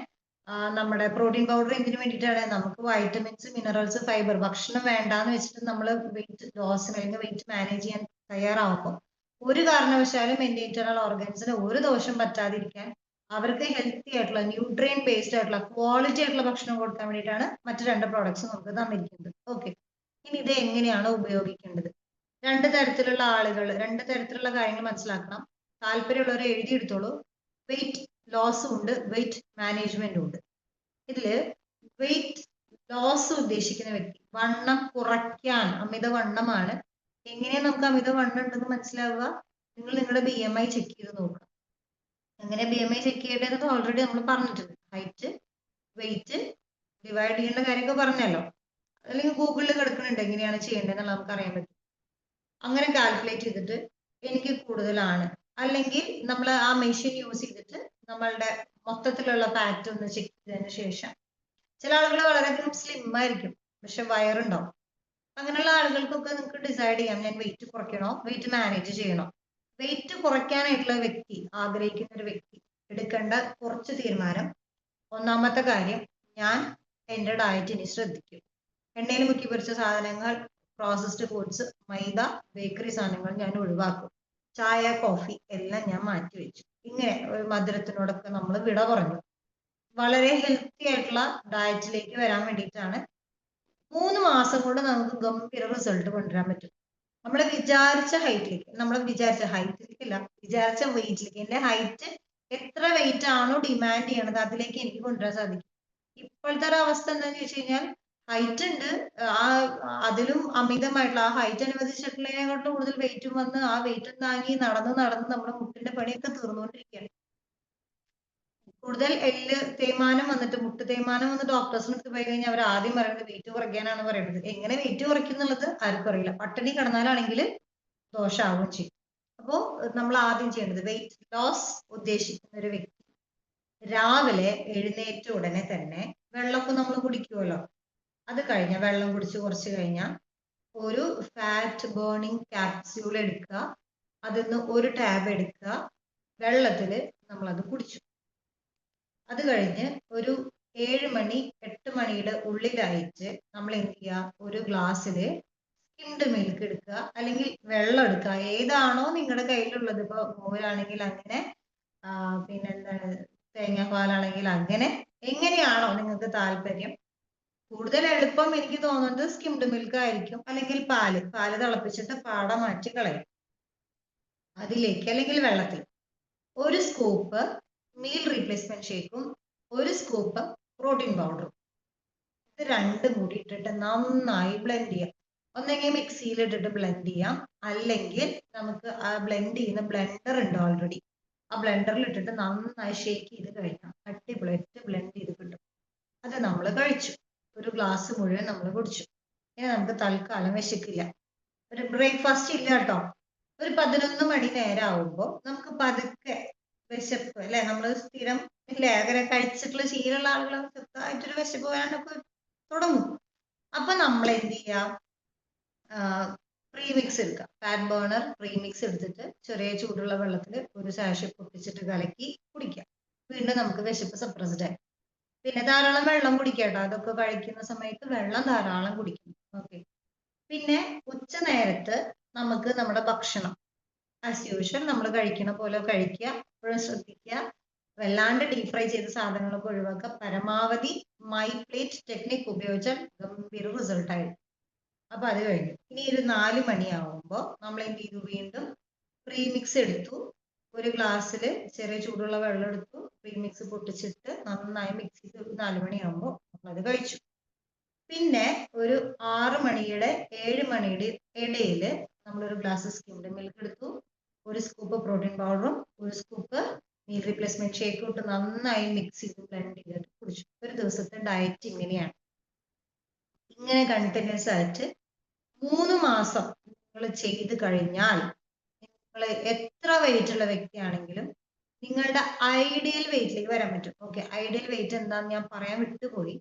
നമ്മുടെ പ്രോട്ടീൻ പൗഡർ എന്തിനു വേണ്ടിയിട്ടാണ്? നമുക്ക് വൈറ്റമിൻസ്, മിനറൽസ്, ഫൈബർ, ഭക്ഷണം വേണ്ടാന്ന് വെച്ചിട്ട് നമ്മൾ വെയിറ്റ് ലോസിന് അല്ലെങ്കിൽ വെയിറ്റ് മാനേജ് ചെയ്യാൻ തയ്യാറാവുമ്പോൾ ഒരു കാരണവശാലും എന്റെ ഇന്റേണൽ ഓർഗൻസിന് ഒരു ദോഷം പറ്റാതിരിക്കാൻ അവർക്ക് ഹെൽത്തി ആയിട്ടുള്ള, ന്യൂട്രിയൻ ബേസ്ഡ് ആയിട്ടുള്ള, ക്വാളിറ്റി ആയിട്ടുള്ള ഭക്ഷണം കൊടുക്കാൻ വേണ്ടിയിട്ടാണ് മറ്റു രണ്ട് പ്രോഡക്ട്സ് നമുക്ക് തന്നിരിക്കുന്നത്. ഓക്കെ. ഇനി ഇത് എങ്ങനെയാണ് ഉപയോഗിക്കേണ്ടത്? രണ്ട് തരത്തിലുള്ള ആളുകൾ, രണ്ട് തരത്തിലുള്ള കാര്യങ്ങൾ മനസ്സിലാക്കണം. താല്പര്യമുള്ളവരെ എഴുതിയെടുത്തോളൂ. വെയിറ്റ് ലോസും ഉണ്ട്, വെയിറ്റ് മാനേജ്മെന്റും ഉണ്ട്. ഇതില് വെയിറ്റ് ലോസ് ഉദ്ദേശിക്കുന്ന വ്യക്തി, വണ്ണം കുറയ്ക്കാൻ, അമിതവണ്ണമാണ്. എങ്ങനെയാണ് നമുക്ക് അമിതവണ്ണം ഉണ്ടെന്ന് മനസ്സിലാവുക? നിങ്ങൾ നിങ്ങളുടെ BMI ചെക്ക് ചെയ്ത് നോക്കുക. എങ്ങനെ BMI ചെക്ക് ചെയ്യേണ്ടത് ഓൾറെഡി നമ്മൾ പറഞ്ഞിട്ടുണ്ട്. ഹൈറ്റ്, വെയിറ്റ് ഡിവൈഡ് ചെയ്യേണ്ട കാര്യമൊക്കെ പറഞ്ഞല്ലോ. അല്ലെങ്കിൽ ഗൂഗിളിൽ കിടക്കുന്നുണ്ട് എങ്ങനെയാണ് ചെയ്യേണ്ടതെന്നുള്ള നമുക്ക് അറിയാൻ പറ്റും. അങ്ങനെ കാൽക്കുലേറ്റ് ചെയ്തിട്ട് എനിക്ക് കൂടുതലാണ്, അല്ലെങ്കിൽ നമ്മൾ ആ മെഷീൻ യൂസ് ചെയ്തിട്ട് നമ്മളുടെ മൊത്തത്തിലുള്ള ഫാറ്റ് ഒന്ന് ചെക്ക് ചെയ്തതിന് ശേഷം, ചില ആളുകൾ വളരെയധികം സ്ലിം ആയിരിക്കും പക്ഷെ വയറുണ്ടാവും. അങ്ങനെയുള്ള ആളുകൾക്കൊക്കെ നിങ്ങൾക്ക് ഡിസൈഡ് ചെയ്യാം, ഞാൻ വെയിറ്റ് കുറയ്ക്കണോ വെയിറ്റ് മാനേജ് ചെയ്യണോ. വെയിറ്റ് കുറയ്ക്കാനായിട്ടുള്ള വ്യക്തി, ആഗ്രഹിക്കുന്ന ഒരു വ്യക്തി എടുക്കേണ്ട കുറച്ച് തീരുമാനം. ഒന്നാമത്തെ കാര്യം, ഞാൻ എൻ്റെ ഡയറ്റ് ഇനി ശ്രദ്ധിക്കും. എണ്ണയിൽ മുക്കി പൊരിച്ച സാധനങ്ങൾ, പ്രോസസ്ഡ് ഫുഡ്സ്, മൈദ, ബേക്കറി സാധനങ്ങൾ ഞാൻ ഒഴിവാക്കും. ചായ, കോഫി എല്ലാം ഞാൻ മാറ്റി വെച്ചു. ഇങ്ങനെ ഒരു മധുരത്തിനോടൊക്കെ നമ്മൾ വിട പറഞ്ഞു വളരെ ഹെൽത്തി ആയിട്ടുള്ള ഡയറ്റിലേക്ക് വരാൻ വേണ്ടിയിട്ടാണ്. 3 മാസം കൊണ്ട് നമുക്ക് ഗംഭീര റിസൾട്ട് കൊണ്ടുവരാൻ പറ്റും. നമ്മൾ വിചാരിച്ച ഹൈറ്റിലേക്ക്, നമ്മൾ വിചാരിച്ച ഹൈറ്റിലേക്കല്ല, വിചാരിച്ച വെയിറ്റിലേക്ക്, എൻ്റെ ഹൈറ്റ് എത്ര വെയിറ്റ് ആണോ ഡിമാൻഡ് ചെയ്യണത് അതിലേക്ക് എനിക്ക് കൊണ്ടുവരാൻ സാധിക്കും. ഇപ്പോഴത്തെ ഒരു അവസ്ഥ എന്താണെന്ന് ചോദിച്ചു കഴിഞ്ഞാൽ, ഹൈറ്റ് ഉണ്ട്, അതിലും അമിതമായിട്ടുള്ള, ആ ഹൈറ്റ് അനുവദിച്ചിട്ടുള്ളതിനെക്കാട്ടും കൂടുതൽ വെയിറ്റും വന്ന് ആ വെയിറ്റും താങ്ങി നടന്ന് നടന്ന് നമ്മുടെ മുട്ടിന്റെ പണിയൊക്കെ തീർന്നുകൊണ്ടിരിക്കുകയാണ്. കൂടുതൽ എല്ല് തേയ്മാനം വന്നിട്ട്, മുട്ട് തേയ്മാനം വന്ന് ഡോക്ടേഴ്സിന് അടുത്ത് പോയി കഴിഞ്ഞാൽ അവർ ആദ്യം പറയുന്നത് വെയിറ്റ് കുറയ്ക്കാനാണ് പറയുന്നത്. എങ്ങനെ വെയിറ്റ് കുറയ്ക്കുന്നുള്ളത് ആർക്കും അറിയില്ല. പട്ടിണി കിടന്നാലാണെങ്കിൽ ദോഷമാവുകയും ചെയ്യും. അപ്പോൾ നമ്മൾ ആദ്യം ചെയ്യേണ്ടത്, വെയിറ്റ് ലോസ് ഉദ്ദേശിക്കുന്ന ഒരു വ്യക്തി രാവിലെ എഴുന്നേറ്റ ഉടനെ തന്നെ വെള്ളമൊക്കെ നമ്മൾ കുടിക്കുമല്ലോ, അത് കഴിഞ്ഞ വെള്ളം കുടിച്ച് കുറച്ച് കഴിഞ്ഞാൽ ഒരു ഫാറ്റ് ബേണിംഗ് ക്യാപ്സ്യൂൾ എടുക്കുക, അതിൽ നിന്ന് ഒരു ടാബ് എടുക്കുക, വെള്ളത്തിൽ നമ്മളത് കുടിച്ചു. അത് കഴിഞ്ഞ് ഒരു 7 മണി 8 മണിയുടെ ഉള്ളിലായിട്ട് നമ്മൾ എന്ത് ചെയ്യുക, ഒരു ഗ്ലാസ്സിൽ സ്കിംഡ് മിൽക്ക് എടുക്കുക, അല്ലെങ്കിൽ വെള്ളം എടുക്കുക, ഏതാണോ നിങ്ങളുടെ കയ്യിലുള്ളത്. ഇപ്പൊ മോരാണെങ്കിൽ അങ്ങനെ, പിന്നെന്താണ്, തേങ്ങാപ്പാലാണെങ്കിൽ അങ്ങനെ, എങ്ങനെയാണോ നിങ്ങൾക്ക് താല്പര്യം. കൂടുതൽ എളുപ്പം എനിക്ക് തോന്നുന്നത് സ്കിംഡ് മിൽക്ക് ആയിരിക്കും, അല്ലെങ്കിൽ പാല് തിളപ്പിച്ചിട്ട് പാട മാറ്റി കളയും. അതിലേക്ക് അല്ലെങ്കിൽ വെള്ളത്തിൽ ഒരു സ്കൂപ്പ് മീൽ റീപ്ലേസ്മെന്റ് ഷേക്കും ഒരു സ്കൂപ്പ് പ്രോട്ടീൻ പൗഡറും, ഇത് രണ്ടും കൂടി ഇട്ടിട്ട് നന്നായി ബ്ലെൻഡ് ചെയ്യാം. ഒന്നെങ്കിൽ മിക്സിയിൽ ഇട്ടിട്ട് ബ്ലെൻഡ് ചെയ്യാം, അല്ലെങ്കിൽ നമുക്ക് ആ ബ്ലെൻഡ് ചെയ്യുന്ന ബ്ലെൻഡർ ഉണ്ട് ഓൾറെഡി, ആ ബ്ലെൻഡറിൽ ഇട്ടിട്ട് നന്നായി ഷേക്ക് ചെയ്ത് കഴിക്കാം. അടിപൊളിയായിട്ട് ബ്ലെൻഡ് ചെയ്ത് കിട്ടും. അത് നമ്മൾ കഴിച്ചു, ഒരു ഗ്ലാസ് മുഴുവൻ നമ്മൾ കുടിച്ചു. ഇനി നമുക്ക് തൽക്കാലം വിശക്കില്ല, ഒരു ബ്രേക്ക്ഫാസ്റ്റ് ഇല്ല കേട്ടോ. ഒരു 11 മണി നേരം ആവുമ്പോൾ നമുക്ക് പതുക്കെ വിശപ്പ്, അല്ലെ, നമ്മൾ സ്ഥിരം ഇല്ലേ അങ്ങനെ കഴിച്ചിട്ടുള്ള ശീലമുള്ള ആളുകൾ ചെറുതായിട്ടൊരു വിശപ്പ് വരാനൊക്കെ തുടങ്ങും. അപ്പൊ നമ്മൾ എന്ത് ചെയ്യാം, പ്രീമിക്സ് എടുക്കാം. ഫാറ്റ് ബേണർ പ്രീമിക്സ് എടുത്തിട്ട് ചെറിയ ചൂടുള്ള വെള്ളത്തിൽ ഒരു സാഷെ പൊട്ടിച്ചിട്ട് കലക്കി കുടിക്കാം. വീണ്ടും നമുക്ക് വിശപ്പ് സപ്രസ്ഡ് ആയി. പിന്നെ ധാരാളം വെള്ളം കുടിക്കട്ടോ, അതൊക്കെ കഴിക്കുന്ന സമയത്ത് വെള്ളം ധാരാളം കുടിക്കും. ഓക്കെ. പിന്നെ ഉച്ച നേരത്ത് നമുക്ക് നമ്മുടെ ഭക്ഷണം ആസ് യൂഷ്വൽ നമ്മൾ കഴിക്കുന്ന പോലെ കഴിക്കുക. എപ്പോഴും ശ്രദ്ധിക്കുക, വല്ലാണ്ട് ഡീപ് ഫ്രൈ ചെയ്ത സാധനങ്ങളൊക്കെ ഒഴിവാക്കുക. പരമാവധി മൈ പ്ലേറ്റ് ടെക്നിക് ഉപയോഗിച്ചാൽ ഗംഭീര റിസൾട്ട് ആയിരിക്കും. അപ്പൊ അത് കഴിഞ്ഞു. ഇനി ഒരു 4 മണിയാവുമ്പോൾ നമ്മൾ എന്ത് ചെയ്തു, വീണ്ടും പ്രീമിക്സ് എടുത്തു, ഒരു ഗ്ലാസ്സിൽ ചെറിയ ചൂടുള്ള വെള്ളം എടുത്തു, പ്രീമിക്സ് പൊട്ടിച്ചിട്ട് നന്നായി മിക്സ് ചെയ്ത് 4 മണിയാവുമ്പോൾ നമ്മളത് കഴിച്ചു. പിന്നെ ഒരു 6 മണിയുടെ 7 മണിയുടെ ഇടയിൽ നമ്മളൊരു ഗ്ലാസ് സ്കിംഡ് മിൽക്ക് എടുത്തു, ഒരു സ്കൂപ്പ് പ്രോട്ടീൻ പൗഡറും ഒരു സ്കൂപ്പ് മീൽ റീപ്ലേസ്മെന്റ് ഷേക്കും ഇട്ട് നന്നായി മിക്സ് ചെയ്ത് ബ്ലെൻഡ് ചെയ്തിട്ട് കുടിച്ചു. ഒരു ദിവസത്തെ ഡയറ്റ് ഇങ്ങനെയാണ്. ഇങ്ങനെ കണ്ടിന്യൂസ് ആയിട്ട് 3 മാസം നിങ്ങൾ ചെയ്ത് കഴിഞ്ഞാൽ നിങ്ങൾ എത്ര വെയിറ്റ് ഉള്ള വ്യക്തിയാണെങ്കിലും നിങ്ങളുടെ ഐഡിയൽ വെയിറ്റിലേക്ക് വരാൻ പറ്റും. ഓക്കെ, ഐഡിയൽ വെയിറ്റ് എന്താണെന്ന് ഞാൻ പറയാൻ വിട്ടുപോയി.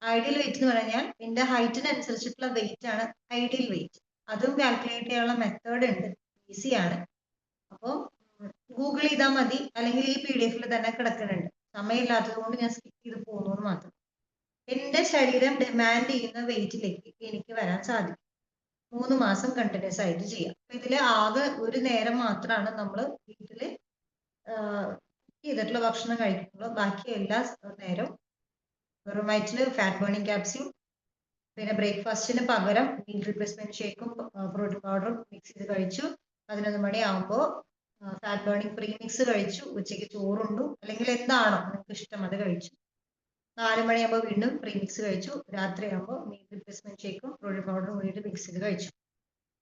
ഐഡിയൽ വെയിറ്റ് എന്ന് പറഞ്ഞാൽ എന്റെ ഹൈറ്റിനനുസരിച്ചിട്ടുള്ള വെയിറ്റ് ആണ് ഐഡിയൽ വെയിറ്റ്. അതും കാൽക്കുലേറ്റ് ചെയ്യാനുള്ള മെത്തേഡ് ഉണ്ട്, ഈസിയാണ്. അപ്പോൾ ഗൂഗിൾ ചെയ്താൽ മതി, അല്ലെങ്കിൽ ഈ PDF തന്നെ കിടക്കുന്നുണ്ട്. സമയമില്ലാത്തത് കൊണ്ട് ഞാൻ സ്കിപ്പ് ചെയ്ത് പോകുന്നു മാത്രം. എന്റെ ശരീരം ഡിമാൻഡ് ചെയ്യുന്ന വെയിറ്റിലേക്ക് എനിക്ക് വരാൻ സാധിക്കും. 3 മാസം കണ്ടിന്യൂസ് ആയിട്ട് ചെയ്യാം. ഇതില് ആകെ ഒരു നേരം മാത്രമാണ് നമ്മൾ വീട്ടില് ചെയ്തിട്ടുള്ള ഭക്ഷണം കഴിക്കുന്നുള്ളൂ. ബാക്കി എല്ലാ നേരവും വെറും വയറ്റില് ഫാറ്റ് ബേണിംഗ് ക്യാപ്സ്യൂൾ, പിന്നെ ബ്രേക്ക്ഫാസ്റ്റിന് പകരം മീൽ റീപ്ലേസ്മെന്റ് ഷേക്കും പ്രോട്ടീൻ പൗഡറും മിക്സ് ചെയ്ത് കഴിച്ചു. 11 മണിയാകുമ്പോൾ ഫാറ്റ് ബേണിംഗ് പ്രീമിക്സ് കഴിച്ചു. ഉച്ചയ്ക്ക് ചോറുണ്ടു, അല്ലെങ്കിൽ എന്താണോ നിങ്ങൾക്ക് ഇഷ്ടം അത് കഴിച്ചു. 4 മണിയാകുമ്പോൾ വീണ്ടും പ്രീമിക്സ് കഴിച്ചു. രാത്രിയാകുമ്പോൾ മീൽ റീപ്ലേസ്മെന്റ് ഷേക്കും പ്രോട്ടീൻ പൗഡറും കൂടിയിട്ട് മിക്സ് ചെയ്ത് കഴിച്ചു.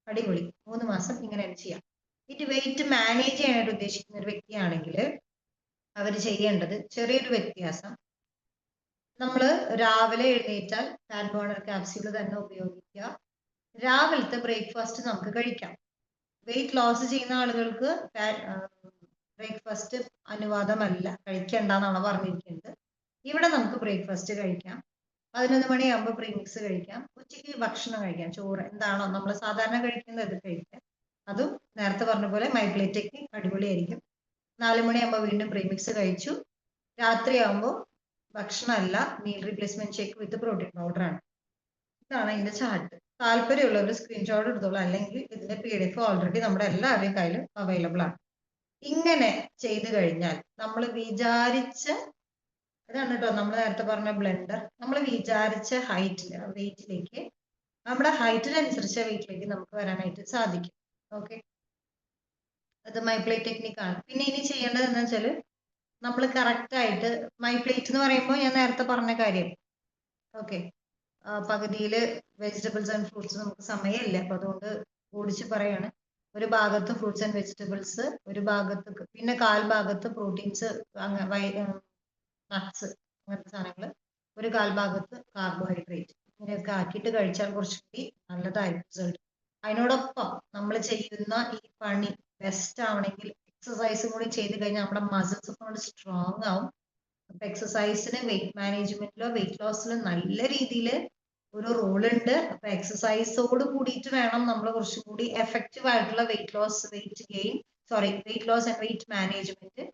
അടിപൊളി. 3 മാസം ഇങ്ങനെ ചെയ്യാം. ഇത് വെയിറ്റ് മാനേജ് ചെയ്യാനായിട്ട് ഉദ്ദേശിക്കുന്ന ഒരു വ്യക്തിയാണെങ്കിൽ അവർ ചെയ്യേണ്ടത് ചെറിയൊരു വ്യത്യാസം. നമ്മൾ രാവിലെ എഴുന്നേറ്റാൽ ഫാറ്റ് ബേണർ ക്യാപ്സ്യൂൾ തന്നെ ഉപയോഗിക്കുക. രാവിലത്തെ ബ്രേക്ക്ഫാസ്റ്റ് നമുക്ക് കഴിക്കാം. വെയിറ്റ് ലോസ് ചെയ്യുന്ന ആളുകൾക്ക് ബ്രേക്ക്ഫാസ്റ്റ് അനുവാദമല്ല, കഴിക്കണ്ടെന്നാണ് പറഞ്ഞിരിക്കുന്നത്. ഇവിടെ നമുക്ക് ബ്രേക്ക്ഫാസ്റ്റ് കഴിക്കാം. 11 മണിയാകുമ്പോൾ പ്രീമിക്സ് കഴിക്കാം. ഉച്ചയ്ക്ക് ഭക്ഷണം കഴിക്കാം, ചോറ് എന്താണോ നമ്മൾ സാധാരണ കഴിക്കുന്നത് അത് കഴിക്കാം. അതും നേരത്തെ പറഞ്ഞ പോലെ മൈ പ്ലേറ്റ് ടെക്നിക് അടിപൊളിയായിരിക്കും. 4 മണിയാകുമ്പോൾ വീണ്ടും പ്രീമിക്സ് കഴിച്ചു. രാത്രിയാകുമ്പോൾ ഭക്ഷണമല്ല, meal replacement shake with protein powder ആണ്. ഇതാണ് ഇതിന്റെ ചാർട്ട്. താല്പര്യമുള്ളവർ സ്ക്രീൻഷോട്ട് എടുത്തോളൂ, അല്ലെങ്കിൽ ഇതിന്റെ PDF ഓൾറെഡി നമ്മുടെ എല്ലാവരുടെയും കയ്യിൽ അവൈലബിൾ ആണ്. ഇങ്ങനെ ചെയ്തു കഴിഞ്ഞാൽ നമ്മൾ വിചാരിച്ച, അതാണ് കേട്ടോ നമ്മൾ നേരത്തെ പറഞ്ഞ ബ്ലെൻഡർ, നമ്മൾ വിചാരിച്ച വെയിറ്റിലേക്ക്, നമ്മുടെ ഹൈറ്റിനനുസരിച്ച വെയിറ്റിലേക്ക് നമുക്ക് വരാനായിട്ട് സാധിക്കും. ഓക്കെ, അത് മൈ പ്ലേറ്റ് ടെക്നിക് ആണ്. പിന്നെ ഇനി ചെയ്യേണ്ടത് എന്താ വെച്ചാൽ, നമ്മൾ കറക്റ്റ് ആയിട്ട് മൈ പ്ലേറ്റ് എന്ന് പറയുമ്പോൾ ഞാൻ നേരത്തെ പറഞ്ഞ കാര്യം, ഓക്കെ, പകുതിയിൽ വെജിറ്റബിൾസ് ആൻഡ് ഫ്രൂട്ട്സ് നമുക്ക് സമയമില്ല, അപ്പൊ അതുകൊണ്ട് ഓടിച്ച് പറയാണ്. ഒരു ഭാഗത്ത് ഫ്രൂട്ട്സ് ആൻഡ് വെജിറ്റബിൾസ്, ഒരു ഭാഗത്ത് പിന്നെ കാൽ ഭാഗത്ത് പ്രോട്ടീൻസ്, നട്ട്സ് അങ്ങനത്തെ സാധനങ്ങൾ, ഒരു കാൽ ഭാഗത്ത് കാർബോഹൈഡ്രേറ്റ്, ഇങ്ങനെയൊക്കെ ആക്കിയിട്ട് കഴിച്ചാൽ കുറച്ചുകൂടി നല്ലതായിരിക്കും റിസൾട്ട്. അതിനോടൊപ്പം നമ്മൾ ചെയ്യുന്ന ഈ പണി ബെസ്റ്റ് ആവണമെങ്കിൽ എക്സസൈസും കൂടി ചെയ്ത് കഴിഞ്ഞാൽ നമ്മുടെ മസിൽസ് ഒക്കെ സ്ട്രോങ് ആവും. അപ്പൊ എക്സസൈസിന് വെയിറ്റ് മാനേജ്മെന്റിലോ വെയിറ്റ് ലോസിലോ നല്ല രീതിയിൽ ഒരു റോൾ ഉണ്ട്. അപ്പൊ എക്സസൈസോട് കൂടിയിട്ട് വേണം നമ്മൾ കുറച്ചുകൂടി എഫക്റ്റീവ് ആയിട്ടുള്ള weight loss and weight management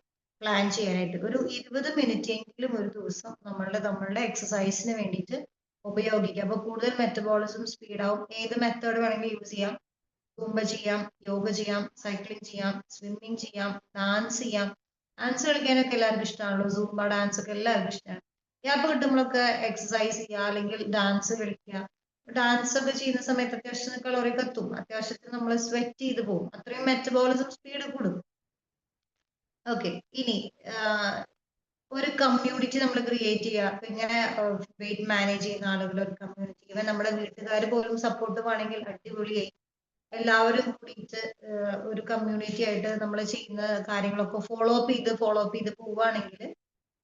plan ചെയ്യാനായിട്ട്. ഒരു 20 മിനിറ്റ് എങ്കിലും ഒരു ദിവസം നമ്മളുടെ എക്സസൈസിന് വേണ്ടിയിട്ട് ഉപയോഗിക്കാം. അപ്പൊ കൂടുതൽ മെറ്റബോളിസം സ്പീഡ് ആവും. ഏത് മെത്തേഡ് വേണമെങ്കിലും യൂസ് ചെയ്യാം. സൂംബ ചെയ്യാം, യോഗ ചെയ്യാം, സൈക്ലിംഗ് ചെയ്യാം, സ്വിമ്മിങ് ചെയ്യാം, ഡാൻസ് ചെയ്യാം. ഡാൻസ് കളിക്കാനൊക്കെ എല്ലാവർക്കും ഇഷ്ടമാണല്ലോ, സൂംബ ഡാൻസ് ഒക്കെ എല്ലാവർക്കും ഇഷ്ടമാണ്. ഗ്യാപ്പ് കിട്ടുമ്പോഴൊക്കെ എക്സസൈസ് ചെയ്യുക, അല്ലെങ്കിൽ ഡാൻസ് കളിക്കുക. ഡാൻസ് ഒക്കെ ചെയ്യുന്ന സമയത്ത് അത്യാവശ്യം കലോറി കത്തും, അത്യാവശ്യത്തിന് നമ്മൾ സ്വെറ്റ് ചെയ്ത് പോകും, അത്രയും മെറ്റബോളിസം സ്പീഡ് കൂടും. ഓക്കെ, ഇനി ഒരു കമ്മ്യൂണിറ്റി നമ്മൾ ക്രിയേറ്റ് ചെയ്യുക. ഇങ്ങനെ വെയിറ്റ് മാനേജ് ചെയ്യുന്ന ആളുകളുടെ ഒരു കമ്മ്യൂണിറ്റി, ഇവൻ നമ്മുടെ വീട്ടുകാർ പോലും സപ്പോർട്ട് വേണമെങ്കിൽ അടിപൊളിയായി എല്ലാവരും കൂടിയിട്ട് ഒരു കമ്മ്യൂണിറ്റി ആയിട്ട് നമ്മൾ ചെയ്യുന്ന കാര്യങ്ങളൊക്കെ ഫോളോ അപ്പ് ചെയ്ത് പോവുകയാണെങ്കിൽ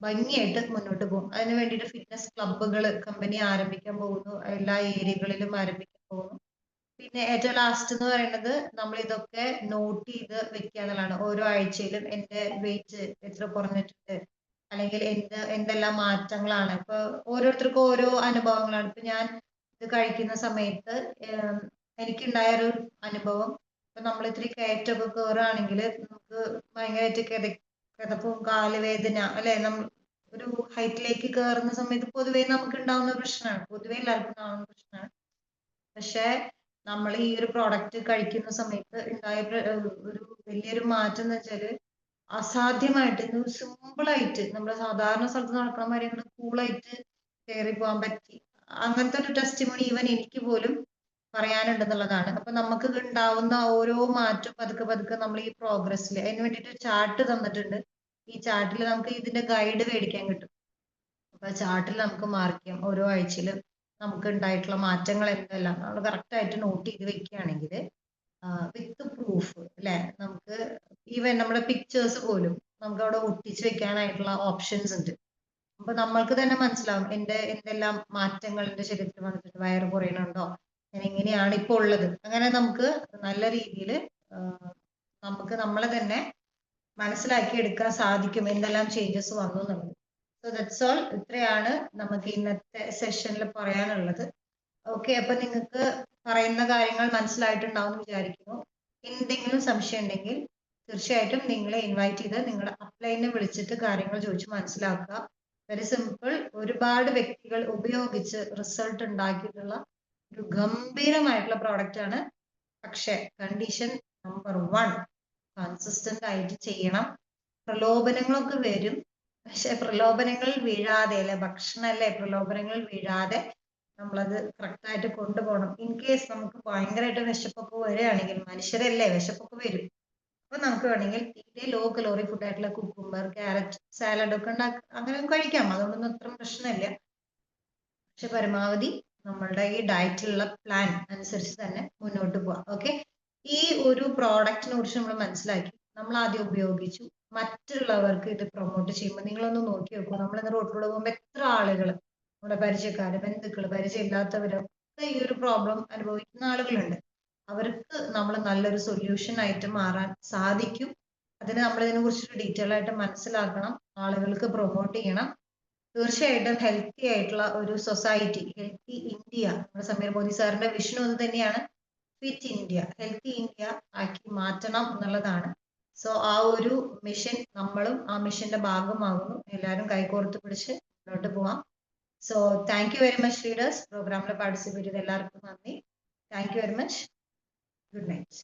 ഭംഗിയായിട്ട് മുന്നോട്ട് പോകും. അതിന് വേണ്ടിയിട്ട് ഫിറ്റ്നസ് ക്ലബ്ബുകൾ കമ്പനി ആരംഭിക്കാൻ പോകുന്നു, എല്ലാ ഏരിയകളിലും ആരംഭിക്കാൻ പോകുന്നു. പിന്നെ ഏറ്റവും ലാസ്റ്റ് എന്ന് പറയുന്നത്, നമ്മൾ ഇതൊക്കെ നോട്ട് ചെയ്ത് വെക്കുക എന്നുള്ളതാണ്. ഓരോ ആഴ്ചയിലും എന്റെ വെയിറ്റ് എത്ര കുറഞ്ഞിട്ടുണ്ട്, അല്ലെങ്കിൽ എന്തെല്ലാം മാറ്റങ്ങളാണ്. ഇപ്പൊ ഓരോരുത്തർക്കും ഓരോ അനുഭവങ്ങളാണ്. ഇപ്പൊ ഞാൻ ഇത് കഴിക്കുന്ന സമയത്ത് എനിക്കുണ്ടായ ഒരു അനുഭവം, ഇപ്പൊ നമ്മൾ ഇത്തിരി കയറ്റമൊക്കെ കയറുകയാണെങ്കിൽ നമുക്ക് ഭയങ്കരമായിട്ട് കിതപ്പും കാലുവേദന, അല്ലെ, നമ്മൾ ഒരു ഹൈറ്റിലേക്ക് കയറുന്ന സമയത്ത് പൊതുവേ നമുക്ക് ഉണ്ടാവുന്ന പ്രശ്നമാണ്, പൊതുവേ എല്ലാവർക്കും ഉണ്ടാവുന്ന പ്രശ്നമാണ്. പക്ഷെ നമ്മൾ ഈ ഒരു പ്രോഡക്റ്റ് കഴിക്കുന്ന സമയത്ത് ഉണ്ടായ ഒരു വലിയൊരു മാറ്റം എന്ന് വെച്ചാല്, അസാധ്യമായിട്ട് സിമ്പിൾ ആയിട്ട് നമ്മൾ സാധാരണ സ്ഥലത്ത് നടക്കുന്ന മാതിരി കൂളായിട്ട് കയറി പോകാൻ പറ്റി. അങ്ങനത്തെ ഒരു ടെസ്റ്റിമോണി ഈവൻ എനിക്ക് പോലും പറയാനുണ്ടെന്നുള്ളതാണ്. അപ്പൊ നമുക്ക് ഉണ്ടാവുന്ന ഓരോ മാറ്റം പതുക്കെ നമ്മൾ ഈ പ്രോഗ്രസ്സിൽ, അതിന് വേണ്ടിയിട്ട് ചാർട്ട് തന്നിട്ടുണ്ട്. ഈ ചാർട്ടിൽ നമുക്ക് ഇതിന്റെ ഗൈഡ് മേടിക്കാൻ കിട്ടും. അപ്പൊ ചാർട്ടിൽ നമുക്ക് മാർക്ക് ചെയ്യാം ഓരോ ആഴ്ചയിലും നമുക്ക് ഉണ്ടായിട്ടുള്ള മാറ്റങ്ങൾ എന്തെല്ലാം. നമ്മൾ കറക്റ്റ് ആയിട്ട് നോട്ട് ചെയ്ത് വെക്കുകയാണെങ്കിൽ വിത്ത് പ്രൂഫ് അല്ലെ, നമുക്ക് ഈവൻ നമ്മുടെ പിക്ചേഴ്സ് പോലും നമുക്ക് അവിടെ ഒട്ടിച്ച് വെക്കാനായിട്ടുള്ള ഓപ്ഷൻസ് ഉണ്ട്. അപ്പൊ നമ്മൾക്ക് തന്നെ മനസ്സിലാവും എന്തെല്ലാം മാറ്റങ്ങൾ എന്റെ ശരീരത്തിൽ വന്നിട്ടുണ്ട്, വയറ് കുറയണുണ്ടോ, ഞാൻ എങ്ങനെയാണ് ഇപ്പൊ ഉള്ളത്, അങ്ങനെ നമുക്ക് നല്ല രീതിയിൽ നമുക്ക് നമ്മളെ തന്നെ മനസ്സിലാക്കി എടുക്കാൻ സാധിക്കും എന്തെല്ലാം ചേഞ്ചസ് വന്നു എന്നുള്ളത്. So that's all. ഇത്രയാണ് നമുക്ക് ഇന്നത്തെ സെഷനിൽ പറയാനുള്ളത്. ഓക്കെ, അപ്പൊ നിങ്ങൾക്ക് പറയുന്ന കാര്യങ്ങൾ മനസ്സിലായിട്ടുണ്ടാവും എന്ന് വിചാരിക്കുന്നു. എന്തെങ്കിലും സംശയം ഉണ്ടെങ്കിൽ തീർച്ചയായിട്ടും നിങ്ങളെ ഇൻവൈറ്റ് ചെയ്ത് നിങ്ങളുടെ അപ്ലൈനെ വിളിച്ചിട്ട് കാര്യങ്ങൾ ചോദിച്ച് മനസ്സിലാക്കുക. Very simple. ഒരുപാട് വ്യക്തികൾ ഉപയോഗിച്ച് റിസൾട്ട് ഉണ്ടാക്കിയിട്ടുള്ള ഒരു ഗംഭീരമായിട്ടുള്ള പ്രോഡക്റ്റ് ആണ്. പക്ഷെ കണ്ടീഷൻ നമ്പർ 1, കൺസിസ്റ്റന്റ് ആയിട്ട് ചെയ്യണം. പ്രലോഭനങ്ങളൊക്കെ വരും, പക്ഷെ പ്രലോഭനങ്ങളിൽ വീഴാതെ, അല്ലെ ഭക്ഷണമല്ലേ, പ്രലോഭനങ്ങളിൽ വീഴാതെ നമ്മളത് കറക്റ്റായിട്ട് കൊണ്ടുപോകണം. ഇൻ കേസ് നമുക്ക് ഭയങ്കരമായിട്ട് വിശപ്പൊക്കെ വരികയാണെങ്കിൽ, മനുഷ്യരല്ലേ, വിശപ്പൊക്കെ വരും, അപ്പൊ നമുക്ക് വേണമെങ്കിൽ തീരെ ലോ കലോറി ഫുഡ് ആയിട്ടുള്ള കുക്കുംബർ, ക്യാരറ്റ് സാലഡ് ഒക്കെ അങ്ങനെ കഴിക്കാം. അതുകൊണ്ടൊന്നും അത്ര പ്രശ്നമില്ല. പക്ഷെ പരമാവധി നമ്മളുടെ ഈ ഡയറ്റിലുള്ള പ്ലാൻ അനുസരിച്ച് തന്നെ മുന്നോട്ട് പോവാം. ഓക്കെ, ഈ ഒരു പ്രോഡക്റ്റിനെ കുറിച്ച് നമ്മൾ മനസ്സിലാക്കി, നമ്മൾ ആദ്യം ഉപയോഗിച്ചു, മറ്റുള്ളവർക്ക് ഇത് പ്രൊമോട്ട് ചെയ്യുമ്പോൾ നിങ്ങളൊന്ന് നോക്കി നോക്കൂ. നമ്മൾ ഇന്ന് റോഡിലൂടെ പോകുമ്പോൾ എത്ര ആളുകൾ, നമ്മുടെ പരിചയക്കാര്, ബന്ധുക്കള്, പരിചയമില്ലാത്തവരൊക്കെ ഈ ഒരു പ്രോബ്ലം അനുഭവിക്കുന്ന ആളുകളുണ്ട്. അവർക്ക് നമ്മൾ നല്ലൊരു സൊല്യൂഷൻ ആയിട്ട് മാറാൻ സാധിക്കും. അതിന് നമ്മൾ ഇതിനെ കുറിച്ച് ഡീറ്റെയിൽ ആയിട്ട് മനസ്സിലാക്കണം, ആളുകൾക്ക് പ്രൊമോട്ട് ചെയ്യണം. തീർച്ചയായിട്ടും ഹെൽത്തി ആയിട്ടുള്ള ഒരു സൊസൈറ്റി, ഹെൽത്തി ഇന്ത്യ, നമ്മുടെ സമീർ മോദി സാറിന്റെ വിഷനും അത് തന്നെയാണ്. ഫിറ്റ് ഇന്ത്യ, ഹെൽത്തി ഇന്ത്യ ആക്കി മാറ്റണം എന്നുള്ളതാണ്. സോ ആ ഒരു മിഷൻ, നമ്മളും ആ മിഷന്റെ ഭാഗമാകുന്നു. എല്ലാവരും കൈകോർത്ത് പിടിച്ച് മുന്നോട്ട് പോവാം. So thank you very much leaders. പ്രോഗ്രാമിൽ പാർട്ടിസിപ്പേറ്റ് ചെയ്ത എല്ലാവർക്കും നന്ദി. Thank you very much. Good night.